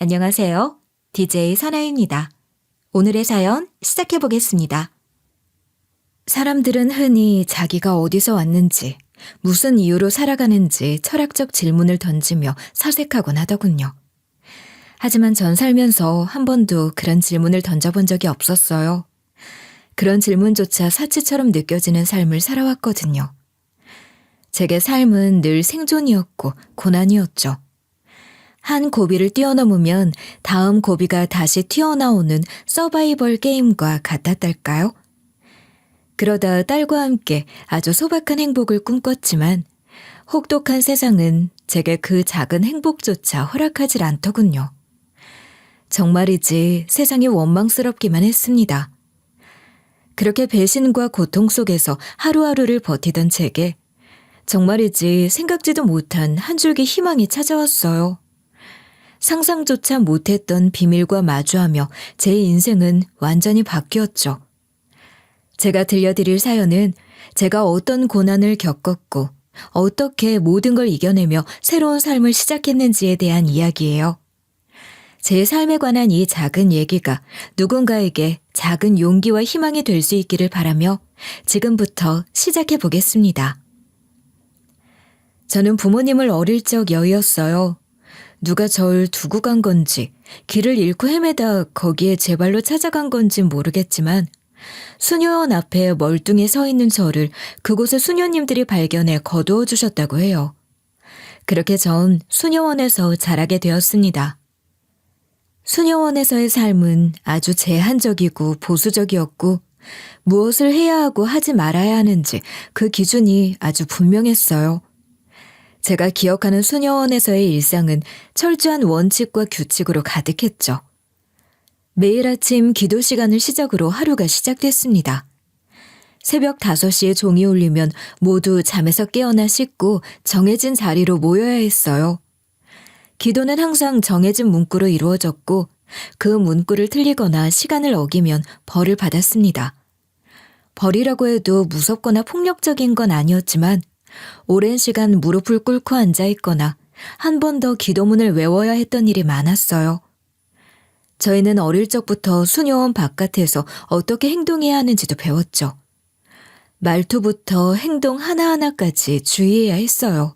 안녕하세요. DJ 선아입니다. 오늘의 사연 시작해 보겠습니다. 사람들은 흔히 자기가 어디서 왔는지, 무슨 이유로 살아가는지 철학적 질문을 던지며 사색하곤 하더군요. 하지만 전 살면서 한 번도 그런 질문을 던져본 적이 없었어요. 그런 질문조차 사치처럼 느껴지는 삶을 살아왔거든요. 제게 삶은 늘 생존이었고 고난이었죠. 한 고비를 뛰어넘으면 다음 고비가 다시 튀어나오는 서바이벌 게임과 같았달까요? 그러다 딸과 함께 아주 소박한 행복을 꿈꿨지만 혹독한 세상은 제게 그 작은 행복조차 허락하질 않더군요. 정말이지 세상이 원망스럽기만 했습니다. 그렇게 배신과 고통 속에서 하루하루를 버티던 제게 정말이지 생각지도 못한 한 줄기 희망이 찾아왔어요. 상상조차 못했던 비밀과 마주하며 제 인생은 완전히 바뀌었죠. 제가 들려드릴 사연은 제가 어떤 고난을 겪었고 어떻게 모든 걸 이겨내며 새로운 삶을 시작했는지에 대한 이야기예요. 제 삶에 관한 이 작은 얘기가 누군가에게 작은 용기와 희망이 될 수 있기를 바라며 지금부터 시작해 보겠습니다. 저는 부모님을 어릴 적 여의었어요. 누가 절 두고 간 건지 길을 잃고 헤매다 거기에 제 발로 찾아간 건진 모르겠지만 수녀원 앞에 멀뚱히 서 있는 저를 그곳의 수녀님들이 발견해 거두어 주셨다고 해요. 그렇게 전 수녀원에서 자라게 되었습니다. 수녀원에서의 삶은 아주 제한적이고 보수적이었고 무엇을 해야 하고 하지 말아야 하는지 그 기준이 아주 분명했어요. 제가 기억하는 수녀원에서의 일상은 철저한 원칙과 규칙으로 가득했죠. 매일 아침 기도 시간을 시작으로 하루가 시작됐습니다. 새벽 5시에 종이 울리면 모두 잠에서 깨어나 씻고 정해진 자리로 모여야 했어요. 기도는 항상 정해진 문구로 이루어졌고 그 문구를 틀리거나 시간을 어기면 벌을 받았습니다. 벌이라고 해도 무섭거나 폭력적인 건 아니었지만 오랜 시간 무릎을 꿇고 앉아있거나 한 번 더 기도문을 외워야 했던 일이 많았어요. 저희는 어릴 적부터 수녀원 바깥에서 어떻게 행동해야 하는지도 배웠죠. 말투부터 행동 하나하나까지 주의해야 했어요.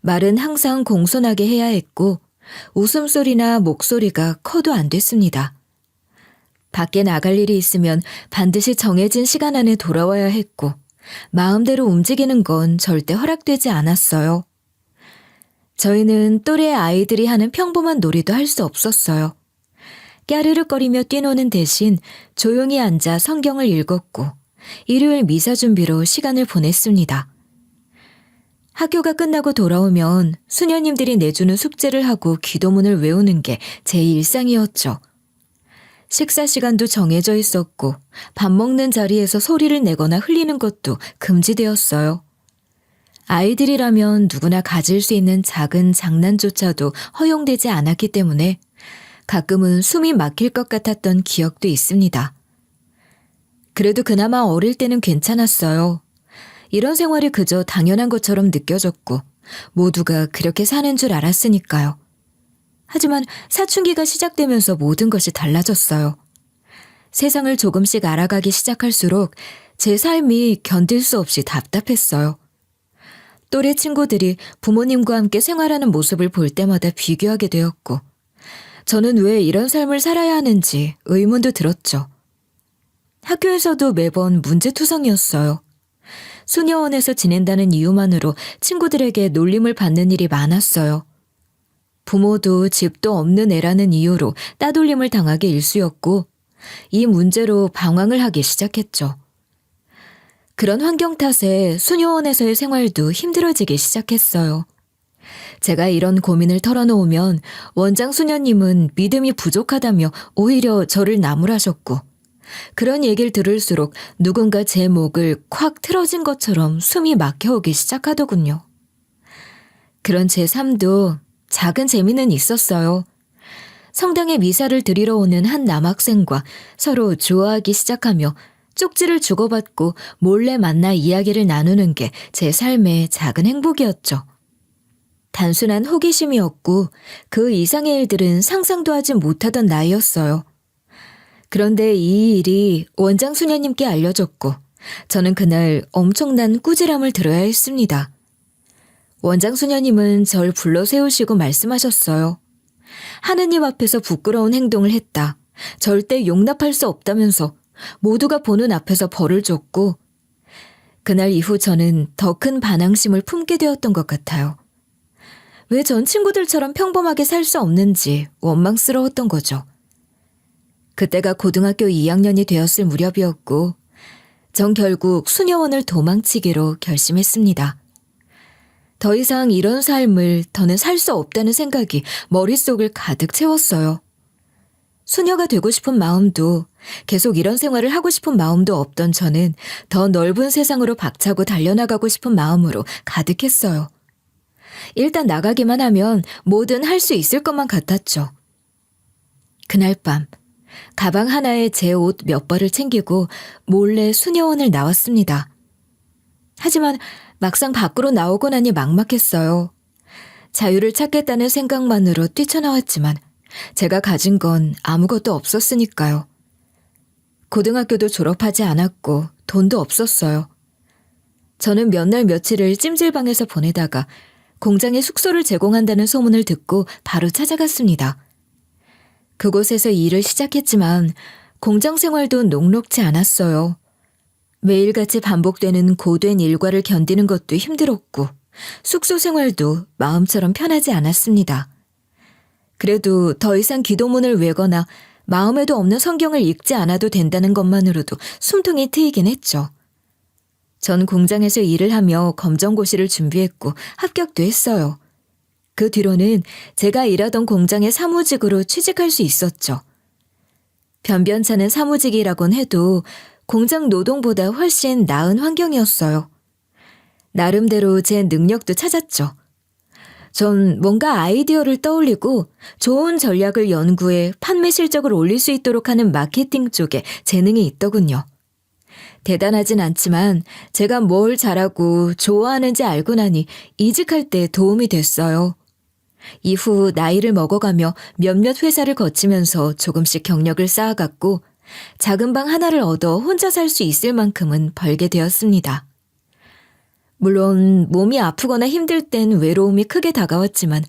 말은 항상 공손하게 해야 했고 웃음소리나 목소리가 커도 안 됐습니다. 밖에 나갈 일이 있으면 반드시 정해진 시간 안에 돌아와야 했고 마음대로 움직이는 건 절대 허락되지 않았어요. 저희는 또래 아이들이 하는 평범한 놀이도 할 수 없었어요. 까르륵거리며 뛰노는 대신 조용히 앉아 성경을 읽었고 일요일 미사 준비로 시간을 보냈습니다. 학교가 끝나고 돌아오면 수녀님들이 내주는 숙제를 하고 기도문을 외우는 게 제 일상이었죠. 식사 시간도 정해져 있었고 밥 먹는 자리에서 소리를 내거나 흘리는 것도 금지되었어요. 아이들이라면 누구나 가질 수 있는 작은 장난조차도 허용되지 않았기 때문에 가끔은 숨이 막힐 것 같았던 기억도 있습니다. 그래도 그나마 어릴 때는 괜찮았어요. 이런 생활이 그저 당연한 것처럼 느껴졌고 모두가 그렇게 사는 줄 알았으니까요. 하지만 사춘기가 시작되면서 모든 것이 달라졌어요. 세상을 조금씩 알아가기 시작할수록 제 삶이 견딜 수 없이 답답했어요. 또래 친구들이 부모님과 함께 생활하는 모습을 볼 때마다 비교하게 되었고 저는 왜 이런 삶을 살아야 하는지 의문도 들었죠. 학교에서도 매번 문제투성이었어요. 수녀원에서 지낸다는 이유만으로 친구들에게 놀림을 받는 일이 많았어요. 부모도 집도 없는 애라는 이유로 따돌림을 당하기 일쑤였고 이 문제로 방황을 하기 시작했죠. 그런 환경 탓에 수녀원에서의 생활도 힘들어지기 시작했어요. 제가 이런 고민을 털어놓으면 원장 수녀님은 믿음이 부족하다며 오히려 저를 나무라셨고 그런 얘기를 들을수록 누군가 제 목을 콱 틀어진 것처럼 숨이 막혀오기 시작하더군요. 그런 제 삶도 작은 재미는 있었어요. 성당에 미사를 드리러 오는 한 남학생과 서로 좋아하기 시작하며 쪽지를 주고받고 몰래 만나 이야기를 나누는 게 제 삶의 작은 행복이었죠. 단순한 호기심이었고 그 이상의 일들은 상상도 하지 못하던 나이였어요. 그런데 이 일이 원장 수녀님께 알려졌고 저는 그날 엄청난 꾸지람을 들어야 했습니다. 원장 수녀님은 절 불러 세우시고 말씀하셨어요. 하느님 앞에서 부끄러운 행동을 했다. 절대 용납할 수 없다면서 모두가 보는 앞에서 벌을 줬고 그날 이후 저는 더 큰 반항심을 품게 되었던 것 같아요. 왜 전 친구들처럼 평범하게 살 수 없는지 원망스러웠던 거죠. 그때가 고등학교 2학년이 되었을 무렵이었고 전 결국 수녀원을 도망치기로 결심했습니다. 더 이상 이런 삶을 더는 살 수 없다는 생각이 머릿속을 가득 채웠어요. 수녀가 되고 싶은 마음도 계속 이런 생활을 하고 싶은 마음도 없던 저는 더 넓은 세상으로 박차고 달려나가고 싶은 마음으로 가득했어요. 일단 나가기만 하면 뭐든 할 수 있을 것만 같았죠. 그날 밤 가방 하나에 제 옷 몇 벌을 챙기고 몰래 수녀원을 나왔습니다. 하지만 막상 밖으로 나오고 나니 막막했어요. 자유를 찾겠다는 생각만으로 뛰쳐나왔지만 제가 가진 건 아무것도 없었으니까요. 고등학교도 졸업하지 않았고 돈도 없었어요. 저는 몇 날 며칠을 찜질방에서 보내다가 공장에 숙소를 제공한다는 소문을 듣고 바로 찾아갔습니다. 그곳에서 일을 시작했지만 공장 생활도 녹록지 않았어요. 매일같이 반복되는 고된 일과를 견디는 것도 힘들었고 숙소 생활도 마음처럼 편하지 않았습니다. 그래도 더 이상 기도문을 외거나 마음에도 없는 성경을 읽지 않아도 된다는 것만으로도 숨통이 트이긴 했죠. 전 공장에서 일을 하며 검정고시를 준비했고 합격도 했어요. 그 뒤로는 제가 일하던 공장의 사무직으로 취직할 수 있었죠. 변변찮은 사무직이라곤 해도 공장 노동보다 훨씬 나은 환경이었어요. 나름대로 제 능력도 찾았죠. 전 뭔가 아이디어를 떠올리고 좋은 전략을 연구해 판매 실적을 올릴 수 있도록 하는 마케팅 쪽에 재능이 있더군요. 대단하진 않지만 제가 뭘 잘하고 좋아하는지 알고 나니 이직할 때 도움이 됐어요. 이후 나이를 먹어가며 몇몇 회사를 거치면서 조금씩 경력을 쌓아갔고 작은 방 하나를 얻어 혼자 살 수 있을 만큼은 벌게 되었습니다. 물론 몸이 아프거나 힘들 땐 외로움이 크게 다가왔지만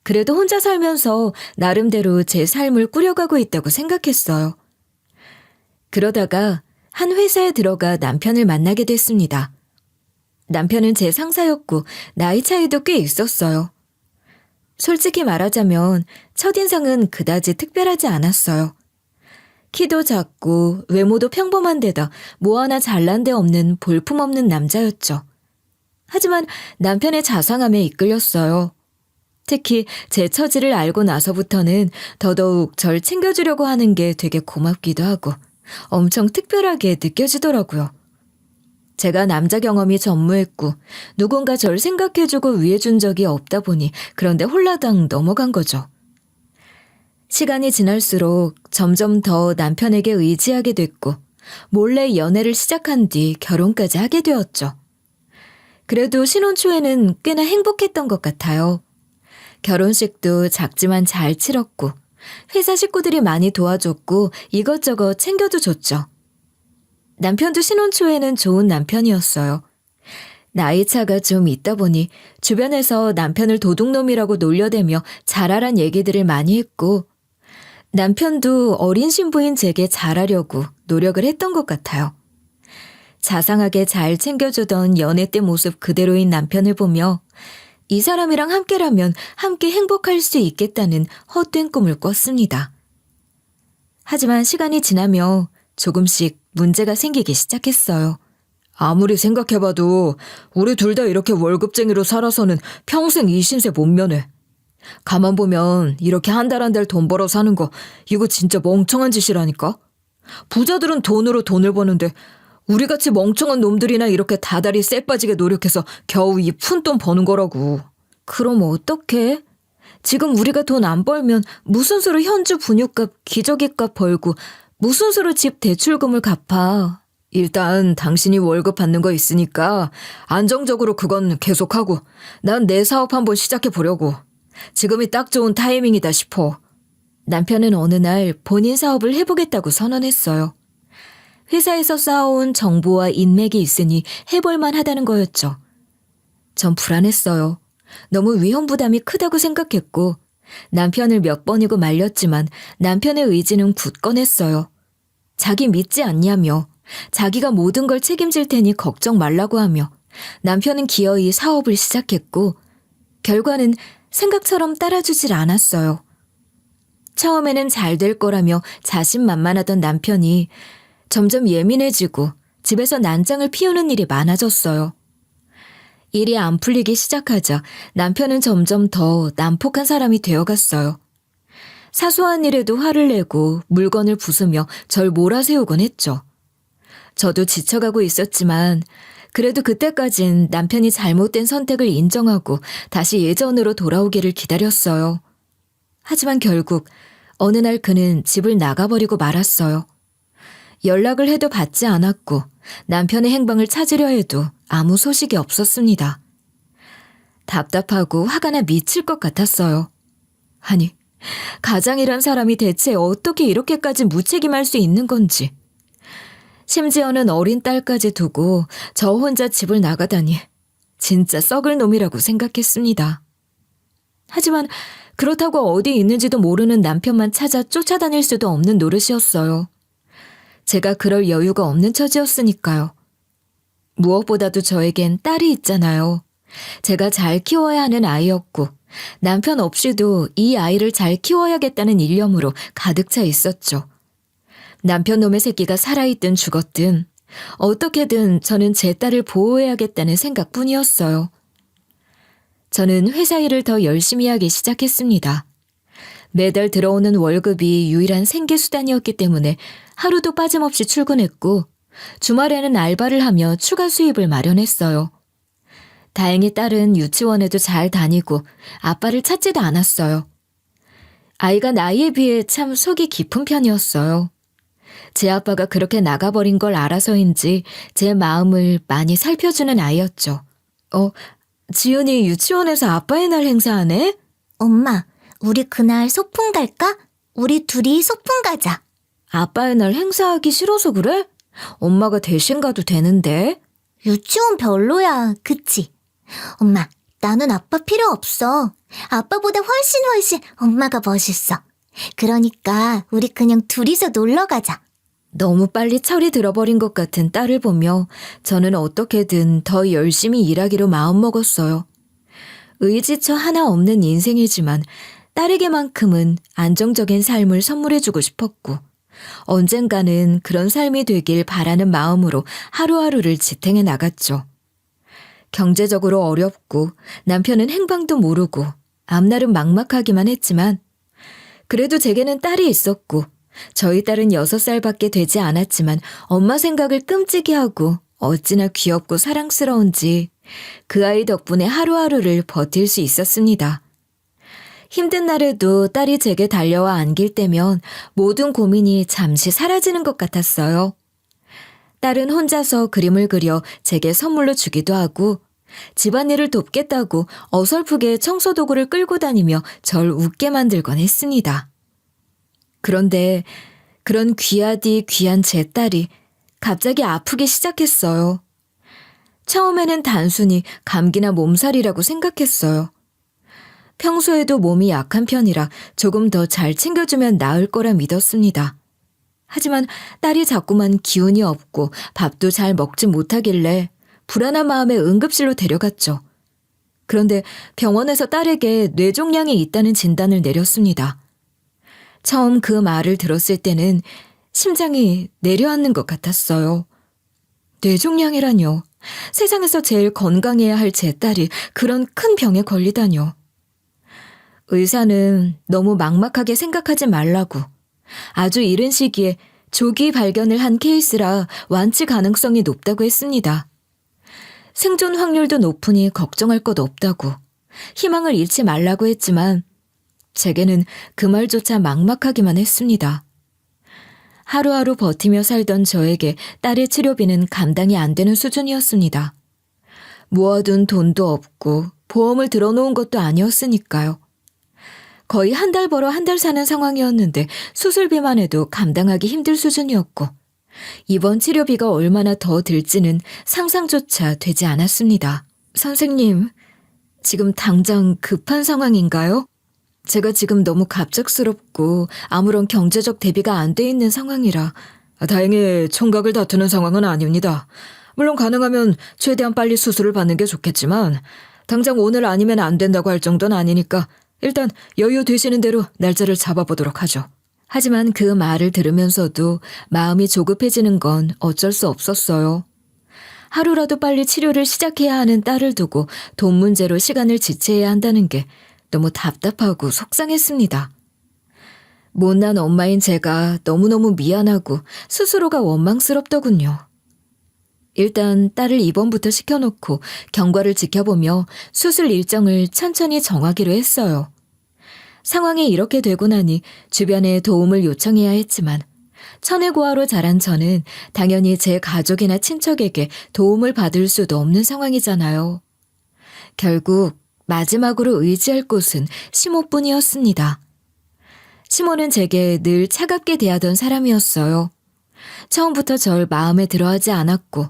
그래도 혼자 살면서 나름대로 제 삶을 꾸려가고 있다고 생각했어요. 그러다가 한 회사에 들어가 남편을 만나게 됐습니다. 남편은 제 상사였고 나이 차이도 꽤 있었어요. 솔직히 말하자면 첫인상은 그다지 특별하지 않았어요. 키도 작고 외모도 평범한 데다 뭐 하나 잘난 데 없는 볼품없는 남자였죠. 하지만 남편의 자상함에 이끌렸어요. 특히 제 처지를 알고 나서부터는 더더욱 절 챙겨주려고 하는 게 되게 고맙기도 하고 엄청 특별하게 느껴지더라고요. 제가 남자 경험이 전무했고 누군가 절 생각해주고 위해준 적이 없다 보니 그런데 홀라당 넘어간 거죠. 시간이 지날수록 점점 더 남편에게 의지하게 됐고 몰래 연애를 시작한 뒤 결혼까지 하게 되었죠. 그래도 신혼 초에는 꽤나 행복했던 것 같아요. 결혼식도 작지만 잘 치렀고 회사 식구들이 많이 도와줬고 이것저것 챙겨도 줬죠. 남편도 신혼 초에는 좋은 남편이었어요. 나이 차가 좀 있다 보니 주변에서 남편을 도둑놈이라고 놀려대며 잘하란 얘기들을 많이 했고 남편도 어린 신부인 제게 잘하려고 노력을 했던 것 같아요. 자상하게 잘 챙겨주던 연애 때 모습 그대로인 남편을 보며 이 사람이랑 함께라면 함께 행복할 수 있겠다는 헛된 꿈을 꿨습니다. 하지만 시간이 지나며 조금씩 문제가 생기기 시작했어요. 아무리 생각해봐도 우리 둘 다 이렇게 월급쟁이로 살아서는 평생 이 신세 못 면해. 가만 보면 이렇게 한 달 한 달 돈 벌어 사는 거 이거 진짜 멍청한 짓이라니까. 부자들은 돈으로 돈을 버는데 우리같이 멍청한 놈들이나 이렇게 다달이 쎄 빠지게 노력해서 겨우 이 푼돈 버는 거라고. 그럼 어떡해? 지금 우리가 돈 안 벌면 무슨 수로 현주 분유값 기저귀값 벌고 무슨 수로 집 대출금을 갚아. 일단 당신이 월급 받는 거 있으니까 안정적으로 그건 계속하고 난 내 사업 한번 시작해 보려고. 지금이 딱 좋은 타이밍이다 싶어. 남편은 어느 날 본인 사업을 해보겠다고 선언했어요. 회사에서 쌓아온 정보와 인맥이 있으니 해볼만 하다는 거였죠. 전 불안했어요. 너무 위험 부담이 크다고 생각했고 남편을 몇 번이고 말렸지만 남편의 의지는 굳건했어요. 자기 믿지 않냐며 자기가 모든 걸 책임질 테니 걱정 말라고 하며 남편은 기어이 사업을 시작했고 결과는 생각처럼 따라주질 않았어요. 처음에는 잘 될 거라며 자신만만하던 남편이 점점 예민해지고 집에서 난장을 피우는 일이 많아졌어요. 일이 안 풀리기 시작하자 남편은 점점 더 난폭한 사람이 되어갔어요. 사소한 일에도 화를 내고 물건을 부수며 절 몰아세우곤 했죠. 저도 지쳐가고 있었지만 그래도 그때까진 남편이 잘못된 선택을 인정하고 다시 예전으로 돌아오기를 기다렸어요. 하지만 결국 어느 날 그는 집을 나가버리고 말았어요. 연락을 해도 받지 않았고 남편의 행방을 찾으려 해도 아무 소식이 없었습니다. 답답하고 화가 나 미칠 것 같았어요. 아니, 가장이란 사람이 대체 어떻게 이렇게까지 무책임할 수 있는 건지. 심지어는 어린 딸까지 두고 저 혼자 집을 나가다니 진짜 썩을 놈이라고 생각했습니다. 하지만 그렇다고 어디 있는지도 모르는 남편만 찾아 쫓아다닐 수도 없는 노릇이었어요. 제가 그럴 여유가 없는 처지였으니까요. 무엇보다도 저에겐 딸이 있잖아요. 제가 잘 키워야 하는 아이였고 남편 없이도 이 아이를 잘 키워야겠다는 일념으로 가득 차 있었죠. 남편 놈의 새끼가 살아있든 죽었든 어떻게든 저는 제 딸을 보호해야겠다는 생각뿐이었어요. 저는 회사 일을 더 열심히 하기 시작했습니다. 매달 들어오는 월급이 유일한 생계수단이었기 때문에 하루도 빠짐없이 출근했고 주말에는 알바를 하며 추가 수입을 마련했어요. 다행히 딸은 유치원에도 잘 다니고 아빠를 찾지도 않았어요. 아이가 나이에 비해 참 속이 깊은 편이었어요. 제 아빠가 그렇게 나가버린 걸 알아서인지 제 마음을 많이 살펴주는 아이였죠. 지은이 유치원에서 아빠의 날 행사하네? 엄마, 우리 그날 소풍 갈까? 우리 둘이 소풍 가자. 아빠의 날 행사하기 싫어서 그래? 엄마가 대신 가도 되는데. 유치원 별로야, 그치? 엄마, 나는 아빠 필요 없어. 아빠보다 훨씬 엄마가 멋있어. 그러니까 우리 그냥 둘이서 놀러 가자. 너무 빨리 철이 들어버린 것 같은 딸을 보며 저는 어떻게든 더 열심히 일하기로 마음먹었어요. 의지처 하나 없는 인생이지만 딸에게만큼은 안정적인 삶을 선물해주고 싶었고 언젠가는 그런 삶이 되길 바라는 마음으로 하루하루를 지탱해 나갔죠. 경제적으로 어렵고 남편은 행방도 모르고 앞날은 막막하기만 했지만 그래도 제게는 딸이 있었고 저희 딸은 6살밖에 되지 않았지만 엄마 생각을 끔찍이 하고 어찌나 귀엽고 사랑스러운지 그 아이 덕분에 하루하루를 버틸 수 있었습니다. 힘든 날에도 딸이 제게 달려와 안길 때면 모든 고민이 잠시 사라지는 것 같았어요. 딸은 혼자서 그림을 그려 제게 선물로 주기도 하고 집안일을 돕겠다고 어설프게 청소도구를 끌고 다니며 절 웃게 만들곤 했습니다. 그런데 그런 귀하디 귀한 제 딸이 갑자기 아프기 시작했어요. 처음에는 단순히 감기나 몸살이라고 생각했어요. 평소에도 몸이 약한 편이라 조금 더 잘 챙겨주면 나을 거라 믿었습니다. 하지만 딸이 자꾸만 기운이 없고 밥도 잘 먹지 못하길래 불안한 마음에 응급실로 데려갔죠. 그런데 병원에서 딸에게 뇌종양이 있다는 진단을 내렸습니다. 처음 그 말을 들었을 때는 심장이 내려앉는 것 같았어요. 뇌종양이라뇨. 세상에서 제일 건강해야 할 제 딸이 그런 큰 병에 걸리다뇨. 의사는 너무 막막하게 생각하지 말라고 아주 이른 시기에 조기 발견을 한 케이스라 완치 가능성이 높다고 했습니다. 생존 확률도 높으니 걱정할 것 없다고 희망을 잃지 말라고 했지만 제게는 그 말조차 막막하기만 했습니다. 하루하루 버티며 살던 저에게 딸의 치료비는 감당이 안 되는 수준이었습니다. 모아둔 돈도 없고 보험을 들어놓은 것도 아니었으니까요. 거의 한 달 벌어 한 달 사는 상황이었는데 수술비만 해도 감당하기 힘들 수준이었고 이번 치료비가 얼마나 더 들지는 상상조차 되지 않았습니다. 선생님, 지금 당장 급한 상황인가요? 제가 지금 너무 갑작스럽고 아무런 경제적 대비가 안 돼 있는 상황이라. 다행히 총각을 다투는 상황은 아닙니다. 물론 가능하면 최대한 빨리 수술을 받는 게 좋겠지만 당장 오늘 아니면 안 된다고 할 정도는 아니니까 일단 여유 되시는 대로 날짜를 잡아보도록 하죠. 하지만 그 말을 들으면서도 마음이 조급해지는 건 어쩔 수 없었어요. 하루라도 빨리 치료를 시작해야 하는 딸을 두고 돈 문제로 시간을 지체해야 한다는 게 너무 답답하고 속상했습니다. 못난 엄마인 제가 너무너무 미안하고 스스로가 원망스럽더군요. 일단 딸을 입원부터 시켜놓고 경과를 지켜보며 수술 일정을 천천히 정하기로 했어요. 상황이 이렇게 되고 나니 주변에 도움을 요청해야 했지만 천혜고아로 자란 저는 당연히 제 가족이나 친척에게 도움을 받을 수도 없는 상황이잖아요. 결국 마지막으로 의지할 곳은 시모뿐이었습니다. 시모는 제게 늘 차갑게 대하던 사람이었어요. 처음부터 절 마음에 들어하지 않았고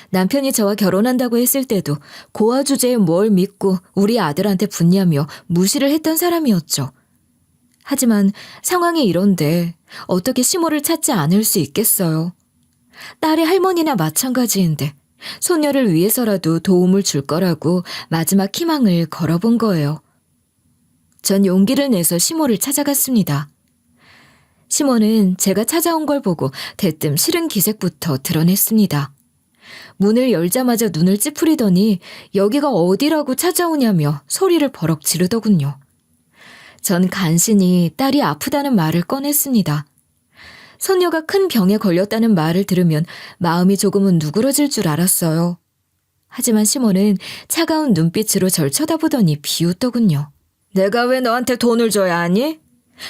남편이 저와 결혼한다고 했을 때도 고아 주제에 뭘 믿고 우리 아들한테 붙냐며 무시를 했던 사람이었죠. 하지만 상황이 이런데 어떻게 시모를 찾지 않을 수 있겠어요. 딸의 할머니나 마찬가지인데 소녀를 위해서라도 도움을 줄 거라고 마지막 희망을 걸어본 거예요. 전 용기를 내서 시모를 찾아갔습니다. 시모는 제가 찾아온 걸 보고 대뜸 싫은 기색부터 드러냈습니다. 문을 열자마자 눈을 찌푸리더니 여기가 어디라고 찾아오냐며 소리를 버럭 지르더군요. 전 간신히 딸이 아프다는 말을 꺼냈습니다. 손녀가 큰 병에 걸렸다는 말을 들으면 마음이 조금은 누그러질 줄 알았어요. 하지만 시모는 차가운 눈빛으로 절 쳐다보더니 비웃더군요. 내가 왜 너한테 돈을 줘야 하니?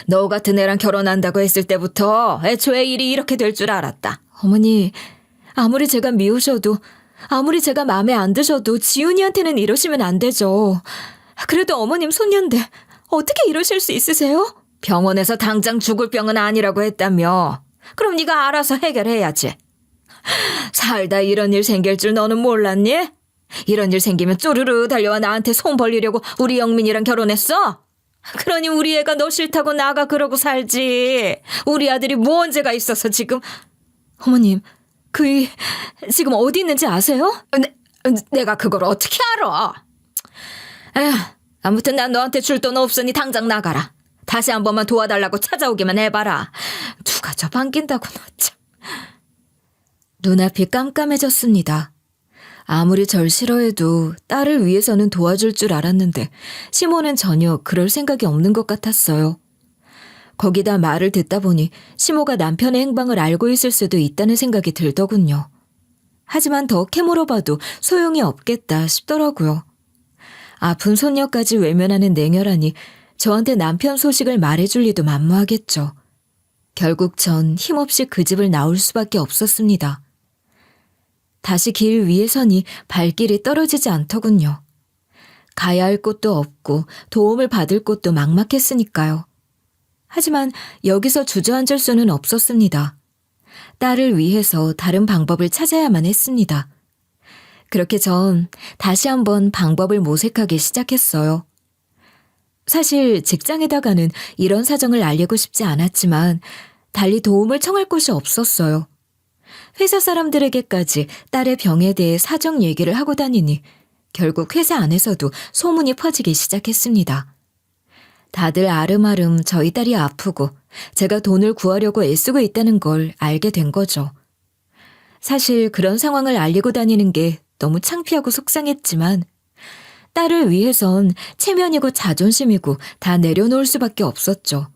너 같은 애랑 결혼한다고 했을 때부터 애초에 일이 이렇게 될 줄 알았다. 어머니, 아무리 제가 미우셔도 아무리 제가 마음에 안 드셔도 지훈이한테는 이러시면 안 되죠. 그래도 어머님 손녀인데 어떻게 이러실 수 있으세요? 병원에서 당장 죽을 병은 아니라고 했다며. 그럼 네가 알아서 해결해야지. 살다 이런 일 생길 줄 너는 몰랐니? 이런 일 생기면 쪼르르 달려와 나한테 손 벌리려고 우리 영민이랑 결혼했어? 그러니 우리 애가 너 싫다고 나가 그러고 살지. 우리 아들이 뭔 죄가 있어서 지금. 어머님, 그이 지금 어디 있는지 아세요? 내가 그걸 어떻게 알아? 에휴, 아무튼 난 너한테 줄 돈 없으니 당장 나가라. 다시 한 번만 도와달라고 찾아오기만 해봐라. 누가 저 반긴다고 너 참. 눈앞이 깜깜해졌습니다. 아무리 절 싫어해도 딸을 위해서는 도와줄 줄 알았는데 시모는 전혀 그럴 생각이 없는 것 같았어요. 거기다 말을 듣다 보니 시모가 남편의 행방을 알고 있을 수도 있다는 생각이 들더군요. 하지만 더 캐물어봐도 소용이 없겠다 싶더라고요. 아픈 손녀까지 외면하는 냉혈하니 저한테 남편 소식을 말해줄 리도 만무하겠죠. 결국 전 힘없이 그 집을 나올 수밖에 없었습니다. 다시 길 위에 서니 발길이 떨어지지 않더군요. 가야 할 곳도 없고 도움을 받을 곳도 막막했으니까요. 하지만 여기서 주저앉을 수는 없었습니다. 딸을 위해서 다른 방법을 찾아야만 했습니다. 그렇게 전 다시 한번 방법을 모색하기 시작했어요. 사실 직장에다가는 이런 사정을 알리고 싶지 않았지만 달리 도움을 청할 곳이 없었어요. 회사 사람들에게까지 딸의 병에 대해 사정 얘기를 하고 다니니 결국 회사 안에서도 소문이 퍼지기 시작했습니다. 다들 아름아름 저희 딸이 아프고 제가 돈을 구하려고 애쓰고 있다는 걸 알게 된 거죠. 사실 그런 상황을 알리고 다니는 게 너무 창피하고 속상했지만 딸을 위해선 체면이고 자존심이고 다 내려놓을 수밖에 없었죠.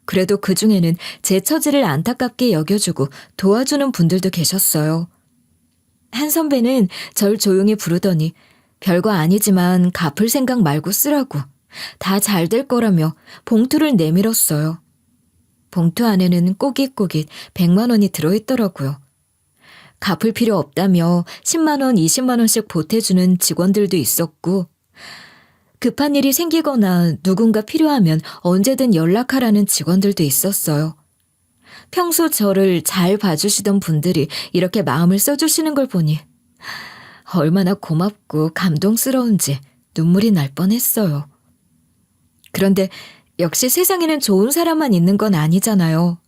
그래도 그중에는 제 처지를 안타깝게 여겨주고 도와주는 분들도 계셨어요. 한 선배는 절 조용히 부르더니 별거 아니지만 갚을 생각 말고 쓰라고 다 잘 될 거라며 봉투를 내밀었어요. 봉투 안에는 꼬깃꼬깃 100만 원이 들어있더라고요. 갚을 필요 없다며 10만 원, 20만 원씩 보태주는 직원들도 있었고, 급한 일이 생기거나 누군가 필요하면 언제든 연락하라는 직원들도 있었어요. 평소 저를 잘 봐주시던 분들이 이렇게 마음을 써주시는 걸 보니 얼마나 고맙고 감동스러운지 눈물이 날 뻔했어요. 그런데 역시 세상에는 좋은 사람만 있는 건 아니잖아요.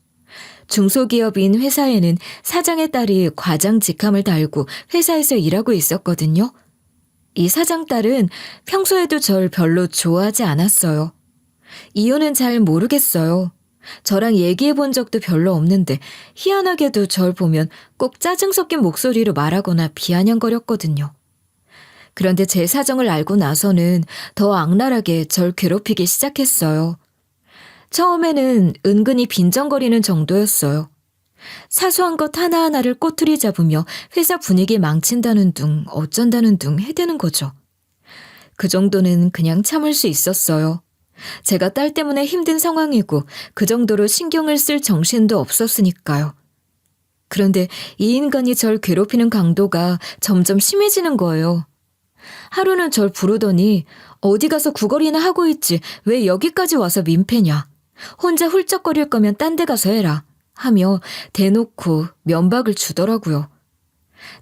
중소기업인 회사에는 사장의 딸이 과장 직함을 달고 회사에서 일하고 있었거든요. 이 사장 딸은 평소에도 절 별로 좋아하지 않았어요. 이유는 잘 모르겠어요. 저랑 얘기해 본 적도 별로 없는데 희한하게도 절 보면 꼭 짜증 섞인 목소리로 말하거나 비아냥거렸거든요. 그런데 제 사정을 알고 나서는 더 악랄하게 절 괴롭히기 시작했어요. 처음에는 은근히 빈정거리는 정도였어요. 사소한 것 하나하나를 꼬투리 잡으며 회사 분위기 망친다는 둥 어쩐다는 둥 해대는 거죠. 그 정도는 그냥 참을 수 있었어요. 제가 딸 때문에 힘든 상황이고 그 정도로 신경을 쓸 정신도 없었으니까요. 그런데 이 인간이 절 괴롭히는 강도가 점점 심해지는 거예요. 하루는 절 부르더니 어디 가서 구걸이나 하고 있지 왜 여기까지 와서 민폐냐. 혼자 훌쩍거릴 거면 딴 데 가서 해라 하며 대놓고 면박을 주더라고요.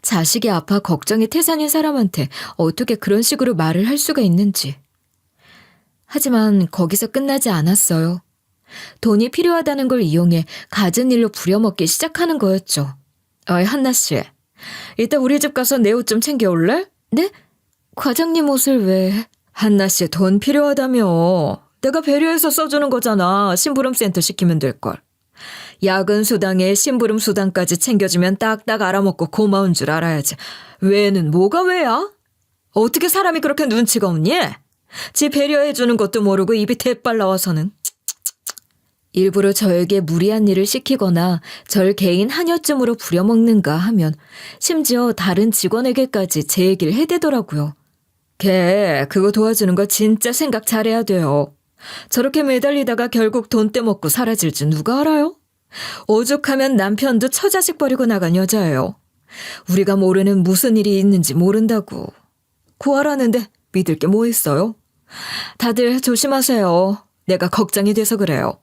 자식이 아파 걱정이 태산인 사람한테 어떻게 그런 식으로 말을 할 수가 있는지. 하지만 거기서 끝나지 않았어요. 돈이 필요하다는 걸 이용해 갖은 일로 부려먹기 시작하는 거였죠. 어이, 한나씨. 이따 우리 집 가서 내 옷 좀 챙겨올래? 네? 과장님 옷을 왜? 한나씨 돈 필요하다며. 내가 배려해서 써주는 거잖아. 심부름 센터 시키면 될걸. 야근 수당에 심부름 수당까지 챙겨주면 딱딱 알아먹고 고마운 줄 알아야지. 왜는 뭐가 왜야? 어떻게 사람이 그렇게 눈치가 없니? 지 배려해주는 것도 모르고 입이 대빨 나와서는. 일부러 저에게 무리한 일을 시키거나 절 개인 한여쯤으로 부려먹는가 하면 심지어 다른 직원에게까지 제 얘기를 해대더라고요. 걔 그거 도와주는 거 진짜 생각 잘해야 돼요. 저렇게 매달리다가 결국 돈 떼먹고 사라질 줄 누가 알아요? 오죽하면 남편도 처자식 버리고 나간 여자예요. 우리가 모르는 무슨 일이 있는지 모른다고. 구하라는데 믿을 게 뭐 있어요? 다들 조심하세요. 내가 걱정이 돼서 그래요.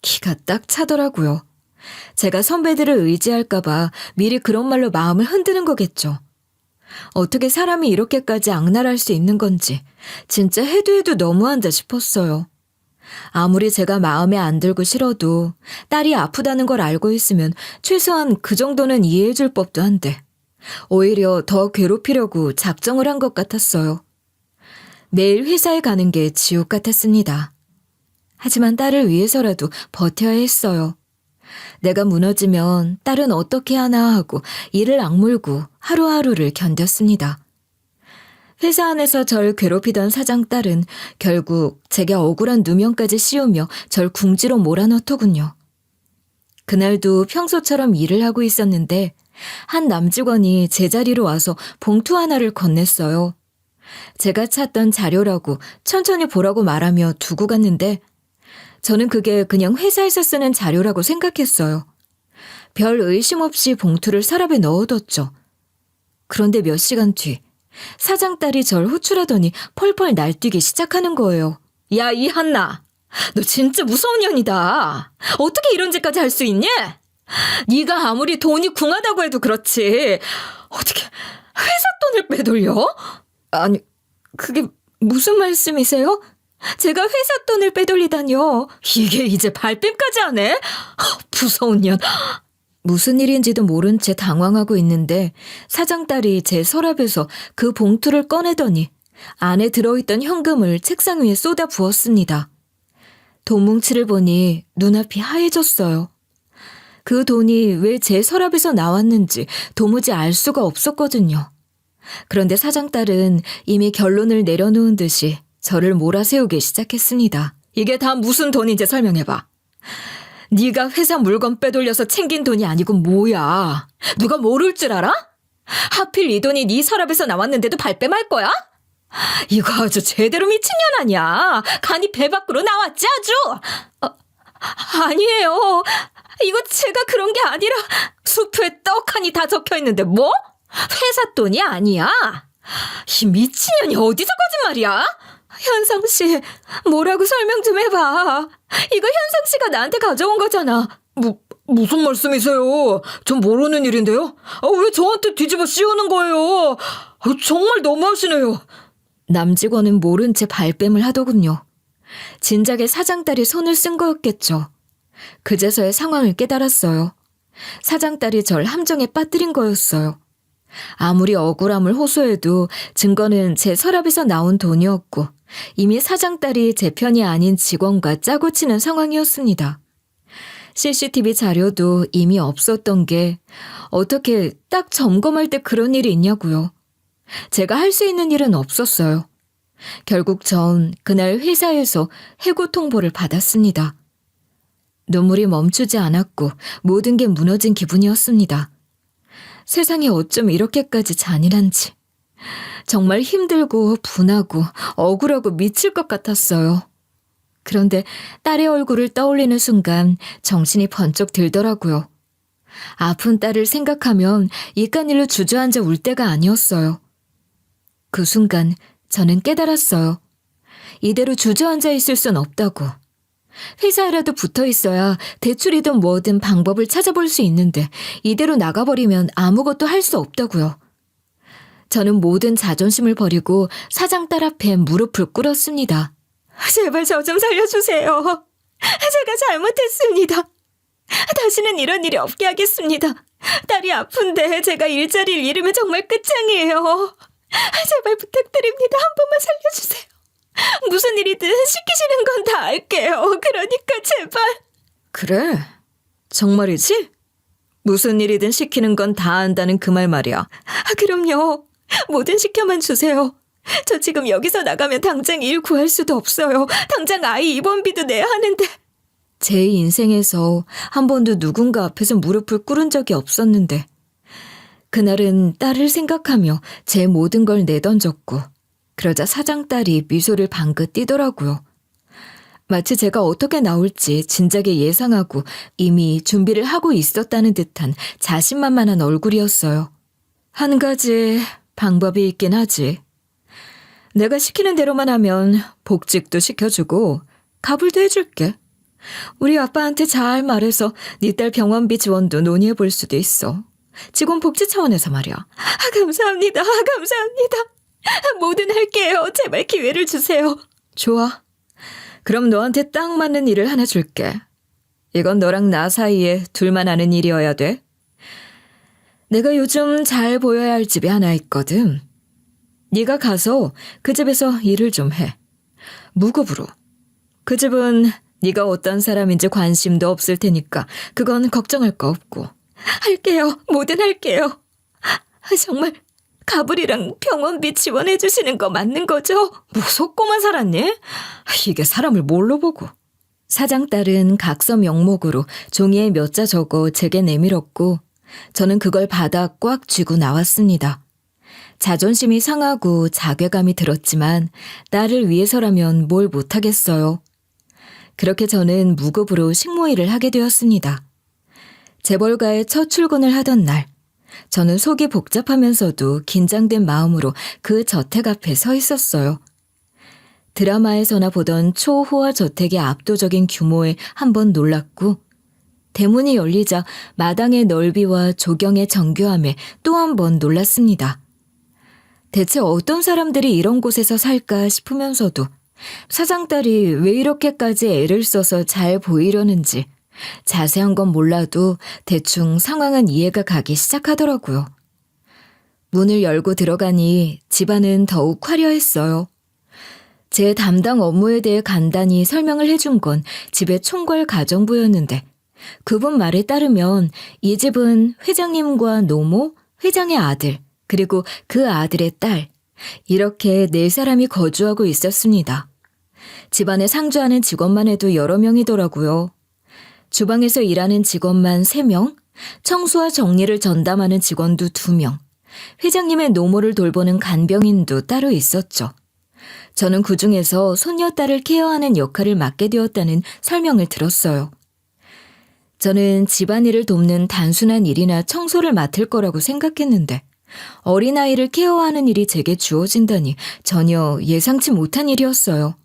기가 딱 차더라고요. 제가 선배들을 의지할까봐 미리 그런 말로 마음을 흔드는 거겠죠. 어떻게 사람이 이렇게까지 악랄할 수 있는 건지 진짜 해도 너무한다 싶었어요. 아무리 제가 마음에 안 들고 싫어도 딸이 아프다는 걸 알고 있으면 최소한 그 정도는 이해해 줄 법도 한데 오히려 더 괴롭히려고 작정을 한 것 같았어요. 매일 회사에 가는 게 지옥 같았습니다. 하지만 딸을 위해서라도 버텨야 했어요. 내가 무너지면 딸은 어떻게 하나 하고 이를 악물고 하루하루를 견뎠습니다. 회사 안에서 절 괴롭히던 사장 딸은 결국 제게 억울한 누명까지 씌우며 절 궁지로 몰아넣더군요. 그날도 평소처럼 일을 하고 있었는데 한 남직원이 제 자리로 와서 봉투 하나를 건넸어요. 제가 찾던 자료라고 천천히 보라고 말하며 두고 갔는데 저는 그게 그냥 회사에서 쓰는 자료라고 생각했어요. 별 의심 없이 봉투를 서랍에 넣어뒀죠. 그런데 몇 시간 뒤 사장 딸이 절 호출하더니 펄펄 날뛰기 시작하는 거예요. 야, 이 한나. 너 진짜 무서운 년이다. 어떻게 이런 짓까지 할 수 있니? 네가 아무리 돈이 궁하다고 해도 그렇지. 어떻게 회사 돈을 빼돌려? 아니, 그게 무슨 말씀이세요? 제가 회사 돈을 빼돌리다뇨. 이게 이제 발뺌까지 하네? 무서운 년. 무슨 일인지도 모른 채 당황하고 있는데 사장 딸이 제 서랍에서 그 봉투를 꺼내더니 안에 들어있던 현금을 책상 위에 쏟아 부었습니다. 돈 뭉치를 보니 눈앞이 하얘졌어요. 그 돈이 왜 제 서랍에서 나왔는지 도무지 알 수가 없었거든요. 그런데 사장 딸은 이미 결론을 내려놓은 듯이 저를 몰아세우기 시작했습니다. 이게 다 무슨 돈인지 설명해봐. 네가 회사 물건 빼돌려서 챙긴 돈이 아니고 뭐야? 누가 모를 줄 알아? 하필 이 돈이 네 서랍에서 나왔는데도 발뺌할 거야? 이거 아주 제대로 미친년 아니야. 간이 배 밖으로 나왔지 아주. 아니에요. 이거 제가 그런 게 아니라 수표에 떡하니 다 적혀 있는데 뭐? 회사 돈이 아니야? 이 미친년이 어디서 거짓말이야? 현성 씨, 뭐라고 설명 좀 해봐. 이거 현성 씨가 나한테 가져온 거잖아. 무슨 말씀이세요? 전 모르는 일인데요. 왜 저한테 뒤집어 씌우는 거예요? 정말 너무하시네요. 남직원은 모른 채 발뺌을 하더군요. 진작에 사장딸이 손을 쓴 거였겠죠. 그제서야 상황을 깨달았어요. 사장딸이 절 함정에 빠뜨린 거였어요. 아무리 억울함을 호소해도 증거는 제 서랍에서 나온 돈이었고 이미 사장딸이 제 편이 아닌 직원과 짜고 치는 상황이었습니다. CCTV 자료도 이미 없었던 게 어떻게 딱 점검할 때 그런 일이 있냐고요. 제가 할 수 있는 일은 없었어요. 결국 전 그날 회사에서 해고 통보를 받았습니다. 눈물이 멈추지 않았고 모든 게 무너진 기분이었습니다. 세상이 어쩜 이렇게까지 잔인한지. 정말 힘들고 분하고 억울하고 미칠 것 같았어요. 그런데 딸의 얼굴을 떠올리는 순간 정신이 번쩍 들더라고요. 아픈 딸을 생각하면 이깟일로 주저앉아 울 때가 아니었어요. 그 순간 저는 깨달았어요. 이대로 주저앉아 있을 순 없다고. 회사에라도 붙어 있어야 대출이든 뭐든 방법을 찾아볼 수 있는데 이대로 나가버리면 아무것도 할 수 없다고요. 저는 모든 자존심을 버리고 사장 딸 앞에 무릎을 꿇었습니다. 제발 저 좀 살려주세요. 제가 잘못했습니다. 다시는 이런 일이 없게 하겠습니다. 딸이 아픈데 제가 일자리를 잃으면 정말 끝장이에요. 제발 부탁드립니다. 한 번만 살려주세요. 무슨 일이든 시키시는 건 다 할게요. 그러니까 제발. 그래, 정말이지? 무슨 일이든 시키는 건 다 한다는 그 말 말이야. 그럼요. 뭐든 시켜만 주세요. 저 지금 여기서 나가면 당장 일 구할 수도 없어요. 당장 아이 입원비도 내야 하는데. 제 인생에서 한 번도 누군가 앞에서 무릎을 꿇은 적이 없었는데 그날은 딸을 생각하며 제 모든 걸 내던졌고 그러자 사장딸이 미소를 방긋 띠더라고요. 마치 제가 어떻게 나올지 진작에 예상하고 이미 준비를 하고 있었다는 듯한 자신만만한 얼굴이었어요. 한 가지 방법이 있긴 하지. 내가 시키는 대로만 하면 복직도 시켜주고 가불도 해줄게. 우리 아빠한테 잘 말해서 네 딸 병원비 지원도 논의해볼 수도 있어. 직원 복지 차원에서 말이야. 감사합니다. 감사합니다. 뭐든 할게요. 제발 기회를 주세요. 좋아. 그럼 너한테 딱 맞는 일을 하나 줄게. 이건 너랑 나 사이에 둘만 아는 일이어야 돼. 내가 요즘 잘 보여야 할 집이 하나 있거든. 네가 가서 그 집에서 일을 좀 해. 무급으로. 그 집은 네가 어떤 사람인지 관심도 없을 테니까 그건 걱정할 거 없고. 할게요. 뭐든 할게요. 정말 가불이랑 병원비 지원해 주시는 거 맞는 거죠? 무섭고만 살았니? 이게 사람을 뭘로 보고. 사장딸은 각서 명목으로 종이에 몇 자 적어 제게 내밀었고 저는 그걸 받아 꽉 쥐고 나왔습니다. 자존심이 상하고 자괴감이 들었지만 딸을 위해서라면 뭘 못하겠어요. 그렇게 저는 무급으로 식모일을 하게 되었습니다. 재벌가의 첫 출근을 하던 날, 저는 속이 복잡하면서도 긴장된 마음으로 그 저택 앞에 서 있었어요. 드라마에서나 보던 초호화 저택의 압도적인 규모에 한번 놀랐고 대문이 열리자 마당의 넓이와 조경의 정교함에 또 한 번 놀랐습니다. 대체 어떤 사람들이 이런 곳에서 살까 싶으면서도 사장딸이 왜 이렇게까지 애를 써서 잘 보이려는지 자세한 건 몰라도 대충 상황은 이해가 가기 시작하더라고요. 문을 열고 들어가니 집안은 더욱 화려했어요. 제 담당 업무에 대해 간단히 설명을 해준 건 집의 총괄 가정부였는데 그분 말에 따르면 이 집은 회장님과 노모, 회장의 아들, 그리고 그 아들의 딸, 이렇게 4사람이 거주하고 있었습니다. 집안에 상주하는 직원만 해도 여러 명이더라고요. 주방에서 일하는 직원만 3명, 청소와 정리를 전담하는 직원도 2명, 회장님의 노모를 돌보는 간병인도 따로 있었죠. 저는 그중에서 손녀딸을 케어하는 역할을 맡게 되었다는 설명을 들었어요. 저는 집안일을 돕는 단순한 일이나 청소를 맡을 거라고 생각했는데 어린아이를 케어하는 일이 제게 주어진다니 전혀 예상치 못한 일이었어요.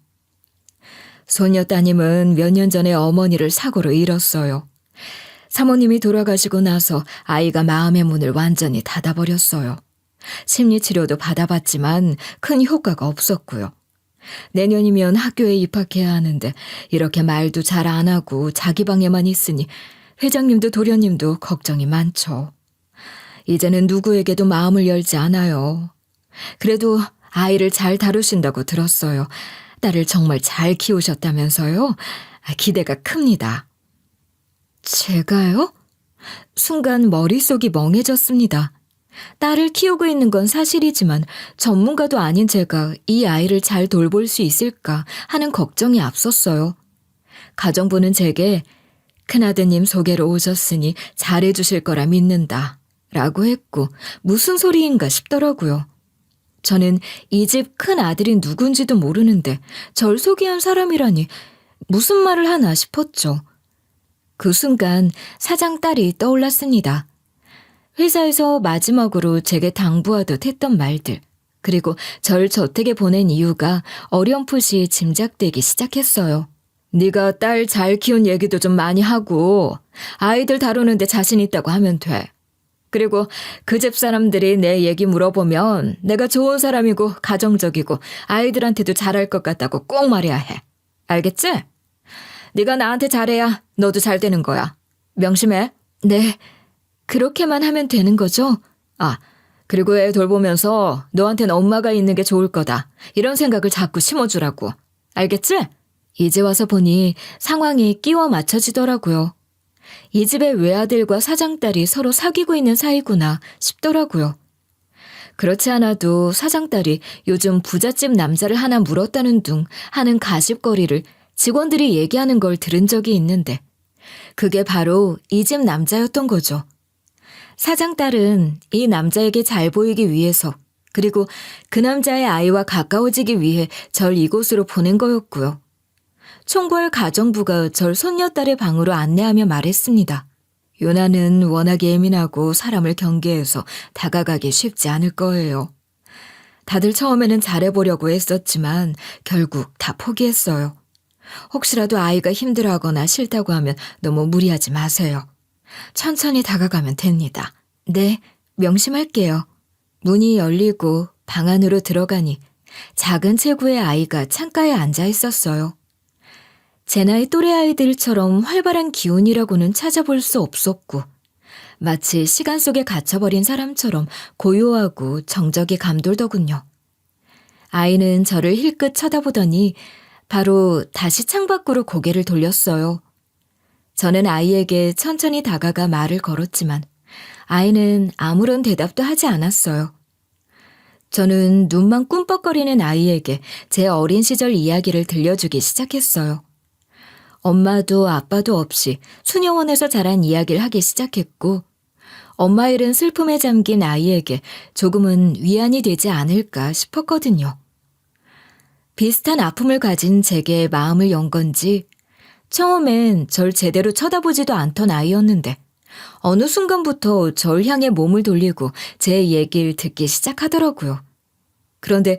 소녀 따님은 몇 년 전에 어머니를 사고로 잃었어요. 사모님이 돌아가시고 나서 아이가 마음의 문을 완전히 닫아버렸어요. 심리치료도 받아봤지만 큰 효과가 없었고요. 내년이면 학교에 입학해야 하는데 이렇게 말도 잘 안 하고 자기 방에만 있으니 회장님도 도련님도 걱정이 많죠. 이제는 누구에게도 마음을 열지 않아요. 그래도 아이를 잘 다루신다고 들었어요. 딸을 정말 잘 키우셨다면서요? 기대가 큽니다. 제가요? 순간 머릿속이 멍해졌습니다. 딸을 키우고 있는 건 사실이지만 전문가도 아닌 제가 이 아이를 잘 돌볼 수 있을까 하는 걱정이 앞섰어요. 가정부는 제게 큰아드님 소개로 오셨으니 잘해주실 거라 믿는다 라고 했고 무슨 소리인가 싶더라고요. 저는 이 집 큰아들이 누군지도 모르는데 절 소개한 사람이라니 무슨 말을 하나 싶었죠. 그 순간 사장 딸이 떠올랐습니다. 회사에서 마지막으로 제게 당부하듯 했던 말들, 그리고 절 저택에 보낸 이유가 어렴풋이 짐작되기 시작했어요. 네가 딸 잘 키운 얘기도 좀 많이 하고 아이들 다루는데 자신 있다고 하면 돼. 그리고 그 집 사람들이 내 얘기 물어보면 내가 좋은 사람이고 가정적이고 아이들한테도 잘할 것 같다고 꼭 말해야 해. 알겠지? 네가 나한테 잘해야 너도 잘 되는 거야. 명심해. 네. 그렇게만 하면 되는 거죠? 그리고 애 돌보면서 너한텐 엄마가 있는 게 좋을 거다. 이런 생각을 자꾸 심어주라고. 알겠지? 이제 와서 보니 상황이 끼워 맞춰지더라고요. 이 집의 외아들과 사장딸이 서로 사귀고 있는 사이구나 싶더라고요. 그렇지 않아도 사장딸이 요즘 부잣집 남자를 하나 물었다는 둥 하는 가십거리를 직원들이 얘기하는 걸 들은 적이 있는데 그게 바로 이 집 남자였던 거죠. 사장딸은 이 남자에게 잘 보이기 위해서 그리고 그 남자의 아이와 가까워지기 위해 절 이곳으로 보낸 거였고요. 총괄 가정부가 절 손녀딸의 방으로 안내하며 말했습니다. 요나는 워낙 예민하고 사람을 경계해서 다가가기 쉽지 않을 거예요. 다들 처음에는 잘해보려고 했었지만 결국 다 포기했어요. 혹시라도 아이가 힘들어하거나 싫다고 하면 너무 무리하지 마세요. 천천히 다가가면 됩니다. 네, 명심할게요. 문이 열리고 방 안으로 들어가니 작은 체구의 아이가 창가에 앉아 있었어요. 제 나이 또래 아이들처럼 활발한 기운이라고는 찾아볼 수 없었고 마치 시간 속에 갇혀버린 사람처럼 고요하고 정적이 감돌더군요. 아이는 저를 힐끗 쳐다보더니 바로 다시 창밖으로 고개를 돌렸어요. 저는 아이에게 천천히 다가가 말을 걸었지만 아이는 아무런 대답도 하지 않았어요. 저는 눈만 꿈뻑거리는 아이에게 제 어린 시절 이야기를 들려주기 시작했어요. 엄마도 아빠도 없이 수녀원에서 자란 이야기를 하기 시작했고 엄마 잃은 슬픔에 잠긴 아이에게 조금은 위안이 되지 않을까 싶었거든요. 비슷한 아픔을 가진 제게 마음을 연 건지 처음엔 절 제대로 쳐다보지도 않던 아이였는데 어느 순간부터 절 향해 몸을 돌리고 제 얘기를 듣기 시작하더라고요. 그런데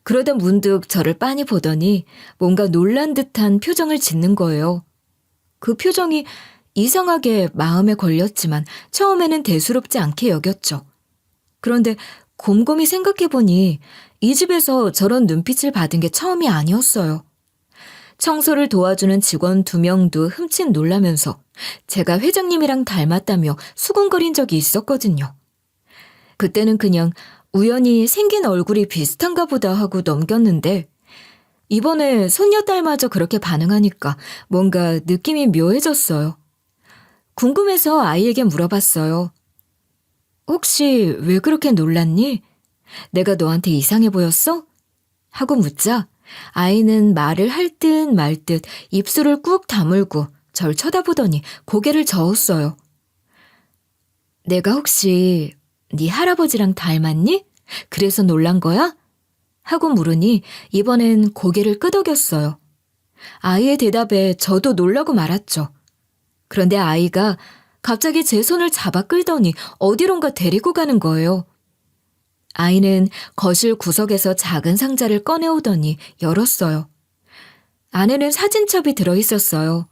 그러다 문득 저를 빤히 보더니 뭔가 놀란 듯한 표정을 짓는 거예요. 그 표정이 이상하게 마음에 걸렸지만 처음에는 대수롭지 않게 여겼죠. 그런데 곰곰이 생각해보니 이 집에서 저런 눈빛을 받은 게 처음이 아니었어요. 청소를 도와주는 직원 2명도 흠칫 놀라면서 제가 회장님이랑 닮았다며 수군거린 적이 있었거든요. 그때는 그냥 우연히 생긴 얼굴이 비슷한가 보다 하고 넘겼는데 이번에 손녀딸마저 그렇게 반응하니까 뭔가 느낌이 묘해졌어요. 궁금해서 아이에게 물어봤어요. 혹시 왜 그렇게 놀랐니? 내가 너한테 이상해 보였어? 하고 묻자 아이는 말을 할 듯 말 듯 입술을 꾹 다물고 절 쳐다보더니 고개를 저었어요. 내가 혹시 네 할아버지랑 닮았니? 그래서 놀란 거야? 하고 물으니 이번엔 고개를 끄덕였어요. 아이의 대답에 저도 놀라고 말았죠. 그런데 아이가 갑자기 제 손을 잡아 끌더니 어디론가 데리고 가는 거예요. 아이는 거실 구석에서 작은 상자를 꺼내오더니 열었어요. 안에는 사진첩이 들어있었어요.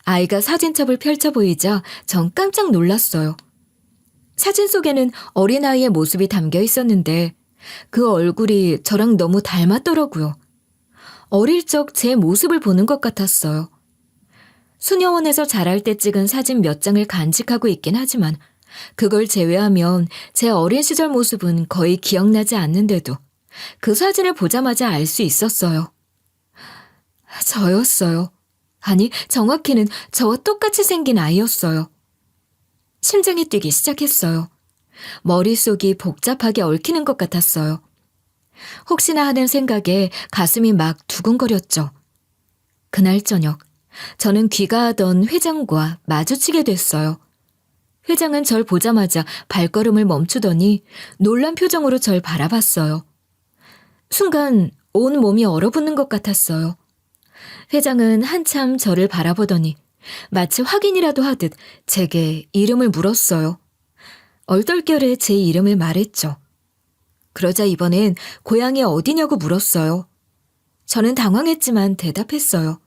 아이가 사진첩을 펼쳐 보이자 전 깜짝 놀랐어요. 사진 속에는 어린아이의 모습이 담겨 있었는데 그 얼굴이 저랑 너무 닮았더라고요. 어릴 적 제 모습을 보는 것 같았어요. 수녀원에서 자랄 때 찍은 사진 몇 장을 간직하고 있긴 하지만 그걸 제외하면 제 어린 시절 모습은 거의 기억나지 않는데도 그 사진을 보자마자 알 수 있었어요. 저였어요. 아니, 정확히는 저와 똑같이 생긴 아이였어요. 심장이 뛰기 시작했어요. 머릿속이 복잡하게 얽히는 것 같았어요. 혹시나 하는 생각에 가슴이 막 두근거렸죠. 그날 저녁, 저는 귀가하던 회장과 마주치게 됐어요. 회장은 절 보자마자 발걸음을 멈추더니 놀란 표정으로 절 바라봤어요. 순간 온 몸이 얼어붙는 것 같았어요. 회장은 한참 저를 바라보더니 마치 확인이라도 하듯 제게 이름을 물었어요. 얼떨결에 제 이름을 말했죠. 그러자 이번엔 고향이 어디냐고 물었어요. 저는 당황했지만 대답했어요.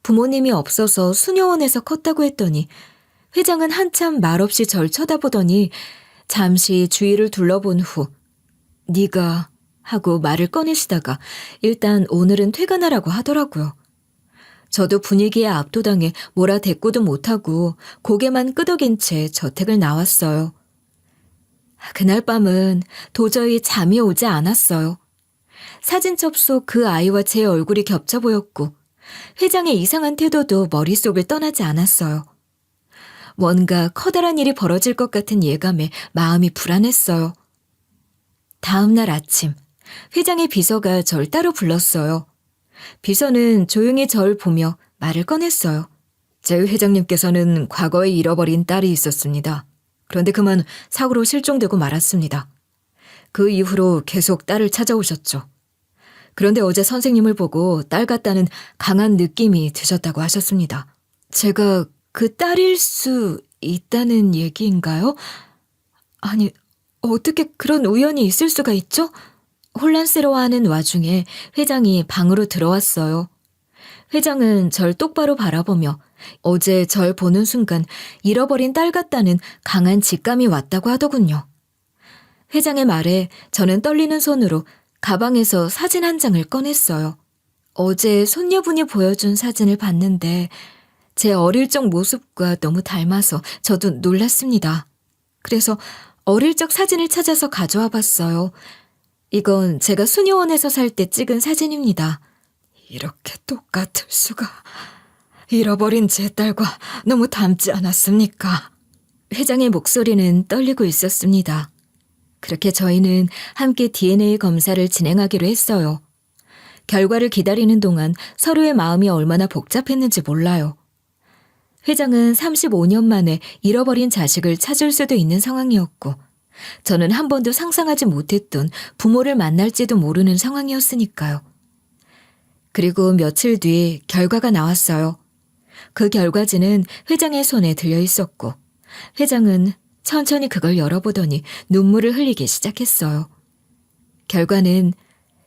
부모님이 없어서 수녀원에서 컸다고 했더니 회장은 한참 말없이 절 쳐다보더니 잠시 주위를 둘러본 후 네가 하고 말을 꺼내시다가 일단 오늘은 퇴근하라고 하더라고요. 저도 분위기에 압도당해 몰아대꾸도 못하고 고개만 끄덕인 채 저택을 나왔어요. 그날 밤은 도저히 잠이 오지 않았어요. 사진첩 속 그 아이와 제 얼굴이 겹쳐 보였고 회장의 이상한 태도도 머릿속을 떠나지 않았어요. 뭔가 커다란 일이 벌어질 것 같은 예감에 마음이 불안했어요. 다음 날 아침, 회장의 비서가 절 따로 불렀어요. 비서는 조용히 절 보며 말을 꺼냈어요. 저희 회장님께서는 과거에 잃어버린 딸이 있었습니다. 그런데 그만 사고로 실종되고 말았습니다. 그 이후로 계속 딸을 찾아오셨죠. 그런데 어제 선생님을 보고 딸 같다는 강한 느낌이 드셨다고 하셨습니다. 제가 그 딸일 수 있다는 얘기인가요? 아니, 어떻게 그런 우연이 있을 수가 있죠? 혼란스러워하는 와중에 회장이 방으로 들어왔어요. 회장은 절 똑바로 바라보며 어제 절 보는 순간 잃어버린 딸 같다는 강한 직감이 왔다고 하더군요. 회장의 말에 저는 떨리는 손으로 가방에서 사진 한 장을 꺼냈어요. 어제 손녀분이 보여준 사진을 봤는데 제 어릴 적 모습과 너무 닮아서 저도 놀랐습니다. 그래서 어릴 적 사진을 찾아서 가져와 봤어요. 이건 제가 수녀원에서 살 때 찍은 사진입니다. 이렇게 똑같을 수가. 잃어버린 제 딸과 너무 닮지 않았습니까? 회장의 목소리는 떨리고 있었습니다. 그렇게 저희는 함께 DNA 검사를 진행하기로 했어요. 결과를 기다리는 동안 서로의 마음이 얼마나 복잡했는지 몰라요. 회장은 35년 만에 잃어버린 자식을 찾을 수도 있는 상황이었고 저는 한 번도 상상하지 못했던 부모를 만날지도 모르는 상황이었으니까요. 그리고 며칠 뒤 결과가 나왔어요. 그 결과지는 회장의 손에 들려 있었고 회장은 천천히 그걸 열어보더니 눈물을 흘리기 시작했어요. 결과는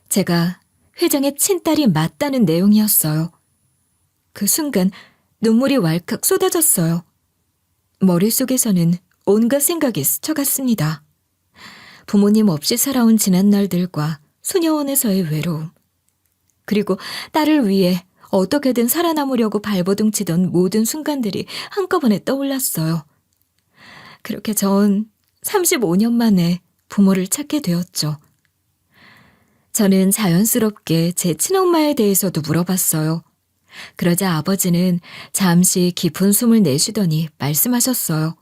제가 회장의 친딸이 맞다는 내용이었어요. 그 순간 눈물이 왈칵 쏟아졌어요. 머릿속에서는 온갖 생각이 스쳐갔습니다. 부모님 없이 살아온 지난 날들과 수녀원에서의 외로움, 그리고 딸을 위해 어떻게든 살아남으려고 발버둥치던 모든 순간들이 한꺼번에 떠올랐어요. 그렇게 전 35년 만에 부모를 찾게 되었죠. 저는 자연스럽게 제 친엄마에 대해서도 물어봤어요. 그러자 아버지는 잠시 깊은 숨을 내쉬더니 말씀하셨어요.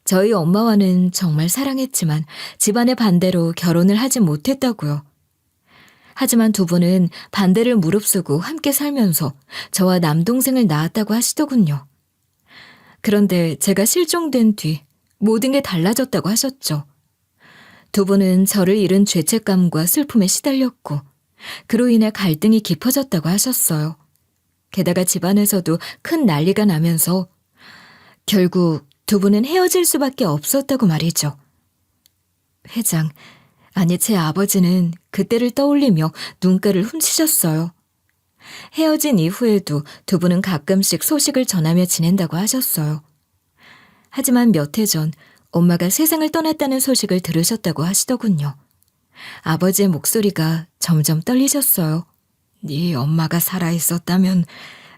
저희 엄마와는 정말 사랑했지만 집안의 반대로 결혼을 하지 못했다고요. 하지만 두 분은 반대를 무릅쓰고 함께 살면서 저와 남동생을 낳았다고 하시더군요. 그런데 제가 실종된 뒤 모든 게 달라졌다고 하셨죠. 두 분은 저를 잃은 죄책감과 슬픔에 시달렸고 그로 인해 갈등이 깊어졌다고 하셨어요. 게다가 집안에서도 큰 난리가 나면서 결국 두 분은 헤어질 수밖에 없었다고 말이죠. 회장, 아니 제 아버지는 그때를 떠올리며 눈가를 훔치셨어요. 헤어진 이후에도 두 분은 가끔씩 소식을 전하며 지낸다고 하셨어요. 하지만 몇 해 전 엄마가 세상을 떠났다는 소식을 들으셨다고 하시더군요. 아버지의 목소리가 점점 떨리셨어요. 네 엄마가 살아있었다면,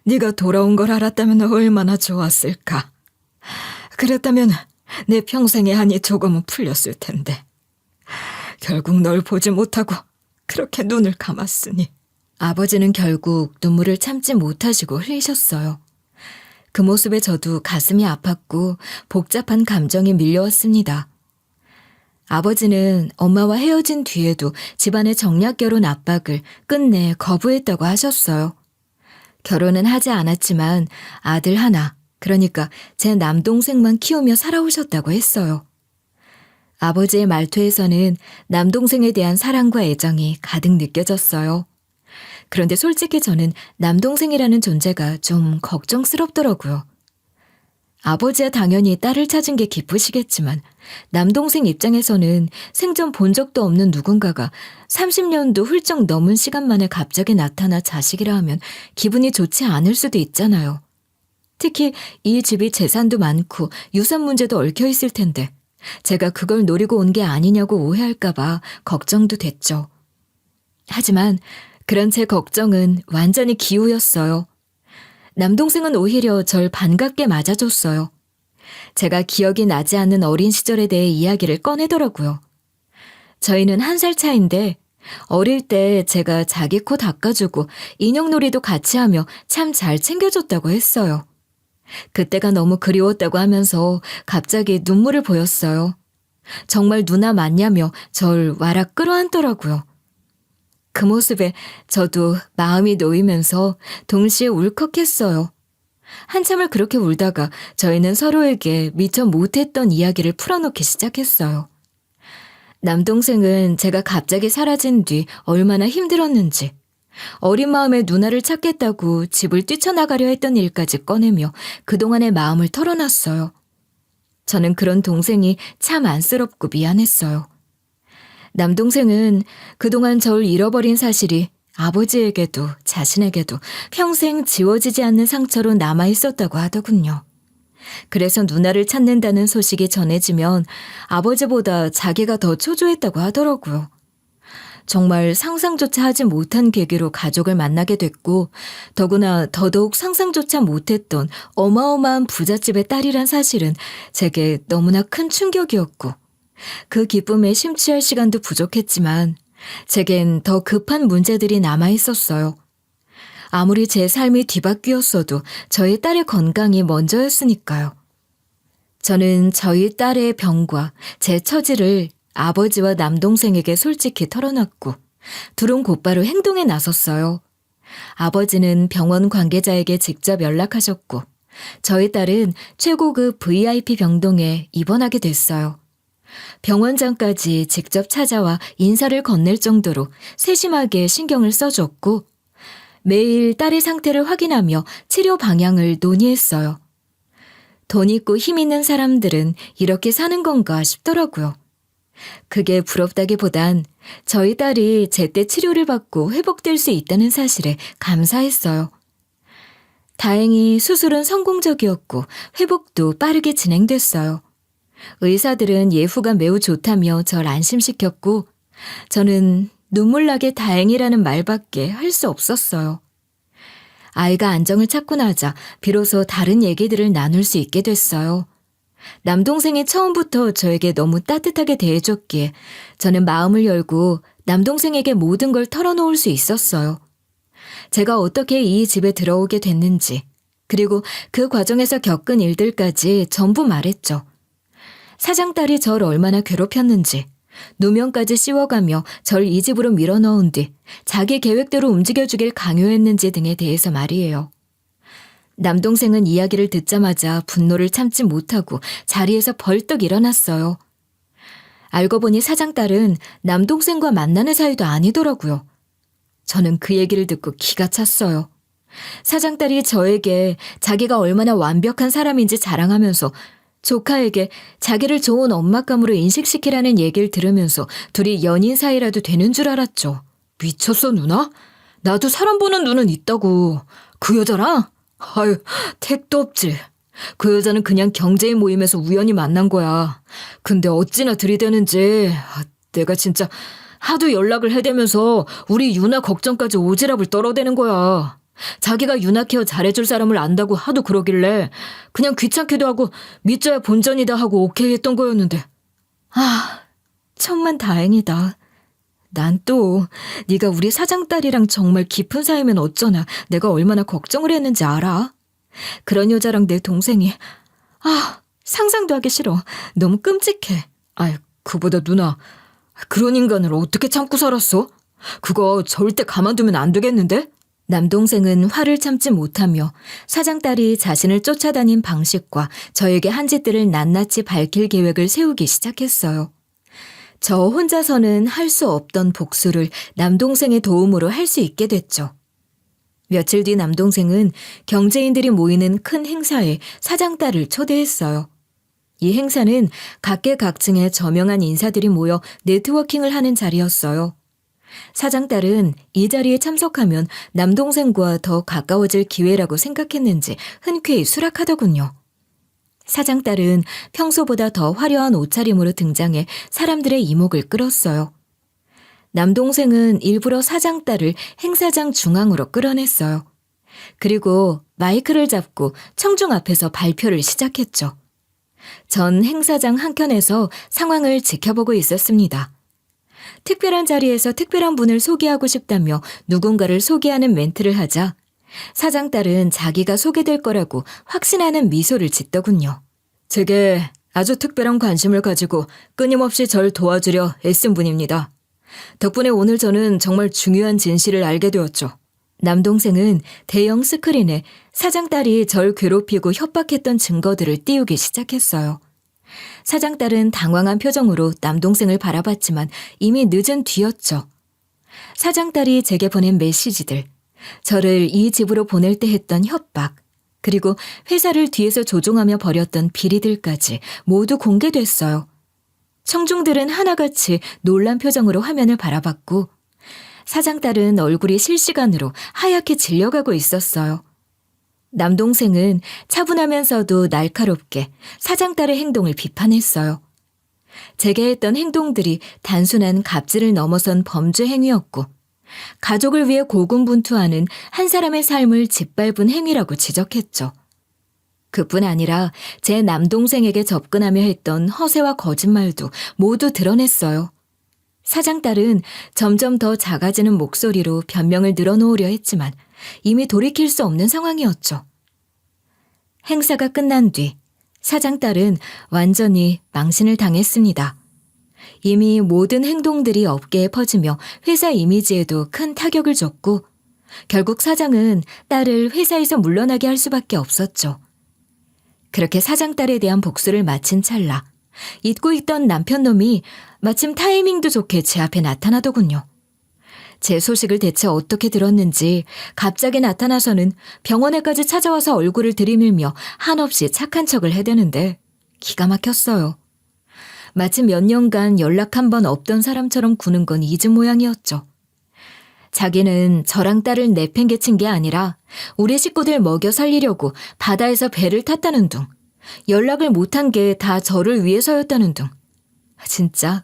네가 돌아온 걸 알았다면 얼마나 좋았을까. 그랬다면 내 평생의 한이 조금은 풀렸을 텐데. 결국 널 보지 못하고 그렇게 눈을 감았으니. 아버지는 결국 눈물을 참지 못하시고 흘리셨어요. 그 모습에 저도 가슴이 아팠고 복잡한 감정이 밀려왔습니다. 아버지는 엄마와 헤어진 뒤에도 집안의 정략 결혼 압박을 끝내 거부했다고 하셨어요. 결혼은 하지 않았지만 아들 하나, 그러니까 제 남동생만 키우며 살아오셨다고 했어요. 아버지의 말투에서는 남동생에 대한 사랑과 애정이 가득 느껴졌어요. 그런데 솔직히 저는 남동생이라는 존재가 좀 걱정스럽더라고요. 아버지야 당연히 딸을 찾은 게 기쁘시겠지만 남동생 입장에서는 생전 본 적도 없는 누군가가 30년도 훌쩍 넘은 시간 만에 갑자기 나타나 자식이라 하면 기분이 좋지 않을 수도 있잖아요. 특히 이 집이 재산도 많고 유산 문제도 얽혀 있을 텐데 제가 그걸 노리고 온 게 아니냐고 오해할까 봐 걱정도 됐죠. 하지만 그런 제 걱정은 완전히 기우였어요. 남동생은 오히려 절 반갑게 맞아줬어요. 제가 기억이 나지 않는 어린 시절에 대해 이야기를 꺼내더라고요. 저희는 1살 차인데 어릴 때 제가 자기 코 닦아주고 인형놀이도 같이 하며 참 잘 챙겨줬다고 했어요. 그때가 너무 그리웠다고 하면서 갑자기 눈물을 보였어요. 정말 누나 맞냐며 절 와락 끌어안더라고요. 그 모습에 저도 마음이 놓이면서 동시에 울컥했어요. 한참을 그렇게 울다가 저희는 서로에게 미처 못했던 이야기를 풀어놓기 시작했어요. 남동생은 제가 갑자기 사라진 뒤 얼마나 힘들었는지, 어린 마음에 누나를 찾겠다고 집을 뛰쳐나가려 했던 일까지 꺼내며 그동안의 마음을 털어놨어요. 저는 그런 동생이 참 안쓰럽고 미안했어요. 남동생은 그동안 저를 잃어버린 사실이 아버지에게도 자신에게도 평생 지워지지 않는 상처로 남아있었다고 하더군요. 그래서 누나를 찾는다는 소식이 전해지면 아버지보다 자기가 더 초조했다고 하더라고요. 정말 상상조차 하지 못한 계기로 가족을 만나게 됐고 더구나 더더욱 상상조차 못했던 어마어마한 부잣집의 딸이란 사실은 제게 너무나 큰 충격이었고 그 기쁨에 심취할 시간도 부족했지만 제겐 더 급한 문제들이 남아있었어요. 아무리 제 삶이 뒤바뀌었어도 저희 딸의 건강이 먼저였으니까요. 저는 저희 딸의 병과 제 처지를 아버지와 남동생에게 솔직히 털어놨고 둘은 곧바로 행동에 나섰어요. 아버지는 병원 관계자에게 직접 연락하셨고 저희 딸은 최고급 VIP 병동에 입원하게 됐어요. 병원장까지 직접 찾아와 인사를 건넬 정도로 세심하게 신경을 써줬고 매일 딸의 상태를 확인하며 치료 방향을 논의했어요. 돈 있고 힘 있는 사람들은 이렇게 사는 건가 싶더라고요. 그게 부럽다기보단 저희 딸이 제때 치료를 받고 회복될 수 있다는 사실에 감사했어요. 다행히 수술은 성공적이었고 회복도 빠르게 진행됐어요. 의사들은 예후가 매우 좋다며 절 안심시켰고 저는 눈물나게 다행이라는 말밖에 할 수 없었어요. 아이가 안정을 찾고 나자 비로소 다른 얘기들을 나눌 수 있게 됐어요. 남동생이 처음부터 저에게 너무 따뜻하게 대해줬기에 저는 마음을 열고 남동생에게 모든 걸 털어놓을 수 있었어요. 제가 어떻게 이 집에 들어오게 됐는지, 그리고 그 과정에서 겪은 일들까지 전부 말했죠. 사장딸이 절 얼마나 괴롭혔는지, 누명까지 씌워가며 절 이 집으로 밀어넣은 뒤 자기 계획대로 움직여주길 강요했는지 등에 대해서 말이에요. 남동생은 이야기를 듣자마자 분노를 참지 못하고 자리에서 벌떡 일어났어요. 알고 보니 사장딸은 남동생과 만나는 사이도 아니더라고요. 저는 그 얘기를 듣고 기가 찼어요. 사장딸이 저에게 자기가 얼마나 완벽한 사람인지 자랑하면서 조카에게 자기를 좋은 엄마감으로 인식시키라는 얘기를 들으면서 둘이 연인 사이라도 되는 줄 알았죠. 미쳤어, 누나? 나도 사람 보는 눈은 있다고. 그 여자랑? 아유, 택도 없지. 그 여자는 그냥 경제인 모임에서 우연히 만난 거야. 근데 어찌나 들이대는지 내가 진짜 하도 연락을 해대면서 우리 유나 걱정까지 오지랖을 떨어대는 거야. 자기가 유나 케어 잘해줄 사람을 안다고 하도 그러길래 그냥 귀찮기도 하고 믿져야 본전이다 하고 오케이 했던 거였는데. 천만 다행이다. 난 또 네가 우리 사장딸이랑 정말 깊은 사이면 어쩌나 내가 얼마나 걱정을 했는지 알아? 그런 여자랑 내 동생이 상상도 하기 싫어. 너무 끔찍해. 그보다 누나, 그런 인간을 어떻게 참고 살았어? 그거 절대 가만두면 안 되겠는데? 남동생은 화를 참지 못하며 사장딸이 자신을 쫓아다닌 방식과 저에게 한 짓들을 낱낱이 밝힐 계획을 세우기 시작했어요. 저 혼자서는 할 수 없던 복수를 남동생의 도움으로 할 수 있게 됐죠. 며칠 뒤 남동생은 경제인들이 모이는 큰 행사에 사장딸을 초대했어요. 이 행사는 각계각층의 저명한 인사들이 모여 네트워킹을 하는 자리였어요. 사장딸은 이 자리에 참석하면 남동생과 더 가까워질 기회라고 생각했는지 흔쾌히 수락하더군요. 사장딸은 평소보다 더 화려한 옷차림으로 등장해 사람들의 이목을 끌었어요. 남동생은 일부러 사장딸을 행사장 중앙으로 끌어냈어요. 그리고 마이크를 잡고 청중 앞에서 발표를 시작했죠. 전 행사장 한켠에서 상황을 지켜보고 있었습니다. 특별한 자리에서 특별한 분을 소개하고 싶다며 누군가를 소개하는 멘트를 하자 사장딸은 자기가 소개될 거라고 확신하는 미소를 짓더군요. 제게 아주 특별한 관심을 가지고 끊임없이 절 도와주려 애쓴 분입니다. 덕분에 오늘 저는 정말 중요한 진실을 알게 되었죠. 남동생은 대형 스크린에 사장딸이 절 괴롭히고 협박했던 증거들을 띄우기 시작했어요. 사장딸은 당황한 표정으로 남동생을 바라봤지만 이미 늦은 뒤였죠. 사장딸이 제게 보낸 메시지들, 저를 이 집으로 보낼 때 했던 협박, 그리고 회사를 뒤에서 조종하며 벌였던 비리들까지 모두 공개됐어요. 청중들은 하나같이 놀란 표정으로 화면을 바라봤고 사장딸은 얼굴이 실시간으로 하얗게 질려가고 있었어요. 남동생은 차분하면서도 날카롭게 사장딸의 행동을 비판했어요. 제게 했던 행동들이 단순한 갑질을 넘어선 범죄 행위였고 가족을 위해 고군분투하는 한 사람의 삶을 짓밟은 행위라고 지적했죠. 그뿐 아니라 제 남동생에게 접근하며 했던 허세와 거짓말도 모두 드러냈어요. 사장딸은 점점 더 작아지는 목소리로 변명을 늘어놓으려 했지만 이미 돌이킬 수 없는 상황이었죠. 행사가 끝난 뒤 사장딸은 완전히 망신을 당했습니다. 이미 모든 행동들이 업계에 퍼지며 회사 이미지에도 큰 타격을 줬고 결국 사장은 딸을 회사에서 물러나게 할 수밖에 없었죠. 그렇게 사장딸에 대한 복수를 마친 찰나 잊고 있던 남편놈이 마침 타이밍도 좋게 제 앞에 나타나더군요. 제 소식을 대체 어떻게 들었는지 갑자기 나타나서는 병원에까지 찾아와서 얼굴을 들이밀며 한없이 착한 척을 해대는데 기가 막혔어요. 마치 몇 년간 연락 한 번 없던 사람처럼 구는 건 잊은 모양이었죠. 자기는 저랑 딸을 내팽개친 게 아니라 우리 식구들 먹여 살리려고 바다에서 배를 탔다는 둥, 연락을 못한 게 다 저를 위해서였다는 둥. 진짜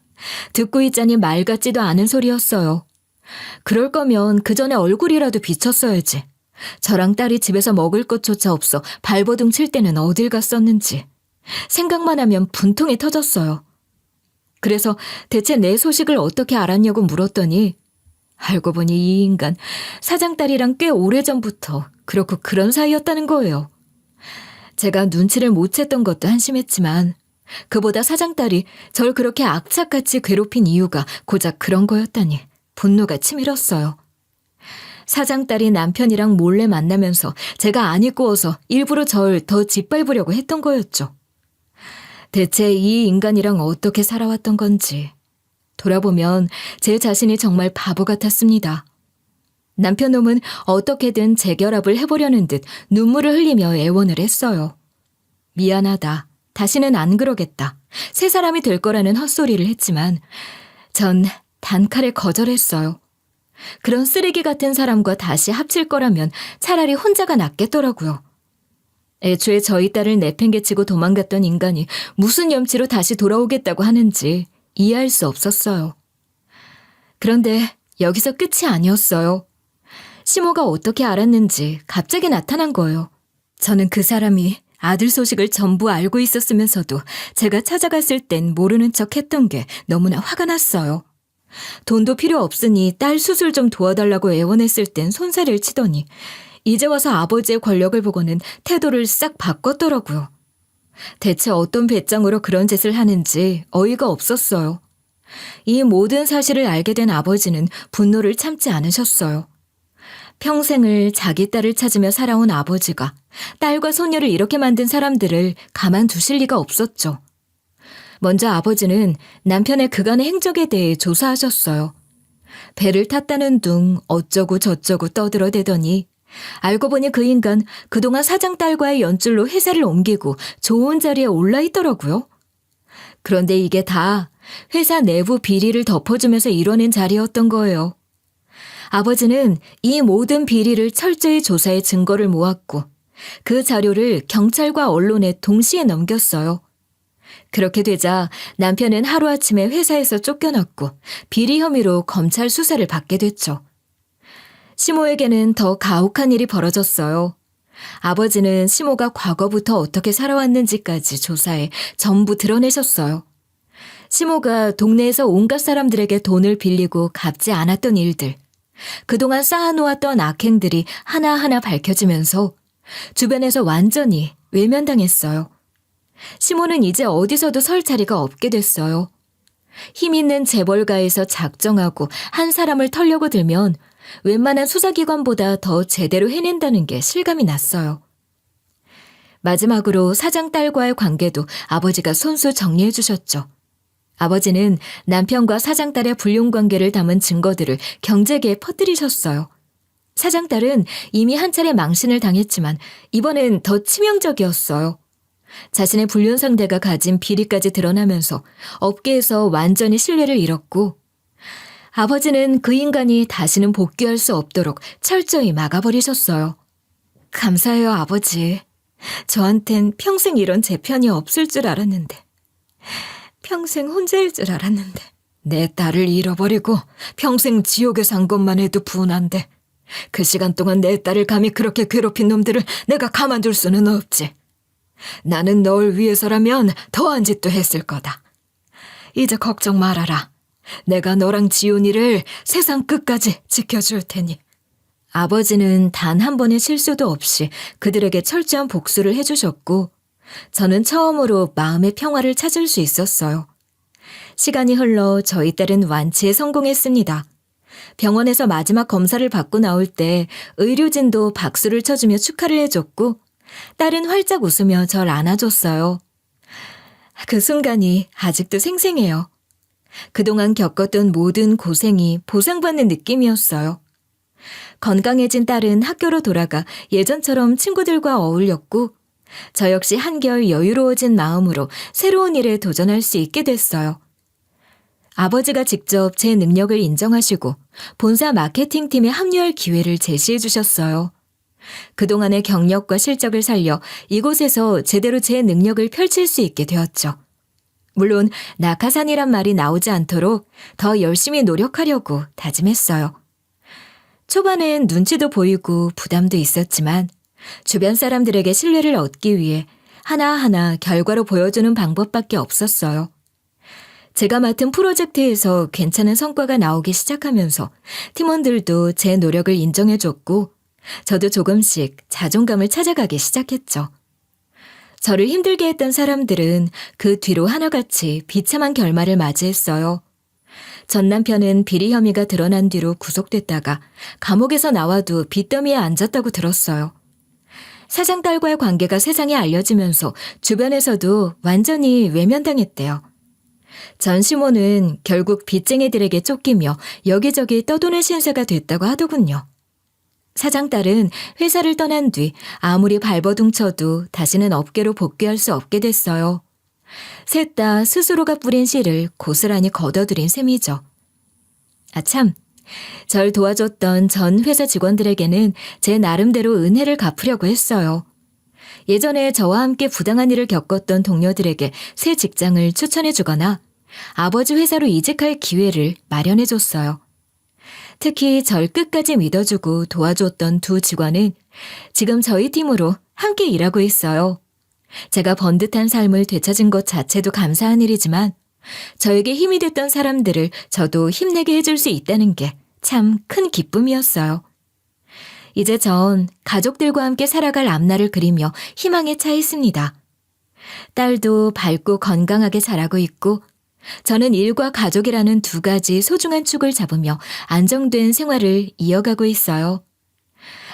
듣고 있자니 말 같지도 않은 소리였어요. 그럴 거면 그 전에 얼굴이라도 비쳤어야지. 저랑 딸이 집에서 먹을 것조차 없어 발버둥 칠 때는 어딜 갔었는지. 생각만 하면 분통이 터졌어요. 그래서 대체 내 소식을 어떻게 알았냐고 물었더니 알고 보니 이 인간 사장딸이랑 꽤 오래전부터 그렇고 그런 사이였다는 거예요. 제가 눈치를 못 챘던 것도 한심했지만 그보다 사장딸이 절 그렇게 악착같이 괴롭힌 이유가 고작 그런 거였다니 분노가 치밀었어요. 사장딸이 남편이랑 몰래 만나면서 제가 안이 꼬워서 일부러 절 더 짓밟으려고 했던 거였죠. 대체 이 인간이랑 어떻게 살아왔던 건지 돌아보면 제 자신이 정말 바보 같았습니다. 남편 놈은 어떻게든 재결합을 해보려는 듯 눈물을 흘리며 애원을 했어요. 미안하다. 다시는 안 그러겠다. 새 사람이 될 거라는 헛소리를 했지만 전 단칼에 거절했어요. 그런 쓰레기 같은 사람과 다시 합칠 거라면 차라리 혼자가 낫겠더라고요. 애초에 저희 딸을 내팽개치고 도망갔던 인간이 무슨 염치로 다시 돌아오겠다고 하는지 이해할 수 없었어요. 그런데 여기서 끝이 아니었어요. 시모가 어떻게 알았는지 갑자기 나타난 거예요. 저는 그 사람이 아들 소식을 전부 알고 있었으면서도 제가 찾아갔을 땐 모르는 척 했던 게 너무나 화가 났어요. 돈도 필요 없으니 딸 수술 좀 도와달라고 애원했을 땐 손살을 치더니 이제 와서 아버지의 권력을 보고는 태도를 싹 바꿨더라고요. 대체 어떤 배짱으로 그런 짓을 하는지 어이가 없었어요. 이 모든 사실을 알게 된 아버지는 분노를 참지 않으셨어요. 평생을 자기 딸을 찾으며 살아온 아버지가 딸과 소녀를 이렇게 만든 사람들을 가만두실 리가 없었죠. 먼저 아버지는 남편의 그간의 행적에 대해 조사하셨어요. 배를 탔다는 둥 어쩌고 저쩌고 떠들어대더니 알고 보니 그 인간 그동안 사장 딸과의 연줄로 회사를 옮기고 좋은 자리에 올라 있더라고요. 그런데 이게 다 회사 내부 비리를 덮어주면서 이뤄낸 자리였던 거예요. 아버지는 이 모든 비리를 철저히 조사해 증거를 모았고 그 자료를 경찰과 언론에 동시에 넘겼어요. 그렇게 되자 남편은 하루아침에 회사에서 쫓겨났고 비리 혐의로 검찰 수사를 받게 됐죠. 시모에게는 더 가혹한 일이 벌어졌어요. 아버지는 시모가 과거부터 어떻게 살아왔는지까지 조사해 전부 드러내셨어요. 시모가 동네에서 온갖 사람들에게 돈을 빌리고 갚지 않았던 일들, 그동안 쌓아놓았던 악행들이 하나하나 밝혀지면서 주변에서 완전히 외면당했어요. 시모는 이제 어디서도 설 자리가 없게 됐어요. 힘 있는 재벌가에서 작정하고 한 사람을 털려고 들면 웬만한 수사기관보다 더 제대로 해낸다는 게 실감이 났어요. 마지막으로 사장 딸과의 관계도 아버지가 손수 정리해 주셨죠. 아버지는 남편과 사장 딸의 불륜관계를 담은 증거들을 경제계에 퍼뜨리셨어요. 사장 딸은 이미 한 차례 망신을 당했지만 이번엔 더 치명적이었어요. 자신의 불륜 상대가 가진 비리까지 드러나면서 업계에서 완전히 신뢰를 잃었고 아버지는 그 인간이 다시는 복귀할 수 없도록 철저히 막아버리셨어요. 감사해요, 아버지. 저한텐 평생 이런 재편이 없을 줄 알았는데. 평생 혼자일 줄 알았는데. 내 딸을 잃어버리고 평생 지옥에 산 것만 해도 분한데 그 시간 동안 내 딸을 감히 그렇게 괴롭힌 놈들을 내가 가만둘 수는 없지. 나는 널 위해서라면 더한 짓도 했을 거다. 이제 걱정 말아라. 내가 너랑 지훈이를 세상 끝까지 지켜줄 테니. 아버지는 단 한 번의 실수도 없이 그들에게 철저한 복수를 해주셨고 저는 처음으로 마음의 평화를 찾을 수 있었어요. 시간이 흘러 저희 딸은 완치에 성공했습니다. 병원에서 마지막 검사를 받고 나올 때 의료진도 박수를 쳐주며 축하를 해줬고 딸은 활짝 웃으며 절 안아줬어요. 그 순간이 아직도 생생해요. 그동안 겪었던 모든 고생이 보상받는 느낌이었어요. 건강해진 딸은 학교로 돌아가 예전처럼 친구들과 어울렸고 저 역시 한결 여유로워진 마음으로 새로운 일에 도전할 수 있게 됐어요. 아버지가 직접 제 능력을 인정하시고 본사 마케팅팀에 합류할 기회를 제시해 주셨어요. 그동안의 경력과 실적을 살려 이곳에서 제대로 제 능력을 펼칠 수 있게 되었죠. 물론 낙하산이란 말이 나오지 않도록 더 열심히 노력하려고 다짐했어요. 초반엔 눈치도 보이고 부담도 있었지만 주변 사람들에게 신뢰를 얻기 위해 하나하나 결과로 보여주는 방법밖에 없었어요. 제가 맡은 프로젝트에서 괜찮은 성과가 나오기 시작하면서 팀원들도 제 노력을 인정해줬고 저도 조금씩 자존감을 찾아가기 시작했죠. 저를 힘들게 했던 사람들은 그 뒤로 하나같이 비참한 결말을 맞이했어요. 전 남편은 비리 혐의가 드러난 뒤로 구속됐다가 감옥에서 나와도 빚더미에 앉았다고 들었어요. 사장 딸과의 관계가 세상에 알려지면서 주변에서도 완전히 외면당했대요. 전 시모는 결국 빚쟁이들에게 쫓기며 여기저기 떠도는 신세가 됐다고 하더군요. 사장 딸은 회사를 떠난 뒤 아무리 발버둥 쳐도 다시는 업계로 복귀할 수 없게 됐어요. 셋 다 스스로가 뿌린 씨를 고스란히 걷어들인 셈이죠. 아참, 절 도와줬던 전 회사 직원들에게는 제 나름대로 은혜를 갚으려고 했어요. 예전에 저와 함께 부당한 일을 겪었던 동료들에게 새 직장을 추천해주거나 아버지 회사로 이직할 기회를 마련해줬어요. 특히 절 끝까지 믿어주고 도와줬던 두 직원은 지금 저희 팀으로 함께 일하고 있어요. 제가 번듯한 삶을 되찾은 것 자체도 감사한 일이지만 저에게 힘이 됐던 사람들을 저도 힘내게 해줄 수 있다는 게 참 큰 기쁨이었어요. 이제 전 가족들과 함께 살아갈 앞날을 그리며 희망에 차 있습니다. 딸도 밝고 건강하게 자라고 있고 저는 일과 가족이라는 두 가지 소중한 축을 잡으며 안정된 생활을 이어가고 있어요.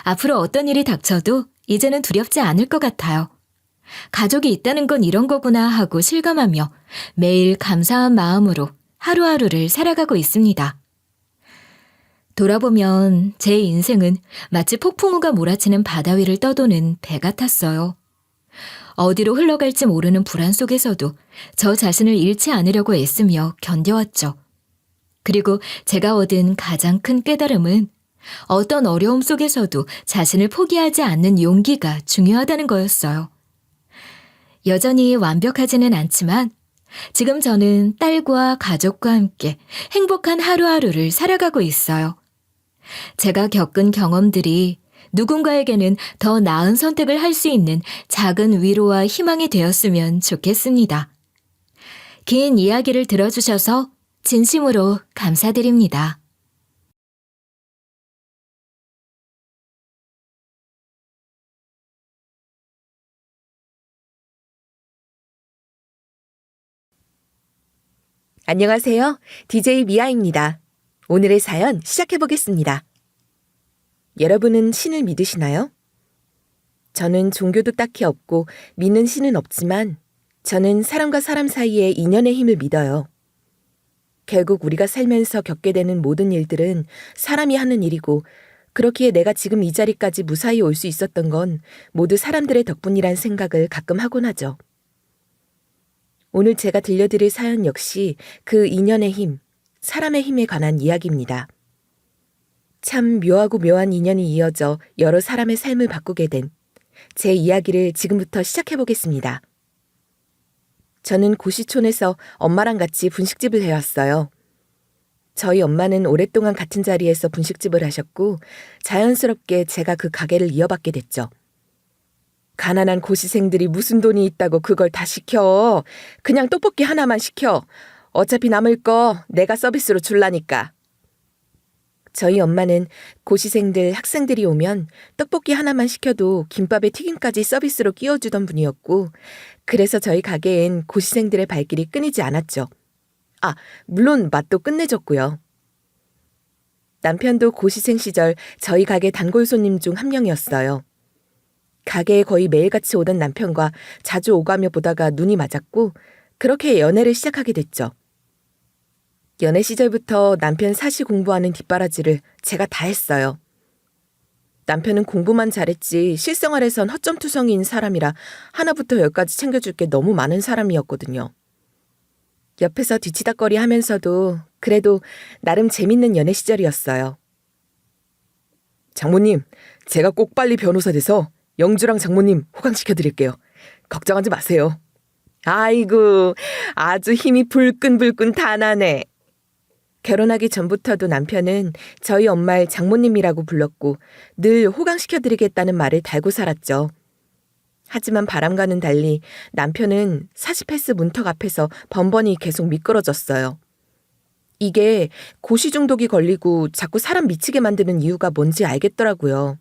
앞으로 어떤 일이 닥쳐도 이제는 두렵지 않을 것 같아요. 가족이 있다는 건 이런 거구나 하고 실감하며 매일 감사한 마음으로 하루하루를 살아가고 있습니다. 돌아보면 제 인생은 마치 폭풍우가 몰아치는 바다 위를 떠도는 배 같았어요. 어디로 흘러갈지 모르는 불안 속에서도 저 자신을 잃지 않으려고 애쓰며 견뎌왔죠. 그리고 제가 얻은 가장 큰 깨달음은 어떤 어려움 속에서도 자신을 포기하지 않는 용기가 중요하다는 거였어요. 여전히 완벽하지는 않지만 지금 저는 딸과 가족과 함께 행복한 하루하루를 살아가고 있어요. 제가 겪은 경험들이 누군가에게는 더 나은 선택을 할 수 있는 작은 위로와 희망이 되었으면 좋겠습니다. 긴 이야기를 들어주셔서 진심으로 감사드립니다. 안녕하세요. DJ 미아입니다. 오늘의 사연 시작해보겠습니다. 여러분은 신을 믿으시나요? 저는 종교도 딱히 없고 믿는 신은 없지만 저는 사람과 사람 사이의 인연의 힘을 믿어요. 결국 우리가 살면서 겪게 되는 모든 일들은 사람이 하는 일이고 그렇기에 내가 지금 이 자리까지 무사히 올 수 있었던 건 모두 사람들의 덕분이란 생각을 가끔 하곤 하죠. 오늘 제가 들려드릴 사연 역시 그 인연의 힘, 사람의 힘에 관한 이야기입니다. 참 묘하고 묘한 인연이 이어져 여러 사람의 삶을 바꾸게 된 제 이야기를 지금부터 시작해보겠습니다. 저는 고시촌에서 엄마랑 같이 분식집을 해왔어요. 저희 엄마는 오랫동안 같은 자리에서 분식집을 하셨고 자연스럽게 제가 그 가게를 이어받게 됐죠. 가난한 고시생들이 무슨 돈이 있다고 그걸 다 시켜. 그냥 떡볶이 하나만 시켜. 어차피 남을 거 내가 서비스로 줄라니까. 저희 엄마는 고시생들, 학생들이 오면 떡볶이 하나만 시켜도 김밥에 튀김까지 서비스로 끼워주던 분이었고 그래서 저희 가게엔 고시생들의 발길이 끊이지 않았죠. 아, 물론 맛도 끝내줬고요. 남편도 고시생 시절 저희 가게 단골 손님 중 한 명이었어요. 가게에 거의 매일같이 오던 남편과 자주 오가며 보다가 눈이 맞았고 그렇게 연애를 시작하게 됐죠. 연애 시절부터 남편 사시 공부하는 뒷바라지를 제가 다 했어요. 남편은 공부만 잘했지 실생활에선 허점투성이인 사람이라 하나부터 열까지 챙겨줄 게 너무 많은 사람이었거든요. 옆에서 뒤치다꺼리 하면서도 그래도 나름 재밌는 연애 시절이었어요. 장모님, 제가 꼭 빨리 변호사 돼서 영주랑 장모님 호강시켜드릴게요. 걱정하지 마세요. 아이고, 아주 힘이 불끈불끈 다 나네. 결혼하기 전부터도 남편은 저희 엄마를 장모님이라고 불렀고 늘 호강시켜드리겠다는 말을 달고 살았죠. 하지만 바람과는 달리 남편은 사시패스 문턱 앞에서 번번이 계속 미끄러졌어요. 이게 고시 중독이 걸리고 자꾸 사람 미치게 만드는 이유가 뭔지 알겠더라고요.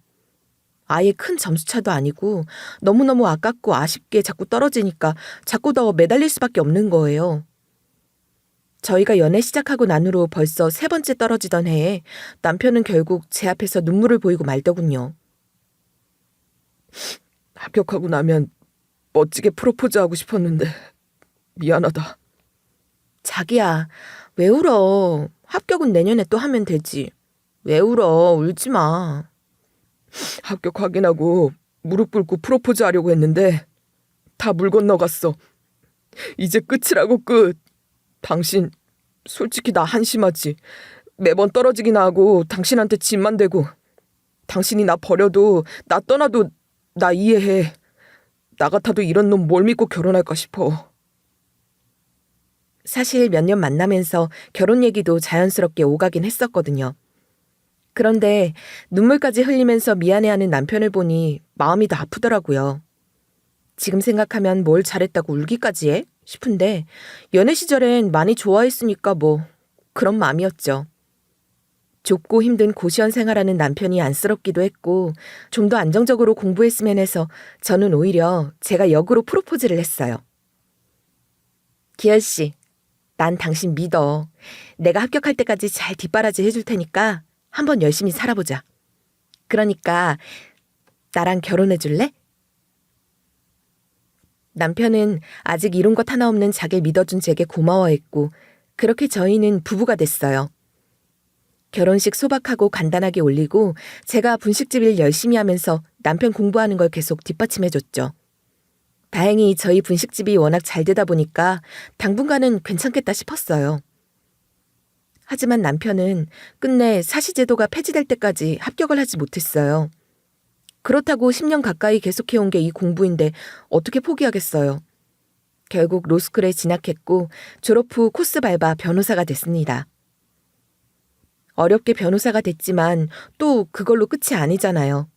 아예 큰 점수차도 아니고 너무너무 아깝고 아쉽게 자꾸 떨어지니까 자꾸 더 매달릴 수밖에 없는 거예요. 저희가 연애 시작하고 난 후로 벌써 3번째 떨어지던 해에 남편은 결국 제 앞에서 눈물을 보이고 말더군요. 합격하고 나면 멋지게 프로포즈하고 싶었는데 미안하다. 자기야, 왜 울어? 합격은 내년에 또 하면 되지. 왜 울어? 울지 마. 합격 확인하고 무릎 꿇고 프로포즈 하려고 했는데 다 물 건너갔어. 이제 끝이라고 끝. 당신 솔직히 나 한심하지. 매번 떨어지기나 하고 당신한테 짐만 되고. 당신이 나 버려도 나 떠나도 나 이해해. 나 같아도 이런 놈 뭘 믿고 결혼할까 싶어. 사실 몇 년 만나면서 결혼 얘기도 자연스럽게 오가긴 했었거든요. 그런데 눈물까지 흘리면서 미안해하는 남편을 보니 마음이 더 아프더라고요. 지금 생각하면 뭘 잘했다고 울기까지 해? 싶은데 연애 시절엔 많이 좋아했으니까 뭐 그런 마음이었죠. 좁고 힘든 고시원 생활하는 남편이 안쓰럽기도 했고 좀 더 안정적으로 공부했으면 해서 저는 오히려 제가 역으로 프로포즈를 했어요. 기열 씨, 난 당신 믿어. 내가 합격할 때까지 잘 뒷바라지 해줄 테니까 한번 열심히 살아보자. 그러니까 나랑 결혼해 줄래? 남편은 아직 이룬 것 하나 없는 자기를 믿어준 제게 고마워했고 그렇게 저희는 부부가 됐어요. 결혼식 소박하고 간단하게 올리고 제가 분식집 일 열심히 하면서 남편 공부하는 걸 계속 뒷받침해줬죠. 다행히 저희 분식집이 워낙 잘 되다 보니까 당분간은 괜찮겠다 싶었어요. 하지만 남편은 끝내 사시제도가 폐지될 때까지 합격을 하지 못했어요. 그렇다고 10년 가까이 계속해온 게 이 공부인데 어떻게 포기하겠어요. 결국 로스쿨에 진학했고 졸업 후 코스 밟아 변호사가 됐습니다. 어렵게 변호사가 됐지만 또 그걸로 끝이 아니잖아요.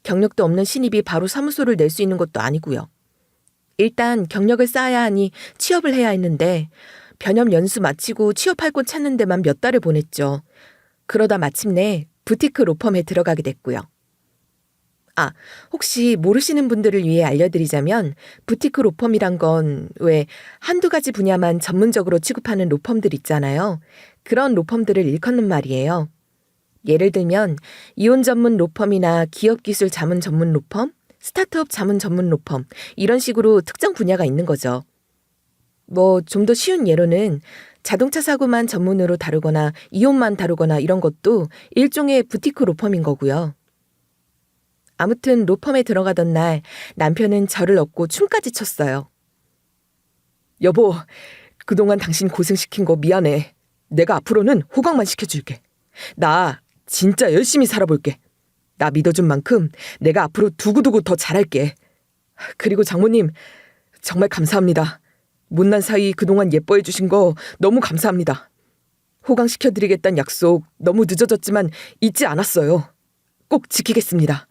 경력도 없는 신입이 바로 사무소를 낼 수 있는 것도 아니고요. 일단 경력을 쌓아야 하니 취업을 해야 했는데 변협 연수 마치고 취업할 곳 찾는 데만 몇 달을 보냈죠. 그러다 마침내 부티크 로펌에 들어가게 됐고요. 아, 혹시 모르시는 분들을 위해 알려드리자면 부티크 로펌이란 건 왜 한두 가지 분야만 전문적으로 취급하는 로펌들 있잖아요. 그런 로펌들을 일컫는 말이에요. 예를 들면 이혼 전문 로펌이나 기업기술 자문 전문 로펌, 스타트업 자문 전문 로펌 이런 식으로 특정 분야가 있는 거죠. 뭐 좀 더 쉬운 예로는 자동차 사고만 전문으로 다루거나 이혼만 다루거나 이런 것도 일종의 부티크 로펌인 거고요. 아무튼 로펌에 들어가던 날 남편은 저를 업고 춤까지 췄어요. 여보, 그동안 당신 고생시킨 거 미안해. 내가 앞으로는 호강만 시켜줄게. 나 진짜 열심히 살아볼게. 나 믿어준 만큼 내가 앞으로 두고두고 더 잘할게. 그리고 장모님, 정말 감사합니다. 못난 사이 그동안 예뻐해 주신 거 너무 감사합니다. 호강시켜드리겠다는 약속 너무 늦어졌지만 잊지 않았어요. 꼭 지키겠습니다.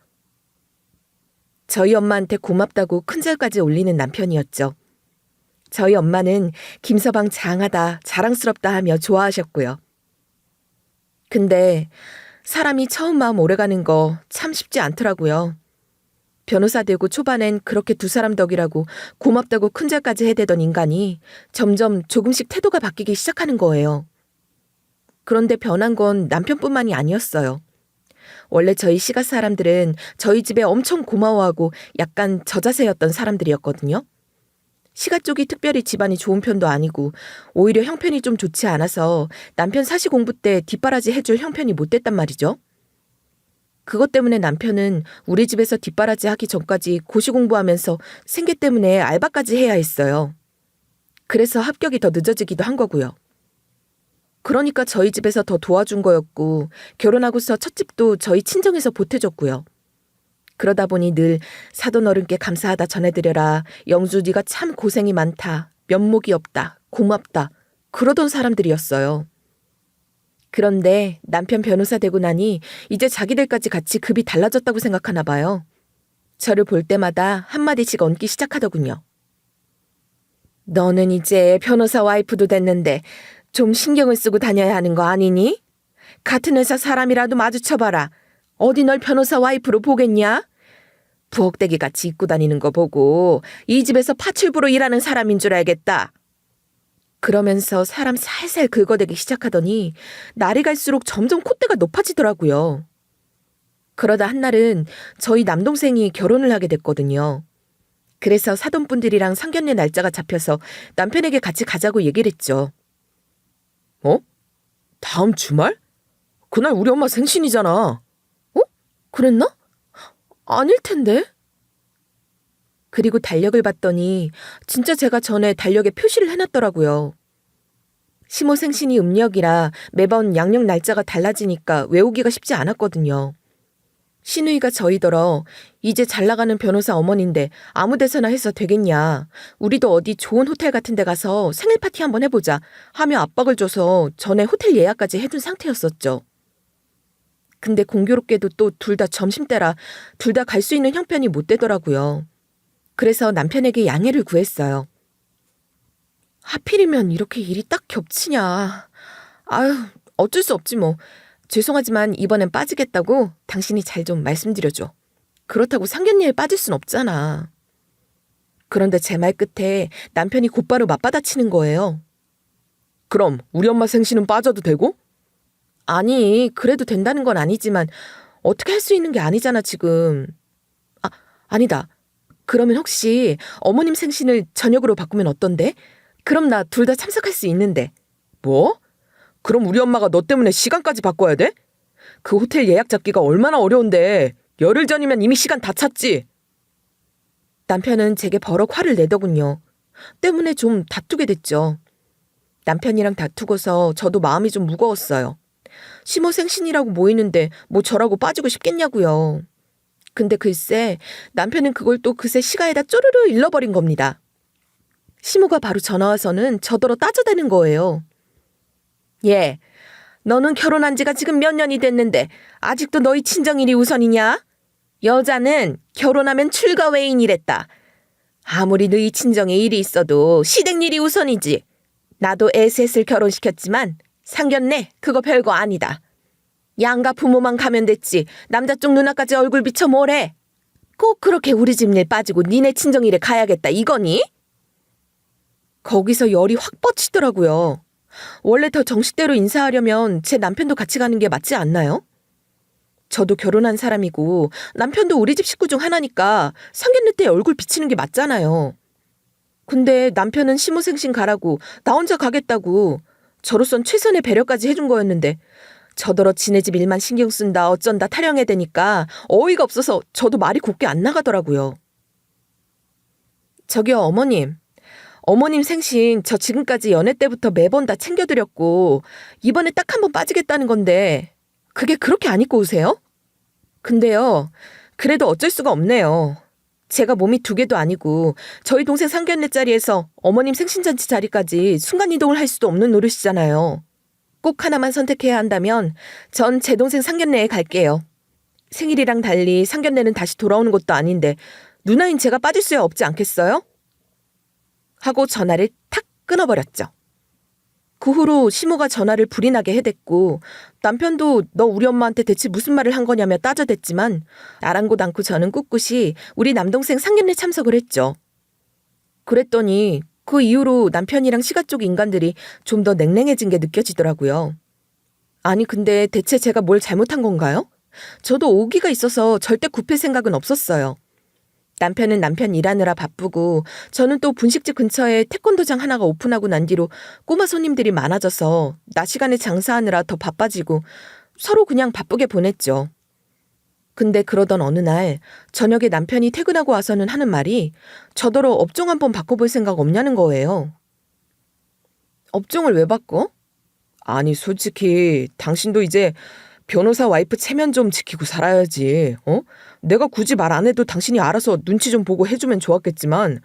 저희 엄마한테 고맙다고 큰절까지 올리는 남편이었죠. 저희 엄마는 김서방 장하다, 자랑스럽다 하며 좋아하셨고요. 근데 사람이 처음 마음 오래가는 거 참 쉽지 않더라고요. 변호사 되고 초반엔 그렇게 두 사람 덕이라고 고맙다고 큰절까지 해대던 인간이 점점 조금씩 태도가 바뀌기 시작하는 거예요. 그런데 변한 건 남편뿐만이 아니었어요. 원래 저희 시가 사람들은 저희 집에 엄청 고마워하고 약간 저자세였던 사람들이었거든요. 시가 쪽이 특별히 집안이 좋은 편도 아니고 오히려 형편이 좀 좋지 않아서 남편 사시 공부 때 뒷바라지 해줄 형편이 못 됐단 말이죠. 그것 때문에 남편은 우리 집에서 뒷바라지 하기 전까지 고시 공부하면서 생계 때문에 알바까지 해야 했어요. 그래서 합격이 더 늦어지기도 한 거고요. 그러니까 저희 집에서 더 도와준 거였고 결혼하고서 첫 집도 저희 친정에서 보태줬고요. 그러다 보니 늘 사돈 어른께 감사하다 전해드려라. 영주 네가 참 고생이 많다. 면목이 없다. 고맙다. 그러던 사람들이었어요. 그런데 남편 변호사 되고 나니 이제 자기들까지 같이 급이 달라졌다고 생각하나 봐요. 저를 볼 때마다 한마디씩 얹기 시작하더군요. 너는 이제 변호사 와이프도 됐는데 좀 신경을 쓰고 다녀야 하는 거 아니니? 같은 회사 사람이라도 마주쳐봐라. 어디 널 변호사 와이프로 보겠냐? 부엌대기 같이 입고 다니는 거 보고 이 집에서 파출부로 일하는 사람인 줄 알겠다. 그러면서 사람 살살 긁어대기 시작하더니 날이 갈수록 점점 콧대가 높아지더라고요. 그러다 한날은 저희 남동생이 결혼을 하게 됐거든요. 그래서 사돈분들이랑 상견례 날짜가 잡혀서 남편에게 같이 가자고 얘기를 했죠. 어? 다음 주말? 그날 우리 엄마 생신이잖아. 그랬나? 아닐 텐데? 그리고 달력을 봤더니 진짜 제가 전에 달력에 표시를 해놨더라고요. 심호생신이 음력이라 매번 양력 날짜가 달라지니까 외우기가 쉽지 않았거든요. 신우이가 저희더러 이제 잘 나가는 변호사 어머니인데 아무 데서나 해서 되겠냐. 우리도 어디 좋은 호텔 같은 데 가서 생일 파티 한번 해보자 하며 압박을 줘서 전에 호텔 예약까지 해둔 상태였었죠. 근데 공교롭게도 또 둘 다 점심때라 둘 다 갈 수 있는 형편이 못 되더라고요. 그래서 남편에게 양해를 구했어요. 하필이면 이렇게 일이 딱 겹치냐. 아유, 어쩔 수 없지 뭐. 죄송하지만 이번엔 빠지겠다고 당신이 잘 좀 말씀드려줘. 그렇다고 상견례에 빠질 순 없잖아. 그런데 제 말 끝에 남편이 곧바로 맞받아치는 거예요. 그럼 우리 엄마 생신은 빠져도 되고? 아니, 그래도 된다는 건 아니지만 어떻게 할 수 있는 게 아니잖아, 지금. 아니다. 그러면 혹시 어머님 생신을 저녁으로 바꾸면 어떤데? 그럼 나 둘 다 참석할 수 있는데. 뭐? 그럼 우리 엄마가 너 때문에 시간까지 바꿔야 돼? 그 호텔 예약 잡기가 얼마나 어려운데 열흘 전이면 이미 시간 다 찼지. 남편은 제게 버럭 화를 내더군요. 때문에 좀 다투게 됐죠. 남편이랑 다투고서 저도 마음이 좀 무거웠어요. 심호 생신이라고 모이는데 뭐 저라고 빠지고 싶겠냐고요. 근데 글쎄 남편은 그걸 또 그새 시가에다 쪼르르 일러버린 겁니다. 심호가 바로 전화와서는 저더러 따져대는 거예요. 예, 너는 결혼한 지가 지금 몇 년이 됐는데 아직도 너희 친정일이 우선이냐? 여자는 결혼하면 출가 외인이랬다. 아무리 너희 친정에 일이 있어도 시댁일이 우선이지. 나도 애 셋을 결혼시켰지만 상견례 그거 별거 아니다. 양가 부모만 가면 됐지 남자 쪽 누나까지 얼굴 비쳐 뭐래. 꼭 그렇게 우리 집 일 빠지고 니네 친정일에 가야겠다 이거니? 거기서 열이 확 뻗치더라고요. 원래 더 정식대로 인사하려면 제 남편도 같이 가는 게 맞지 않나요? 저도 결혼한 사람이고 남편도 우리 집 식구 중 하나니까 상견례 때 얼굴 비치는 게 맞잖아요. 근데 남편은 심호생신 가라고 나 혼자 가겠다고 저로선 최선의 배려까지 해준 거였는데 저더러 지네 집 일만 신경 쓴다 어쩐다 타령해 대니까 어이가 없어서 저도 말이 곱게 안 나가더라고요. 저기요 어머님 생신 저 지금까지 연애 때부터 매번 다 챙겨드렸고 이번에 딱 한 번 빠지겠다는 건데 그게 그렇게 안 입고 오세요? 근데요 그래도 어쩔 수가 없네요. 제가 몸이 2개도 아니고 저희 동생 상견례 자리에서 어머님 생신잔치 자리까지 순간이동을 할 수도 없는 노릇이잖아요. 꼭 하나만 선택해야 한다면 전 제 동생 상견례에 갈게요. 생일이랑 달리 상견례는 다시 돌아오는 것도 아닌데 누나인 제가 빠질 수야 없지 않겠어요? 하고 전화를 탁 끊어버렸죠. 그 후로 심호가 전화를 불이 나게 해댔고 남편도 너 우리 엄마한테 대체 무슨 말을 한 거냐며 따져댔지만 아랑곳 않고 저는 꿋꿋이 우리 남동생 상견례 참석을 했죠. 그랬더니 그 이후로 남편이랑 시가 쪽 인간들이 좀 더 냉랭해진 게 느껴지더라고요. 아니 근데 대체 제가 뭘 잘못한 건가요? 저도 오기가 있어서 절대 굽힐 생각은 없었어요. 남편은 남편 일하느라 바쁘고 저는 또 분식집 근처에 태권도장 하나가 오픈하고 난 뒤로 꼬마 손님들이 많아져서 낮 시간에 장사하느라 더 바빠지고 서로 그냥 바쁘게 보냈죠. 근데 그러던 어느 날 저녁에 남편이 퇴근하고 와서는 하는 말이 저더러 업종 한번 바꿔볼 생각 없냐는 거예요. 업종을 왜 바꿔? 아니 솔직히 당신도 이제 변호사 와이프 체면 좀 지키고 살아야지. 내가 굳이 말 안 해도 당신이 알아서 눈치 좀 보고 해주면 좋았겠지만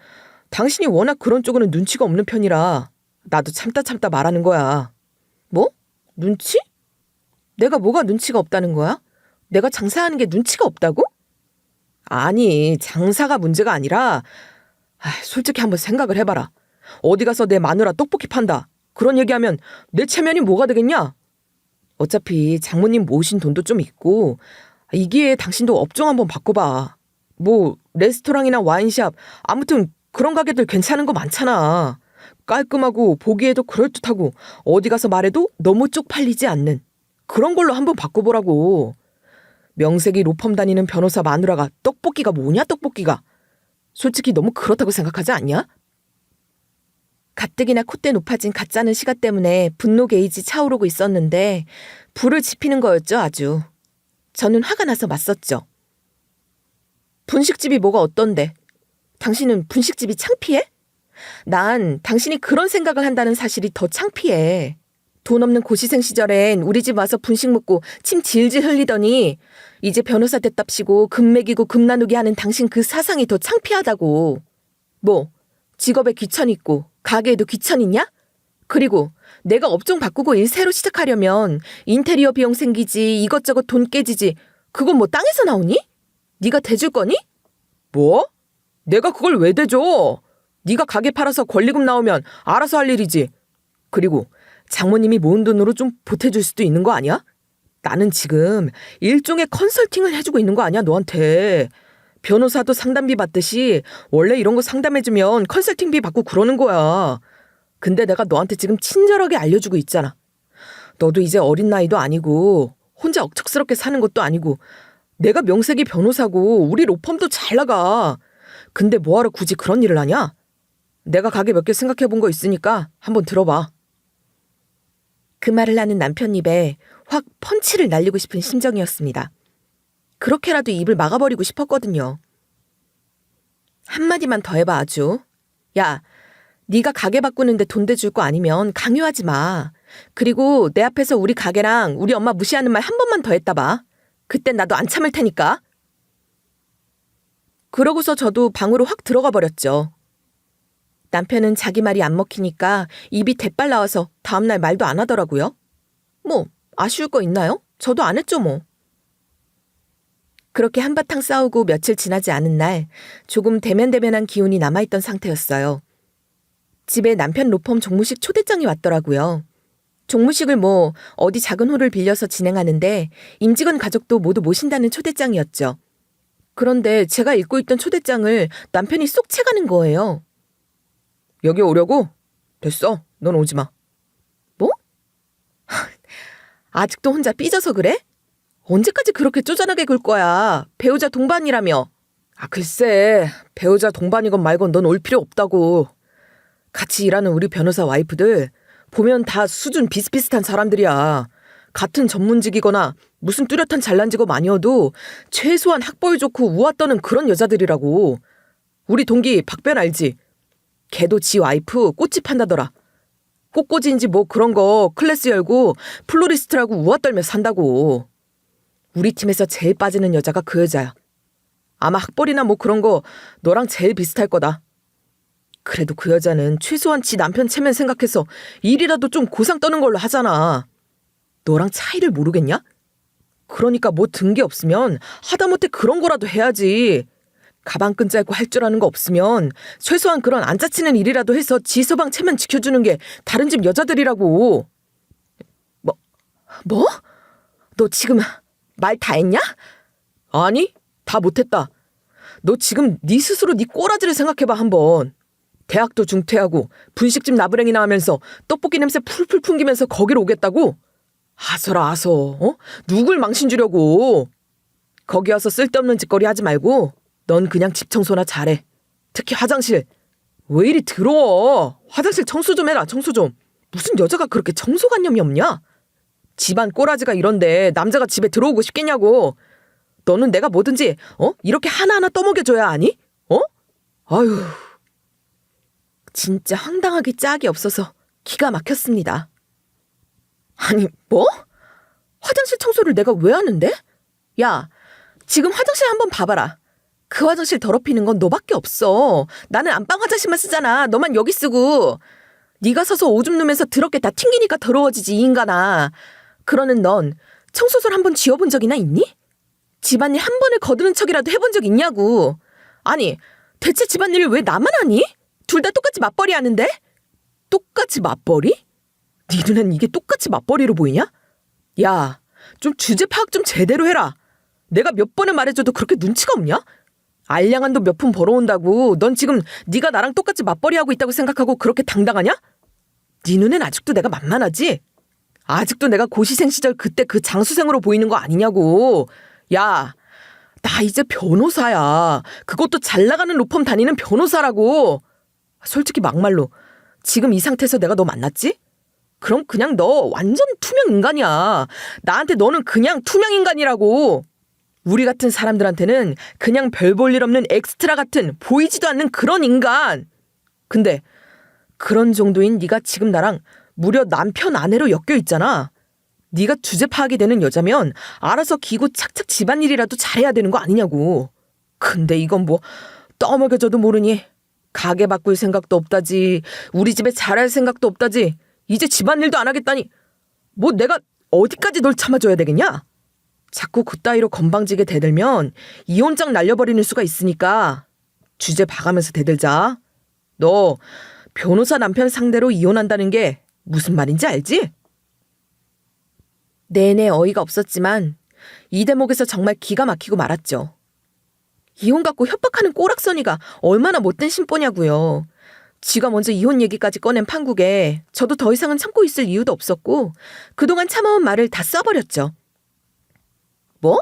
당신이 워낙 그런 쪽으로는 눈치가 없는 편이라 나도 참다 말하는 거야. 뭐? 눈치? 내가 뭐가 눈치가 없다는 거야? 내가 장사하는 게 눈치가 없다고? 아니 장사가 문제가 아니라 솔직히 한번 생각을 해봐라. 어디 가서 내 마누라 떡볶이 판다. 그런 얘기하면 내 체면이 뭐가 되겠냐? 어차피 장모님 모으신 돈도 좀 있고 이 기회에 당신도 업종 한번 바꿔봐. 뭐 레스토랑이나 와인샵 아무튼 그런 가게들 괜찮은 거 많잖아. 깔끔하고 보기에도 그럴듯하고 어디 가서 말해도 너무 쪽팔리지 않는 그런 걸로 한번 바꿔보라고. 명색이 로펌 다니는 변호사 마누라가 떡볶이가 뭐냐 떡볶이가. 솔직히 너무 그렇다고 생각하지 않냐? 가뜩이나 콧대 높아진 가짜는 시가 때문에 분노 게이지 차오르고 있었는데 불을 지피는 거였죠 아주. 저는 화가 나서 맞섰죠. 분식집이 뭐가 어떤데? 당신은 분식집이 창피해? 난 당신이 그런 생각을 한다는 사실이 더 창피해. 돈 없는 고시생 시절엔 우리 집 와서 분식 먹고 침 질질 흘리더니 이제 변호사 됐답시고 금 매기고 금 나누기 하는 당신 그 사상이 더 창피하다고. 뭐 직업에 귀천 있고 가게에도 귀천 있냐? 그리고 내가 업종 바꾸고 일 새로 시작하려면 인테리어 비용 생기지 이것저것 돈 깨지지. 그건 뭐 땅에서 나오니? 네가 대줄 거니? 뭐? 내가 그걸 왜 대줘? 네가 가게 팔아서 권리금 나오면 알아서 할 일이지. 그리고 장모님이 모은 돈으로 좀 보태줄 수도 있는 거 아니야? 나는 지금 일종의 컨설팅을 해주고 있는 거 아니야, 너한테. 변호사도 상담비 받듯이 원래 이런 거 상담해주면 컨설팅비 받고 그러는 거야. 근데 내가 너한테 지금 친절하게 알려주고 있잖아. 너도 이제 어린 나이도 아니고 혼자 억척스럽게 사는 것도 아니고 내가 명색이 변호사고 우리 로펌도 잘 나가. 근데 뭐하러 굳이 그런 일을 하냐? 내가 가게 몇 개 생각해 본 거 있으니까 한번 들어봐. 그 말을 하는 남편 입에 확 펀치를 날리고 싶은 심정이었습니다. 그렇게라도 입을 막아버리고 싶었거든요. 한마디만 더 해봐 아주. 야, 네가 가게 바꾸는데 돈 대줄 거 아니면 강요하지 마. 그리고 내 앞에서 우리 가게랑 우리 엄마 무시하는 말 한 번만 더 했다 봐. 그땐 나도 안 참을 테니까. 그러고서 저도 방으로 확 들어가 버렸죠. 남편은 자기 말이 안 먹히니까 입이 대빨 나와서 다음날 말도 안 하더라고요. 뭐 아쉬울 거 있나요? 저도 안 했죠 뭐. 그렇게 한바탕 싸우고 며칠 지나지 않은 날 조금 대면대면한 기운이 남아있던 상태였어요. 집에 남편 로펌 종무식 초대장이 왔더라고요. 종무식을 뭐 어디 작은 홀을 빌려서 진행하는데 임직원 가족도 모두 모신다는 초대장이었죠. 그런데 제가 읽고 있던 초대장을 남편이 쏙 채가는 거예요. 여기 오려고? 됐어. 넌 오지 마. 뭐? 아직도 혼자 삐져서 그래? 언제까지 그렇게 쪼잔하게 굴 거야? 배우자 동반이라며. 글쎄. 배우자 동반이건 말건 넌 올 필요 없다고. 같이 일하는 우리 변호사 와이프들 보면 다 수준 비슷비슷한 사람들이야. 같은 전문직이거나 무슨 뚜렷한 잘난 직업 아니어도 최소한 학벌 좋고 우아 떠는 그런 여자들이라고. 우리 동기 박변 알지? 걔도 지 와이프 꽃집 한다더라. 꽃꽂이인지 뭐 그런 거 클래스 열고 플로리스트라고 우아 떨며 산다고. 우리 팀에서 제일 빠지는 여자가 그 여자야. 아마 학벌이나 뭐 그런 거 너랑 제일 비슷할 거다. 그래도 그 여자는 최소한 지 남편 체면 생각해서 일이라도 좀 고상 떠는 걸로 하잖아. 너랑 차이를 모르겠냐? 그러니까 뭐 든 게 없으면 하다못해 그런 거라도 해야지. 가방끈 짧고 할 줄 아는 거 없으면 최소한 그런 안 짜치는 일이라도 해서 지 서방 체면 지켜주는 게 다른 집 여자들이라고. 뭐? 너 지금 말 다 했냐? 아니, 다 못했다. 너 지금 네 스스로 네 꼬라지를 생각해봐 한번. 대학도 중퇴하고 분식집 나부랭이나 하면서 떡볶이 냄새 풀풀 풍기면서 거기로 오겠다고? 아서라 아서. 누굴 망신 주려고. 거기 와서 쓸데없는 짓거리 하지 말고 넌 그냥 집 청소나 잘해. 특히 화장실. 왜 이리 더러워. 화장실 청소 좀 해라. 청소 좀. 무슨 여자가 그렇게 청소관념이 없냐? 집안 꼬라지가 이런데 남자가 집에 들어오고 싶겠냐고. 너는 내가 뭐든지 이렇게 하나하나 떠먹여줘야 하니? 아유. 진짜 황당하게 짝이 없어서 기가 막혔습니다. 아니 뭐? 화장실 청소를 내가 왜 하는데? 야, 지금 화장실 한번 봐봐라. 그 화장실 더럽히는 건 너밖에 없어. 나는 안방 화장실만 쓰잖아. 너만 여기 쓰고. 네가 서서 오줌 누면서 더럽게 다 튕기니까 더러워지지 이 인간아. 그러는 넌 청소를 한번 쥐어본 적이나 있니? 집안일 한 번을 거두는 척이라도 해본 적 있냐고. 아니, 대체 집안일을 왜 나만 하니? 둘 다 똑같이 맞벌이 하는데? 똑같이 맞벌이? 네 눈엔 이게 똑같이 맞벌이로 보이냐? 야, 좀 주제 파악 좀 제대로 해라. 내가 몇 번을 말해줘도 그렇게 눈치가 없냐? 알량한 돈 몇 푼 벌어온다고 넌 지금 네가 나랑 똑같이 맞벌이하고 있다고 생각하고 그렇게 당당하냐? 네 눈엔 아직도 내가 만만하지? 아직도 내가 고시생 시절 그때 그 장수생으로 보이는 거 아니냐고. 야, 나 이제 변호사야. 그것도 잘 나가는 로펌 다니는 변호사라고. 솔직히 막말로 지금 이 상태에서 내가 너 만났지? 그럼 그냥 너 완전 투명 인간이야. 나한테 너는 그냥 투명 인간이라고. 우리 같은 사람들한테는 그냥 별 볼 일 없는 엑스트라 같은 보이지도 않는 그런 인간. 근데 그런 정도인 네가 지금 나랑 무려 남편 아내로 엮여 있잖아. 네가 주제 파악이 되는 여자면 알아서 기고 착착 집안일이라도 잘해야 되는 거 아니냐고. 근데 이건 뭐 떠먹여줘도 모르니 가게 바꿀 생각도 없다지, 우리 집에 잘할 생각도 없다지, 이제 집안일도 안 하겠다니 뭐 내가 어디까지 널 참아줘야 되겠냐? 자꾸 그따위로 건방지게 대들면 이혼장 날려버리는 수가 있으니까 주제 봐가면서 대들자. 너 변호사 남편 상대로 이혼한다는 게 무슨 말인지 알지? 내내 어이가 없었지만 이 대목에서 정말 기가 막히고 말았죠. 이혼 갖고 협박하는 꼬락서니가 얼마나 못된 심보냐고요. 지가 먼저 이혼 얘기까지 꺼낸 판국에 저도 더 이상은 참고 있을 이유도 없었고 그동안 참아온 말을 다 써버렸죠. 뭐?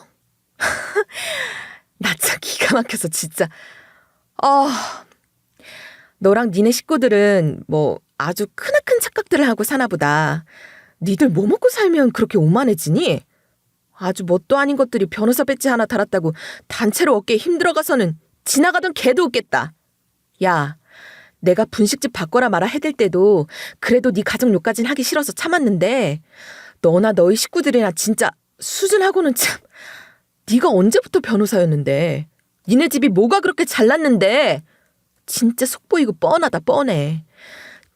나 참 기가 막혀서 진짜. 너랑 니네 식구들은 뭐 아주 크나큰 착각들을 하고 사나보다. 니들 뭐 먹고 살면 그렇게 오만해지니? 아주 뭣도 아닌 것들이 변호사 배지 하나 달았다고 단체로 어깨에 힘들어가서는 지나가던 개도 웃겠다. 야, 내가 분식집 바꿔라 마라 해댈 때도 그래도 네 가정 욕까진 하기 싫어서 참았는데 너나 너희 식구들이나 진짜 수준하고는 참. 네가 언제부터 변호사였는데? 니네 집이 뭐가 그렇게 잘났는데? 진짜 속보이고 뻔하다 뻔해.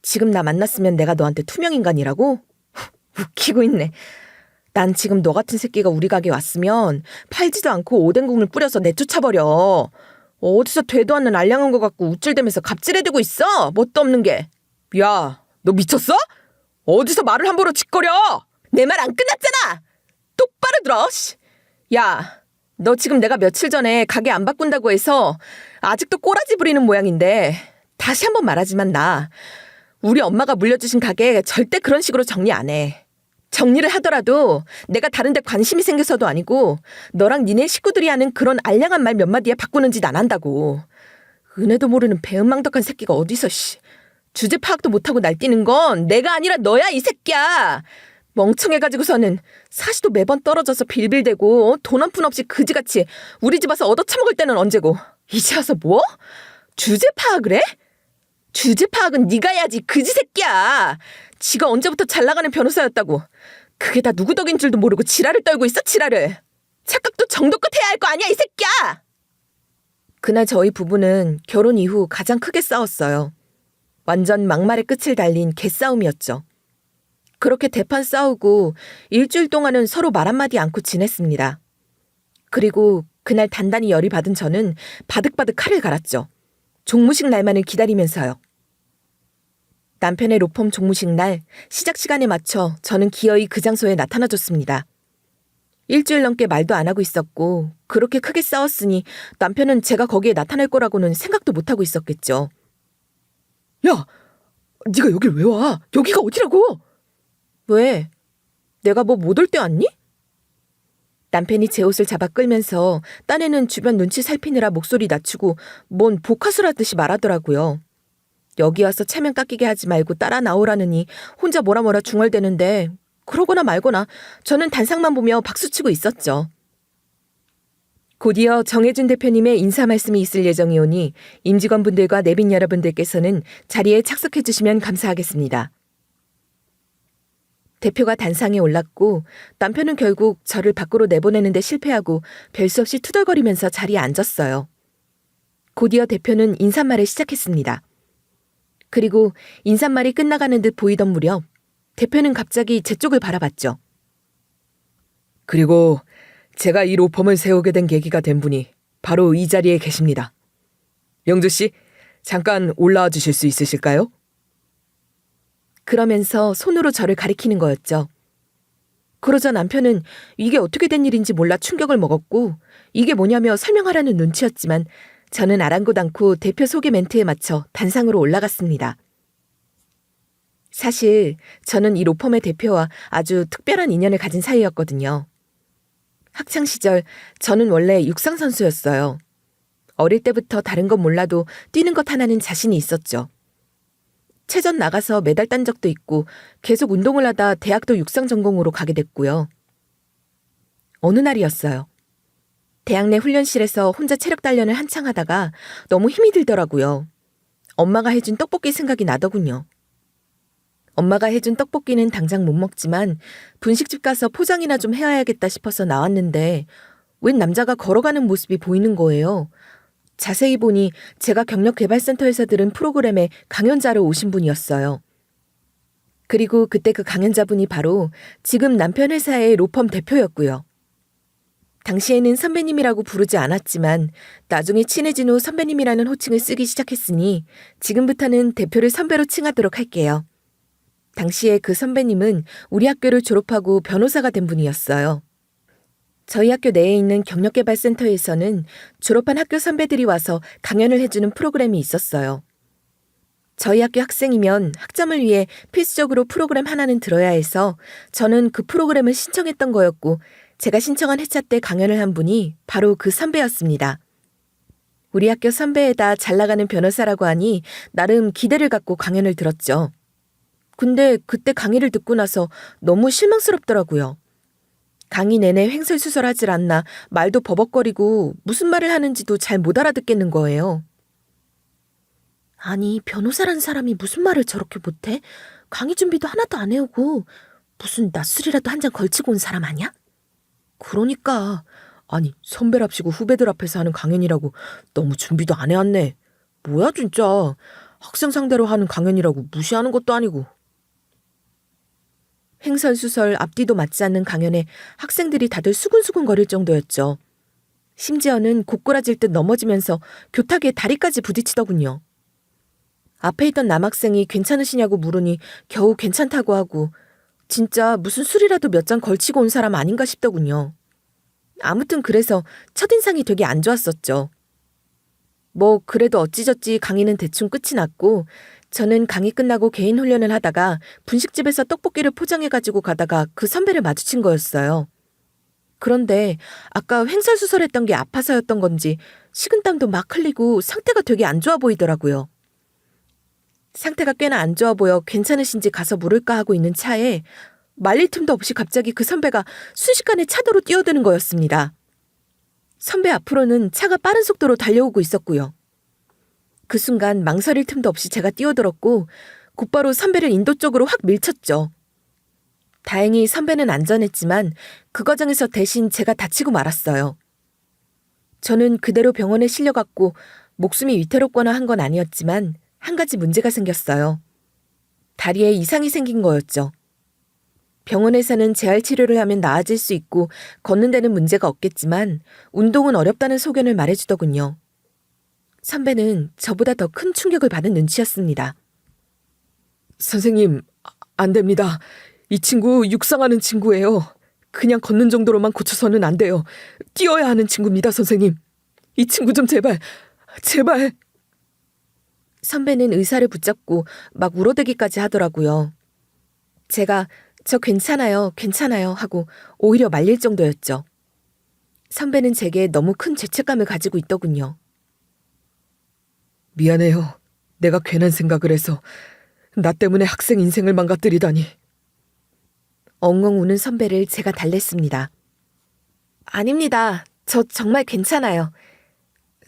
지금 나 만났으면 내가 너한테 투명인간이라고? 웃기고 있네. 난 지금 너 같은 새끼가 우리 가게 왔으면 팔지도 않고 오뎅국물 뿌려서 내쫓아버려. 어디서 되도 않는 알량한 거 갖고 우쭐대면서 갑질해대고 있어. 뭣도 없는 게. 야, 너 미쳤어? 어디서 말을 함부로 짓거려. 내 말 안 끝났잖아. 똑바로 들어. 야, 너 지금 내가 며칠 전에 가게 안 바꾼다고 해서 아직도 꼬라지 부리는 모양인데 다시 한번 말하지만 나 우리 엄마가 물려주신 가게 절대 그런 식으로 정리 안 해. 정리를 하더라도 내가 다른 데 관심이 생겨서도 아니고 너랑 니네 식구들이 하는 그런 알량한 말 몇 마디에 바꾸는 짓 안 한다고. 은혜도 모르는 배은망덕한 새끼가 어디서 주제 파악도 못하고 날뛰는 건 내가 아니라 너야 이 새끼야. 멍청해가지고서는 사시도 매번 떨어져서 빌빌대고 돈 한 푼 없이 그지같이 우리 집 와서 얻어쳐먹을 때는 언제고 이제 와서 뭐? 주제 파악을 해? 주제 파악은 네가 해야지 그지 새끼야. 지가 언제부터 잘나가는 변호사였다고. 그게 다 누구 덕인 줄도 모르고 지랄을 떨고 있어 지랄을. 착각도 정도껏 해야 할 거 아니야 이 새끼야. 그날 저희 부부는 결혼 이후 가장 크게 싸웠어요. 완전 막말의 끝을 달린 개싸움이었죠. 그렇게 대판 싸우고 일주일 동안은 서로 말 한마디 않고 지냈습니다. 그리고 그날 단단히 열이 받은 저는 바득바득 칼을 갈았죠. 종무식 날만을 기다리면서요. 남편의 로펌 종무식 날 시작 시간에 맞춰 저는 기어이 그 장소에 나타나줬습니다. 일주일 넘게 말도 안 하고 있었고 그렇게 크게 싸웠으니 남편은 제가 거기에 나타날 거라고는 생각도 못하고 있었겠죠. 야, 네가 여길 왜 와? 여기가 어디라고? 왜? 내가 뭐 못 올 때 왔니? 남편이 제 옷을 잡아 끌면서 딴에는 주변 눈치 살피느라 목소리 낮추고 뭔 복화술 하듯이 말하더라고요. 여기 와서 체면 깎이게 하지 말고 따라 나오라느니 혼자 뭐라 중얼대는데 그러거나 말거나 저는 단상만 보며 박수치고 있었죠. 곧이어 정혜준 대표님의 인사 말씀이 있을 예정이오니 임직원분들과 내빈 여러분들께서는 자리에 착석해 주시면 감사하겠습니다. 대표가 단상에 올랐고 남편은 결국 저를 밖으로 내보내는데 실패하고 별 수 없이 투덜거리면서 자리에 앉았어요. 곧이어 대표는 인사말을 시작했습니다. 그리고 인사말이 끝나가는 듯 보이던 무렵 대표는 갑자기 제 쪽을 바라봤죠. 그리고 제가 이 로펌을 세우게 된 계기가 된 분이 바로 이 자리에 계십니다. 영주 씨, 잠깐 올라와 주실 수 있으실까요? 그러면서 손으로 저를 가리키는 거였죠. 그러자 남편은 이게 어떻게 된 일인지 몰라 충격을 먹었고 이게 뭐냐며 설명하라는 눈치였지만 저는 아랑곳 않고 대표 소개 멘트에 맞춰 단상으로 올라갔습니다. 사실 저는 이 로펌의 대표와 아주 특별한 인연을 가진 사이였거든요. 학창 시절 저는 원래 육상 선수였어요. 어릴 때부터 다른 건 몰라도 뛰는 것 하나는 자신이 있었죠. 체전 나가서 메달 딴 적도 있고 계속 운동을 하다 대학도 육상 전공으로 가게 됐고요. 어느 날이었어요. 대학 내 훈련실에서 혼자 체력 단련을 한창 하다가 너무 힘이 들더라고요. 엄마가 해준 떡볶이 생각이 나더군요. 엄마가 해준 떡볶이는 당장 못 먹지만 분식집 가서 포장이나 좀 해와야겠다 싶어서 나왔는데 웬 남자가 걸어가는 모습이 보이는 거예요. 자세히 보니 제가 경력개발센터에서 들은 프로그램에 강연자로 오신 분이었어요. 그리고 그때 그 강연자분이 바로 지금 남편 회사의 로펌 대표였고요. 당시에는 선배님이라고 부르지 않았지만 나중에 친해진 후 선배님이라는 호칭을 쓰기 시작했으니 지금부터는 대표를 선배로 칭하도록 할게요. 당시에 그 선배님은 우리 학교를 졸업하고 변호사가 된 분이었어요. 저희 학교 내에 있는 경력개발센터에서는 졸업한 학교 선배들이 와서 강연을 해주는 프로그램이 있었어요. 저희 학교 학생이면 학점을 위해 필수적으로 프로그램 하나는 들어야 해서 저는 그 프로그램을 신청했던 거였고 제가 신청한 회차 때 강연을 한 분이 바로 그 선배였습니다. 우리 학교 선배에다 잘 나가는 변호사라고 하니 나름 기대를 갖고 강연을 들었죠. 근데 그때 강의를 듣고 나서 너무 실망스럽더라고요. 강의 내내 횡설수설하질 않나 말도 버벅거리고 무슨 말을 하는지도 잘 못 알아듣겠는 거예요. 아니, 변호사란 사람이 무슨 말을 저렇게 못해? 강의 준비도 하나도 안 해오고 무슨 낮술이라도 한 잔 걸치고 온 사람 아니야? 그러니까 아니 선배랍시고 후배들 앞에서 하는 강연이라고 너무 준비도 안 해왔네. 뭐야 진짜. 학생 상대로 하는 강연이라고 무시하는 것도 아니고. 횡설수설 앞뒤도 맞지 않는 강연에 학생들이 다들 수근수근 거릴 정도였죠. 심지어는 고꾸라질 듯 넘어지면서 교탁에 다리까지 부딪히더군요. 앞에 있던 남학생이 괜찮으시냐고 물으니 겨우 괜찮다고 하고 진짜 무슨 술이라도 몇 잔 걸치고 온 사람 아닌가 싶더군요. 아무튼 그래서 첫인상이 되게 안 좋았었죠. 뭐 그래도 어찌저찌 강의는 대충 끝이 났고 저는 강의 끝나고 개인 훈련을 하다가 분식집에서 떡볶이를 포장해가지고 가다가 그 선배를 마주친 거였어요. 그런데 아까 횡설수설했던 게 아파서였던 건지 식은땀도 막 흘리고 상태가 되게 안 좋아 보이더라고요. 상태가 꽤나 안 좋아 보여 괜찮으신지 가서 물을까 하고 있는 차에 말릴 틈도 없이 갑자기 그 선배가 순식간에 차도로 뛰어드는 거였습니다. 선배 앞으로는 차가 빠른 속도로 달려오고 있었고요. 그 순간 망설일 틈도 없이 제가 뛰어들었고 곧바로 선배를 인도 쪽으로 확 밀쳤죠. 다행히 선배는 안전했지만 그 과정에서 대신 제가 다치고 말았어요. 저는 그대로 병원에 실려갔고 목숨이 위태롭거나 한 건 아니었지만 한 가지 문제가 생겼어요. 다리에 이상이 생긴 거였죠. 병원에서는 재활치료를 하면 나아질 수 있고 걷는 데는 문제가 없겠지만 운동은 어렵다는 소견을 말해주더군요. 선배는 저보다 더 큰 충격을 받은 눈치였습니다. 선생님, 안 됩니다. 이 친구 육상하는 친구예요. 그냥 걷는 정도로만 고쳐서는 안 돼요. 뛰어야 하는 친구입니다, 선생님. 이 친구 좀 제발, 제발. 선배는 의사를 붙잡고 막 울어대기까지 하더라고요. 제가 저 괜찮아요, 괜찮아요 하고 오히려 말릴 정도였죠. 선배는 제게 너무 큰 죄책감을 가지고 있더군요. 미안해요. 내가 괜한 생각을 해서 나 때문에 학생 인생을 망가뜨리다니. 엉엉 우는 선배를 제가 달랬습니다. 아닙니다. 저 정말 괜찮아요.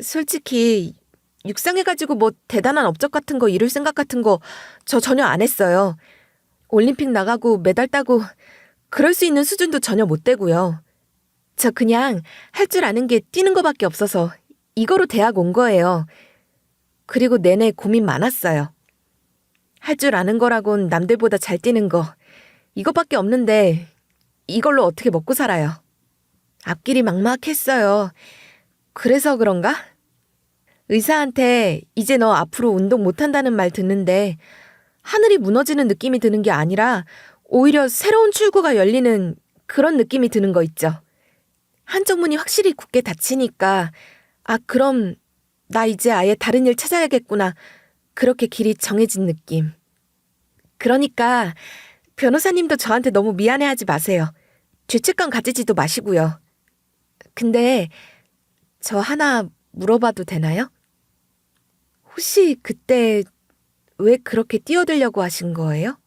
솔직히 육상해가지고 뭐 대단한 업적 같은 거 이룰 생각 같은 거 저 전혀 안 했어요. 올림픽 나가고 메달 따고 그럴 수 있는 수준도 전혀 못 되고요. 저 그냥 할 줄 아는 게 뛰는 거밖에 없어서 이거로 대학 온 거예요. 그리고 내내 고민 많았어요. 할 줄 아는 거라곤 남들보다 잘 뛰는 거 이거밖에 없는데 이걸로 어떻게 먹고 살아요. 앞길이 막막했어요. 그래서 그런가? 의사한테 이제 너 앞으로 운동 못한다는 말 듣는데 하늘이 무너지는 느낌이 드는 게 아니라 오히려 새로운 출구가 열리는 그런 느낌이 드는 거 있죠. 한쪽 문이 확실히 굳게 닫히니까 아 그럼 나 이제 아예 다른 일 찾아야겠구나. 그렇게 길이 정해진 느낌. 그러니까 변호사님도 저한테 너무 미안해하지 마세요. 죄책감 가지지도 마시고요. 근데 저 하나 물어봐도 되나요? 혹시 그때 왜 그렇게 뛰어들려고 하신 거예요?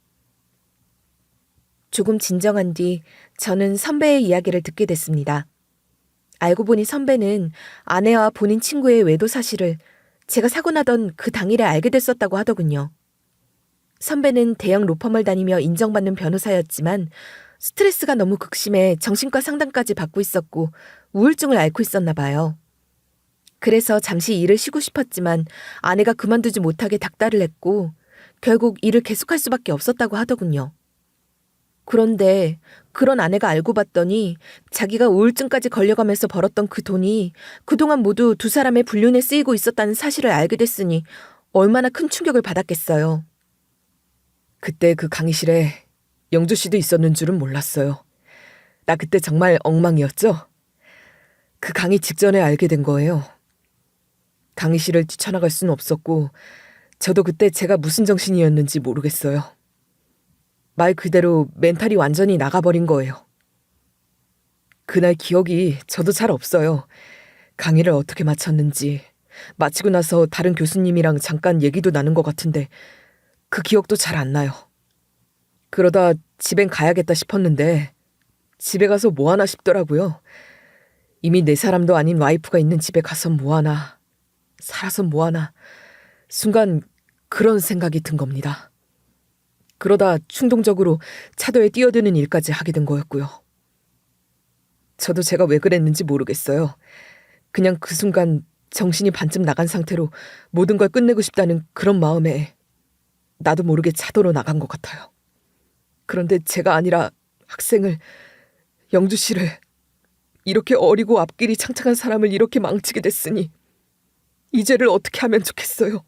조금 진정한 뒤 저는 선배의 이야기를 듣게 됐습니다. 알고 보니 선배는 아내와 본인 친구의 외도 사실을 제가 사고 나던 그 당일에 알게 됐었다고 하더군요. 선배는 대형 로펌을 다니며 인정받는 변호사였지만 스트레스가 너무 극심해 정신과 상담까지 받고 있었고 우울증을 앓고 있었나 봐요. 그래서 잠시 일을 쉬고 싶었지만 아내가 그만두지 못하게 닥달을 했고 결국 일을 계속할 수밖에 없었다고 하더군요. 그런데 그런 아내가 알고 봤더니 자기가 우울증까지 걸려가면서 벌었던 그 돈이 그동안 모두 두 사람의 불륜에 쓰이고 있었다는 사실을 알게 됐으니 얼마나 큰 충격을 받았겠어요. 그때 그 강의실에 영주 씨도 있었는 줄은 몰랐어요. 나 그때 정말 엉망이었죠? 그 강의 직전에 알게 된 거예요. 강의실을 뛰쳐나갈 수는 없었고 저도 그때 제가 무슨 정신이었는지 모르겠어요. 말 그대로 멘탈이 완전히 나가버린 거예요. 그날 기억이 저도 잘 없어요. 강의를 어떻게 마쳤는지, 마치고 나서 다른 교수님이랑 잠깐 얘기도 나눈 것 같은데 그 기억도 잘 안 나요. 그러다 집엔 가야겠다 싶었는데 집에 가서 뭐하나 싶더라고요. 이미 내 사람도 아닌 와이프가 있는 집에 가서 뭐하나, 살아서 뭐하나, 순간 그런 생각이 든 겁니다. 그러다 충동적으로 차도에 뛰어드는 일까지 하게 된 거였고요. 저도 제가 왜 그랬는지 모르겠어요. 그냥 그 순간 정신이 반쯤 나간 상태로 모든 걸 끝내고 싶다는 그런 마음에 나도 모르게 차도로 나간 것 같아요. 그런데 제가 아니라 학생을, 영주 씨를, 이렇게 어리고 앞길이 창창한 사람을 이렇게 망치게 됐으니 이 죄를 어떻게 하면 좋겠어요.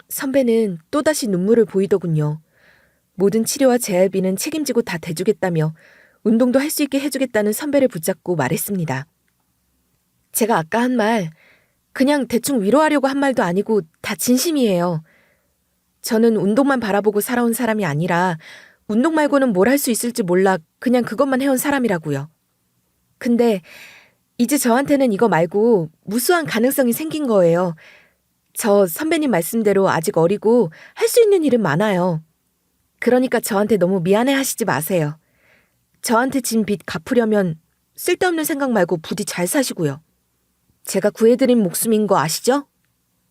선배는 또다시 눈물을 보이더군요. 모든 치료와 재활비는 책임지고 다 대주겠다며 운동도 할 수 있게 해주겠다는 선배를 붙잡고 말했습니다. 제가 아까 한 말, 그냥 대충 위로하려고 한 말도 아니고 다 진심이에요. 저는 운동만 바라보고 살아온 사람이 아니라 운동 말고는 뭘 할 수 있을지 몰라 그냥 그것만 해온 사람이라고요. 근데 이제 저한테는 이거 말고 무수한 가능성이 생긴 거예요. 저 선배님 말씀대로 아직 어리고 할 수 있는 일은 많아요. 그러니까 저한테 너무 미안해 하시지 마세요. 저한테 진 빚 갚으려면 쓸데없는 생각 말고 부디 잘 사시고요. 제가 구해드린 목숨인 거 아시죠?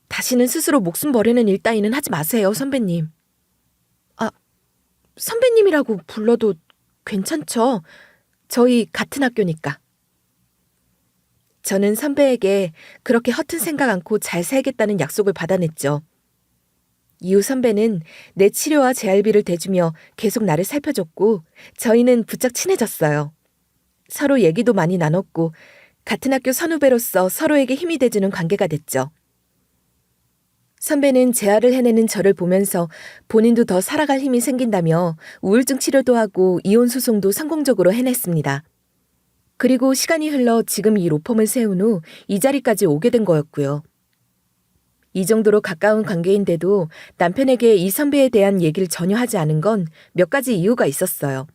다시는 스스로 목숨 버리는 일 따위는 하지 마세요, 선배님. 아, 선배님이라고 불러도 괜찮죠? 저희 같은 학교니까. 저는 선배에게 그렇게 허튼 생각 않고 잘 살겠다는 약속을 받아냈죠. 이후 선배는 내 치료와 재활비를 대주며 계속 나를 살펴줬고 저희는 부쩍 친해졌어요. 서로 얘기도 많이 나눴고 같은 학교 선후배로서 서로에게 힘이 돼주는 관계가 됐죠. 선배는 재활을 해내는 저를 보면서 본인도 더 살아갈 힘이 생긴다며 우울증 치료도 하고 이혼 소송도 성공적으로 해냈습니다. 그리고 시간이 흘러 지금 이 로펌을 세운 후 이 자리까지 오게 된 거였고요. 이 정도로 가까운 관계인데도 남편에게 이 선배에 대한 얘기를 전혀 하지 않은 건 몇 가지 이유가 있었어요.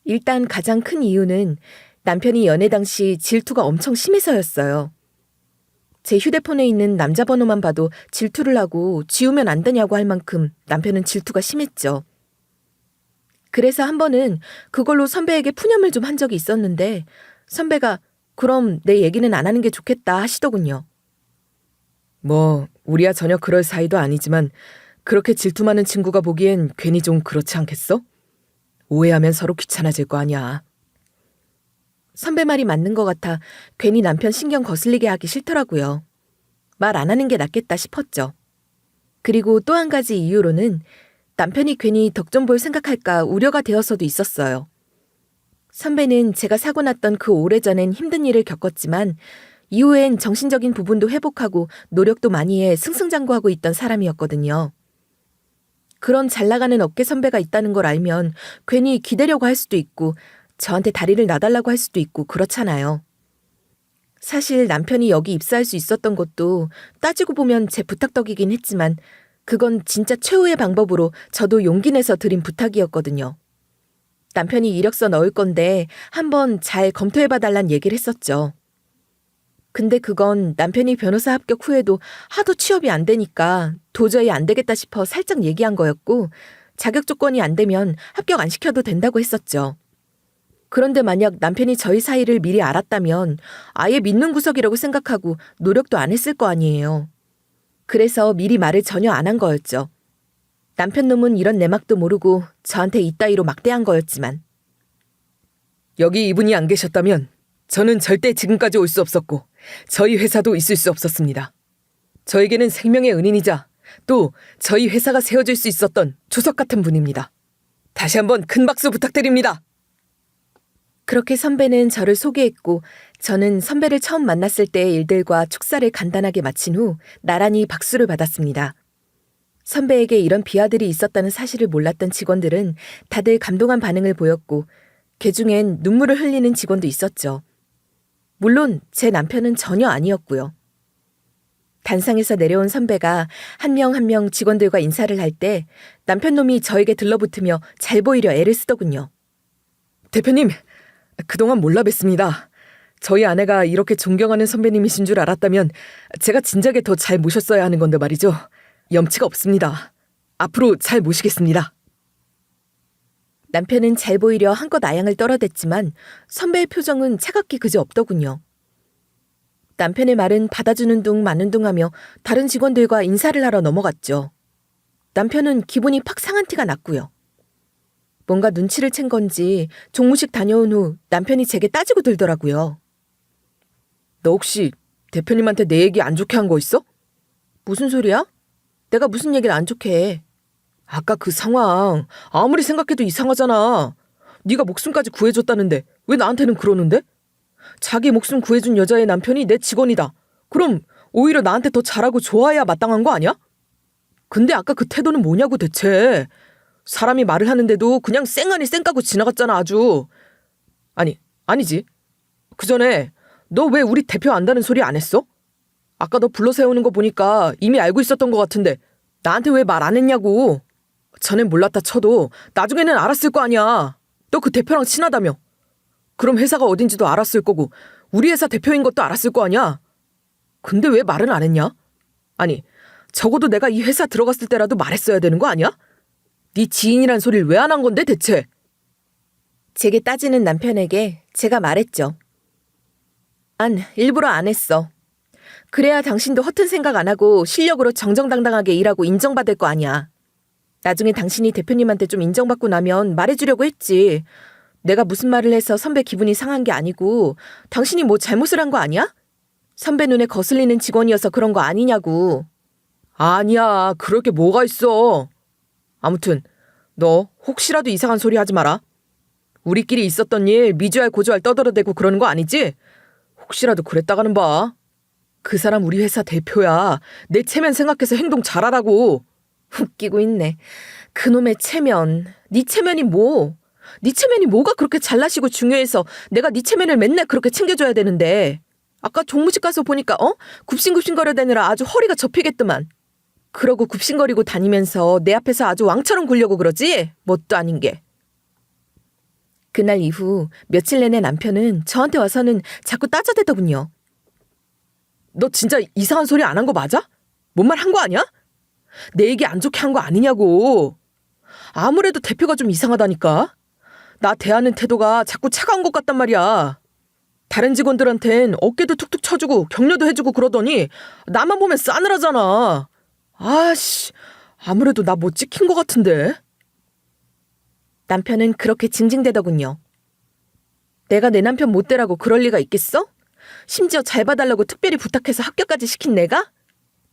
일단 가장 큰 이유는 남편이 연애 당시 질투가 엄청 심해서였어요. 제 휴대폰에 있는 남자 번호만 봐도 질투를 하고 지우면 안 되냐고 할 만큼 남편은 질투가 심했죠. 그래서 한 번은 그걸로 선배에게 푸념을 좀 한 적이 있었는데 선배가 그럼 내 얘기는 안 하는 게 좋겠다 하시더군요. 뭐 우리야 전혀 그럴 사이도 아니지만 그렇게 질투 많은 친구가 보기엔 괜히 좀 그렇지 않겠어? 오해하면 서로 귀찮아질 거 아니야. 선배 말이 맞는 것 같아 괜히 남편 신경 거슬리게 하기 싫더라고요. 말 안 하는 게 낫겠다 싶었죠. 그리고 또 한 가지 이유로는 남편이 괜히 덕 좀 볼 생각할까 우려가 되어서도 있었어요. 선배는 제가 사고 났던 그 오래전엔 힘든 일을 겪었지만 이후엔 정신적인 부분도 회복하고 노력도 많이 해 승승장구하고 있던 사람이었거든요. 그런 잘 나가는 업계 선배가 있다는 걸 알면 괜히 기대려고 할 수도 있고 저한테 다리를 놔달라고 할 수도 있고 그렇잖아요. 사실 남편이 여기 입사할 수 있었던 것도 따지고 보면 제 부탁덕이긴 했지만 그건 진짜 최후의 방법으로 저도 용기 내서 드린 부탁이었거든요. 남편이 이력서 넣을 건데 한번 잘 검토해봐달란 얘기를 했었죠. 근데 그건 남편이 변호사 합격 후에도 하도 취업이 안 되니까 도저히 안 되겠다 싶어 살짝 얘기한 거였고 자격 조건이 안 되면 합격 안 시켜도 된다고 했었죠. 그런데 만약 남편이 저희 사이를 미리 알았다면 아예 믿는 구석이라고 생각하고 노력도 안 했을 거 아니에요. 그래서 미리 말을 전혀 안 한 거였죠. 남편 놈은 이런 내막도 모르고 저한테 이따위로 막대한 거였지만. 여기 이분이 안 계셨다면 저는 절대 지금까지 올 수 없었고 저희 회사도 있을 수 없었습니다. 저에게는 생명의 은인이자 또 저희 회사가 세워질 수 있었던 조석 같은 분입니다. 다시 한번 큰 박수 부탁드립니다. 그렇게 선배는 저를 소개했고 저는 선배를 처음 만났을 때의 일들과 축사를 간단하게 마친 후 나란히 박수를 받았습니다. 선배에게 이런 비하들이 있었다는 사실을 몰랐던 직원들은 다들 감동한 반응을 보였고 그중엔 눈물을 흘리는 직원도 있었죠. 물론 제 남편은 전혀 아니었고요. 단상에서 내려온 선배가 한 명 한 명 직원들과 인사를 할 때 남편 놈이 저에게 들러붙으며 잘 보이려 애를 쓰더군요. 대표님, 그동안 몰라 뵀습니다. 저희 아내가 이렇게 존경하는 선배님이신 줄 알았다면 제가 진작에 더 잘 모셨어야 하는 건데 말이죠. 염치가 없습니다. 앞으로 잘 모시겠습니다. 남편은 잘 보이려 한껏 아양을 떨어댔지만 선배의 표정은 차갑게 그저 없더군요. 남편의 말은 받아주는 둥 마는 둥 하며 다른 직원들과 인사를 하러 넘어갔죠. 남편은 기분이 팍 상한 티가 났고요. 뭔가 눈치를 챈 건지 종무식 다녀온 후 남편이 제게 따지고 들더라고요. 너 혹시 대표님한테 내 얘기 안 좋게 한 거 있어? 무슨 소리야? 내가 무슨 얘기를 안 좋게 해. 아까 그 상황 아무리 생각해도 이상하잖아. 네가 목숨까지 구해줬다는데 왜 나한테는 그러는데? 자기 목숨 구해준 여자의 남편이 내 직원이다. 그럼 오히려 나한테 더 잘하고 좋아해야 마땅한 거 아니야? 근데 아까 그 태도는 뭐냐고 대체. 사람이 말을 하는데도 그냥 쌩아니 쌩까고 지나갔잖아 아주. 아니지. 그 전에 너 왜 우리 대표 안다는 소리 안 했어? 아까 너 불러 세우는 거 보니까 이미 알고 있었던 것 같은데 나한테 왜 말 안 했냐고. 전엔 몰랐다 쳐도 나중에는 알았을 거 아니야. 너 그 대표랑 친하다며. 그럼 회사가 어딘지도 알았을 거고 우리 회사 대표인 것도 알았을 거 아니야. 근데 왜 말은 안 했냐? 아니, 적어도 내가 이 회사 들어갔을 때라도 말했어야 되는 거 아니야? 네 지인이란 소리를 왜 안 한 건데 대체? 제게 따지는 남편에게 제가 말했죠. 난 일부러 안 했어. 그래야 당신도 허튼 생각 안 하고 실력으로 정정당당하게 일하고 인정받을 거 아니야. 나중에 당신이 대표님한테 좀 인정받고 나면 말해주려고 했지. 내가 무슨 말을 해서 선배 기분이 상한 게 아니고 당신이 뭐 잘못을 한 거 아니야? 선배 눈에 거슬리는 직원이어서 그런 거 아니냐고. 아니야, 그럴 게 뭐가 있어. 아무튼 너 혹시라도 이상한 소리 하지 마라. 우리끼리 있었던 일 미주알 고주알 떠들어대고 그러는 거 아니지? 혹시라도 그랬다가는 봐. 그 사람 우리 회사 대표야. 내 체면 생각해서 행동 잘하라고. 웃기고 있네. 그놈의 체면. 네 체면이 뭐? 네 체면이 뭐가 그렇게 잘나시고 중요해서 내가 네 체면을 맨날 그렇게 챙겨줘야 되는데. 아까 종무식 가서 보니까 굽신굽신거려대느라 아주 허리가 접히겠더만. 그러고 굽신거리고 다니면서 내 앞에서 아주 왕처럼 굴려고 그러지? 뭣도 아닌 게. 그날 이후 며칠 내내 남편은 저한테 와서는 자꾸 따져대더군요. 너 진짜 이상한 소리 안 한 거 맞아? 뭔 말 한 거 아니야? 내 얘기 안 좋게 한 거 아니냐고. 아무래도 대표가 좀 이상하다니까. 나 대하는 태도가 자꾸 차가운 것 같단 말이야. 다른 직원들한텐 어깨도 툭툭 쳐주고 격려도 해주고 그러더니 나만 보면 싸늘하잖아. 아씨, 아무래도 나 뭐 찍힌 것 같은데. 남편은 그렇게 징징대더군요. 내가 내 남편 못 되라고 그럴 리가 있겠어? 심지어 잘 봐달라고 특별히 부탁해서 합격까지 시킨 내가?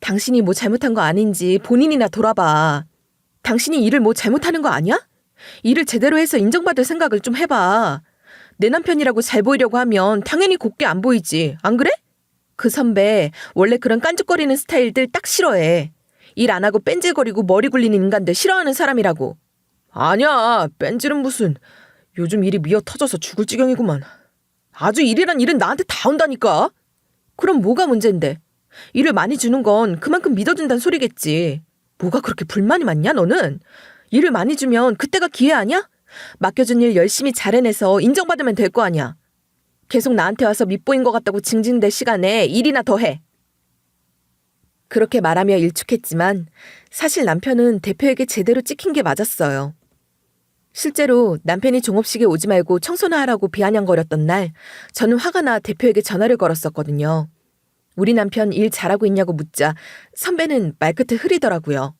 당신이 뭐 잘못한 거 아닌지 본인이나 돌아봐. 당신이 일을 뭐 잘못하는 거 아니야? 일을 제대로 해서 인정받을 생각을 좀 해봐. 내 남편이라고 잘 보이려고 하면 당연히 곱게 안 보이지. 안 그래? 그 선배 원래 그런 깐죽거리는 스타일들 딱 싫어해. 일 안 하고 뺀질거리고 머리 굴리는 인간들 싫어하는 사람이라고. 아니야, 뺀질은 무슨. 요즘 일이 미어 터져서 죽을 지경이구만. 아주 일이란 일은 나한테 다 온다니까. 그럼 뭐가 문제인데? 일을 많이 주는 건 그만큼 믿어준다는 소리겠지. 뭐가 그렇게 불만이 많냐 너는? 일을 많이 주면 그때가 기회 아니야? 맡겨준 일 열심히 잘 해내서 인정받으면 될 거 아니야. 계속 나한테 와서 밉보인 것 같다고 징징댈 시간에 일이나 더 해. 그렇게 말하며 일축했지만 사실 남편은 대표에게 제대로 찍힌 게 맞았어요. 실제로 남편이 종업식에 오지 말고 청소나 하라고 비아냥거렸던 날, 저는 화가 나 대표에게 전화를 걸었었거든요. 우리 남편 일 잘하고 있냐고 묻자 선배는 말끝을 흐리더라고요.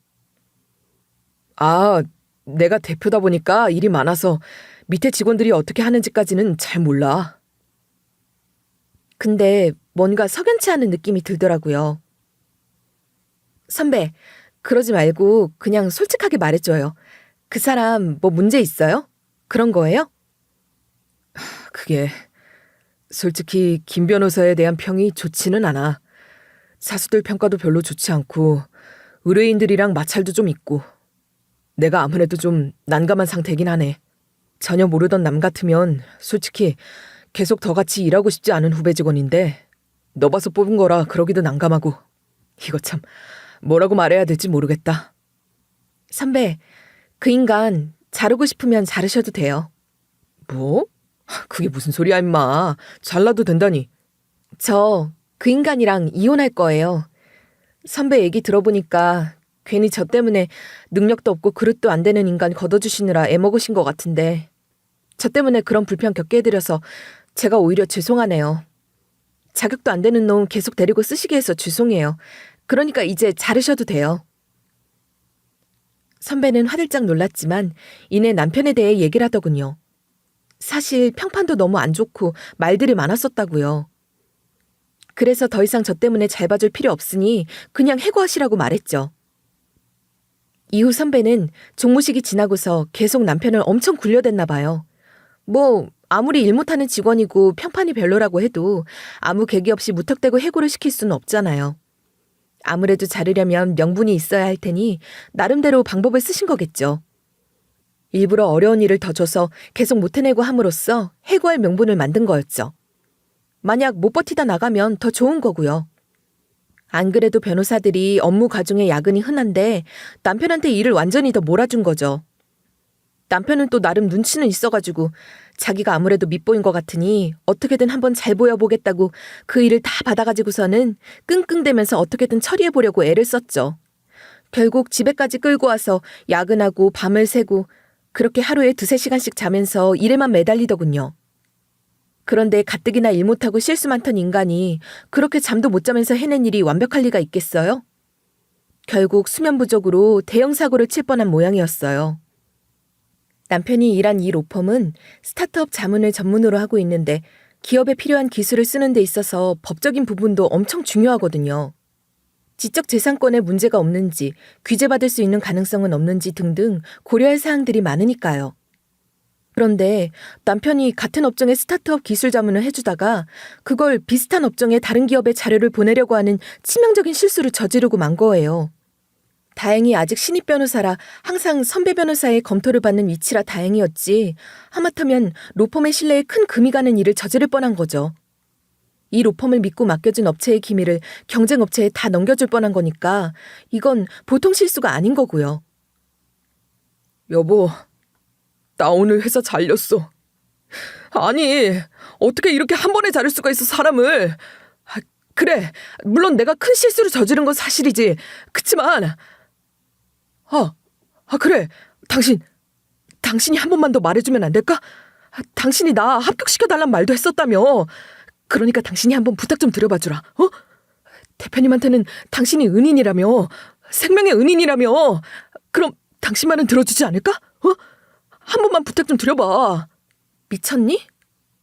아, 내가 대표다 보니까 일이 많아서 밑에 직원들이 어떻게 하는지까지는 잘 몰라. 근데 뭔가 석연치 않은 느낌이 들더라고요. 선배, 그러지 말고 그냥 솔직하게 말해줘요. 그 사람 뭐 문제 있어요? 그런 거예요? 그게 솔직히 김 변호사에 대한 평이 좋지는 않아. 사수들 평가도 별로 좋지 않고 의뢰인들이랑 마찰도 좀 있고 내가 아무래도 좀 난감한 상태긴 하네. 전혀 모르던 남 같으면 솔직히 계속 더 같이 일하고 싶지 않은 후배 직원인데 너 봐서 뽑은 거라 그러기도 난감하고 이거 참 뭐라고 말해야 될지 모르겠다. 선배, 그 인간 자르고 싶으면 자르셔도 돼요. 뭐? 그게 무슨 소리야 임마. 잘라도 된다니. 저 그 인간이랑 이혼할 거예요. 선배 얘기 들어보니까 괜히 저 때문에 능력도 없고 그릇도 안 되는 인간 걷어주시느라 애먹으신 것 같은데 저 때문에 그런 불편 겪게 해드려서 제가 오히려 죄송하네요. 자격도 안 되는 놈 계속 데리고 쓰시게 해서 죄송해요. 그러니까 이제 자르셔도 돼요. 선배는 화들짝 놀랐지만 이내 남편에 대해 얘기를 하더군요. 사실 평판도 너무 안 좋고 말들이 많았었다고요. 그래서 더 이상 저 때문에 잘 봐줄 필요 없으니 그냥 해고하시라고 말했죠. 이후 선배는 종무식이 지나고서 계속 남편을 엄청 굴려댔나 봐요. 뭐 아무리 일 못하는 직원이고 평판이 별로라고 해도 아무 계기 없이 무턱대고 해고를 시킬 수는 없잖아요. 아무래도 자르려면 명분이 있어야 할 테니 나름대로 방법을 쓰신 거겠죠. 일부러 어려운 일을 더 줘서 계속 못 해내고 함으로써 해고할 명분을 만든 거였죠. 만약 못 버티다 나가면 더 좋은 거고요. 안 그래도 변호사들이 업무 과중에 야근이 흔한데 남편한테 일을 완전히 더 몰아준 거죠. 남편은 또 나름 눈치는 있어가지고 자기가 아무래도 밉보인 것 같으니 어떻게든 한번 잘 보여보겠다고 그 일을 다 받아가지고서는 끙끙대면서 어떻게든 처리해보려고 애를 썼죠. 결국 집에까지 끌고 와서 야근하고 밤을 새고 그렇게 하루에 2-3시간씩 자면서 일에만 매달리더군요. 그런데 가뜩이나 일 못하고 실수 많던 인간이 그렇게 잠도 못 자면서 해낸 일이 완벽할 리가 있겠어요? 결국 수면 부족으로 대형 사고를 칠 뻔한 모양이었어요. 남편이 일한 이 로펌은 스타트업 자문을 전문으로 하고 있는데 기업에 필요한 기술을 쓰는 데 있어서 법적인 부분도 엄청 중요하거든요. 지적재산권에 문제가 없는지, 규제받을 수 있는 가능성은 없는지 등등 고려할 사항들이 많으니까요. 그런데 남편이 같은 업종의 스타트업 기술 자문을 해주다가 그걸 비슷한 업종의 다른 기업에 자료를 보내려고 하는 치명적인 실수를 저지르고 만 거예요. 다행히 아직 신입 변호사라 항상 선배 변호사의 검토를 받는 위치라 다행이었지 하마터면 로펌의 신뢰에 큰 금이 가는 일을 저지를 뻔한 거죠. 이 로펌을 믿고 맡겨준 업체의 기밀을 경쟁 업체에 다 넘겨줄 뻔한 거니까 이건 보통 실수가 아닌 거고요. 여보, 나 오늘 회사 잘렸어. 아니, 어떻게 이렇게 한 번에 자를 수가 있어, 사람을. 그래, 물론 내가 큰 실수를 저지른 건 사실이지. 그치만, 그래, 당신이 한 번만 더 말해주면 안 될까? 당신이 나 합격시켜달란 말도 했었다며. 그러니까 당신이 한번 부탁 좀 드려봐주라. 대표님한테는 당신이 은인이라며, 생명의 은인이라며. 그럼 당신 말은 들어주지 않을까? 한 번만 부탁 좀 드려봐. 미쳤니?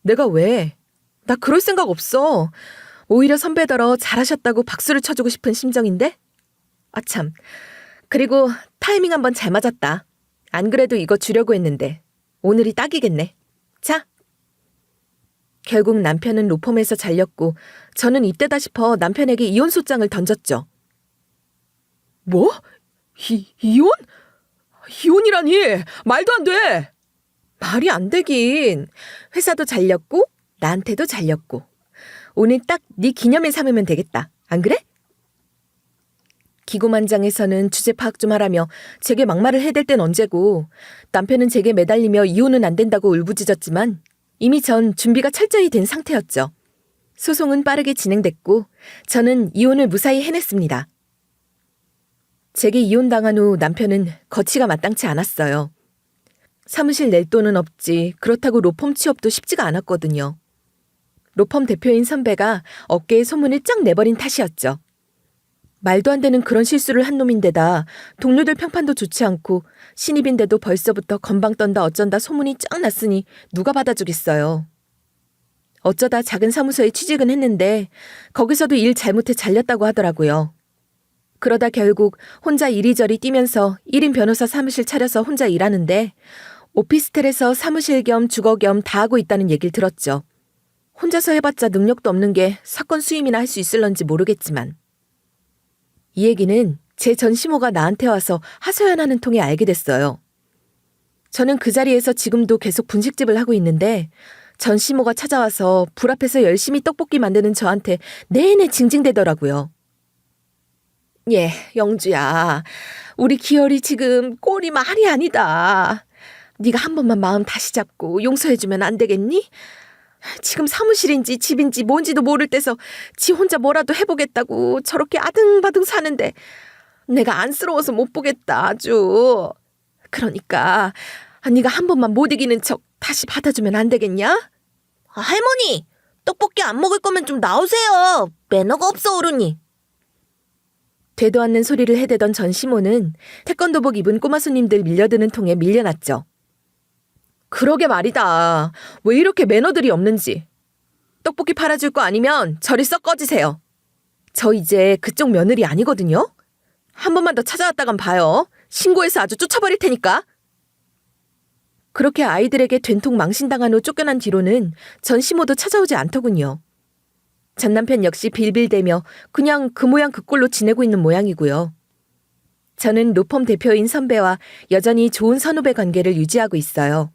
내가 왜? 나 그럴 생각 없어. 오히려 선배더러 잘하셨다고 박수를 쳐주고 싶은 심정인데? 아참. 그리고 타이밍 한번 잘 맞았다. 안 그래도 이거 주려고 했는데 오늘이 딱이겠네. 자. 결국 남편은 로펌에서 잘렸고 저는 이때다 싶어 남편에게 이혼 소장을 던졌죠. 뭐? 이혼? 이혼이라니! 말도 안 돼! 말이 안 되긴. 회사도 잘렸고 나한테도 잘렸고 오늘 딱 네 기념일 삼으면 되겠다. 안 그래? 기고만장에서는 주제 파악 좀 하라며 제게 막말을 해댈 땐 언제고 남편은 제게 매달리며 이혼은 안 된다고 울부짖었지만 이미 전 준비가 철저히 된 상태였죠. 소송은 빠르게 진행됐고 저는 이혼을 무사히 해냈습니다. 제게 이혼당한 후 남편은 거치가 마땅치 않았어요. 사무실 낼 돈은 없지 그렇다고 로펌 취업도 쉽지가 않았거든요. 로펌 대표인 선배가 어깨에 소문을 쫙 내버린 탓이었죠. 말도 안 되는 그런 실수를 한 놈인데다 동료들 평판도 좋지 않고 신입인데도 벌써부터 건방 떤다 어쩐다 소문이 쫙 났으니 누가 받아주겠어요. 어쩌다 작은 사무소에 취직은 했는데 거기서도 일 잘못해 잘렸다고 하더라고요. 그러다 결국 혼자 이리저리 뛰면서 1인 변호사 사무실 차려서 혼자 일하는데 오피스텔에서 사무실 겸 주거 겸 다 하고 있다는 얘기를 들었죠. 혼자서 해봤자 능력도 없는 게 사건 수임이나 할 수 있을런지 모르겠지만. 이 얘기는 제 전시모가 나한테 와서 하소연하는 통에 알게 됐어요. 저는 그 자리에서 지금도 계속 분식집을 하고 있는데 전시모가 찾아와서 불 앞에서 열심히 떡볶이 만드는 저한테 내내 징징대더라고요. 예, 영주야. 우리 기열이 지금 꼴이 말이 아니다. 네가 한 번만 마음 다시 잡고 용서해주면 안 되겠니? 지금 사무실인지 집인지 뭔지도 모를 때서 지 혼자 뭐라도 해보겠다고 저렇게 아등바등 사는데 내가 안쓰러워서 못 보겠다 아주. 그러니까 네가 한 번만 못 이기는 척 다시 받아주면 안 되겠냐? 할머니, 떡볶이 안 먹을 거면 좀 나오세요. 매너가 없어, 어른이. 되도 않는 소리를 해대던 전시모는 태권도복 입은 꼬마 손님들 밀려드는 통에 밀려났죠. 그러게 말이다. 왜 이렇게 매너들이 없는지. 떡볶이 팔아줄 거 아니면 저리 썩 꺼지세요. 저 이제 그쪽 며느리 아니거든요. 한 번만 더 찾아왔다간 봐요. 신고해서 아주 쫓아버릴 테니까. 그렇게 아이들에게 된통 망신당한 후 쫓겨난 뒤로는 전시모도 찾아오지 않더군요. 전 남편 역시 빌빌대며 그냥 그 모양 그 꼴로 지내고 있는 모양이고요. 저는 로펌 대표인 선배와 여전히 좋은 선후배 관계를 유지하고 있어요.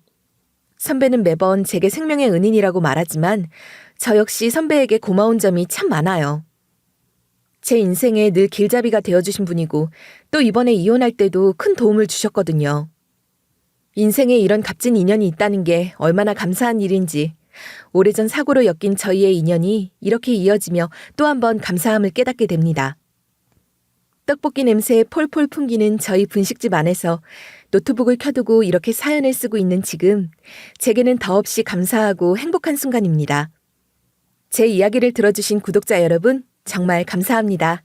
선배는 매번 제게 생명의 은인이라고 말하지만 저 역시 선배에게 고마운 점이 참 많아요. 제 인생에 늘 길잡이가 되어주신 분이고 또 이번에 이혼할 때도 큰 도움을 주셨거든요. 인생에 이런 값진 인연이 있다는 게 얼마나 감사한 일인지 오래전 사고로 엮인 저희의 인연이 이렇게 이어지며 또 한 번 감사함을 깨닫게 됩니다. 떡볶이 냄새에 폴폴 풍기는 저희 분식집 안에서 노트북을 켜두고 이렇게 사연을 쓰고 있는 지금 제게는 더없이 감사하고 행복한 순간입니다. 제 이야기를 들어주신 구독자 여러분 정말 감사합니다.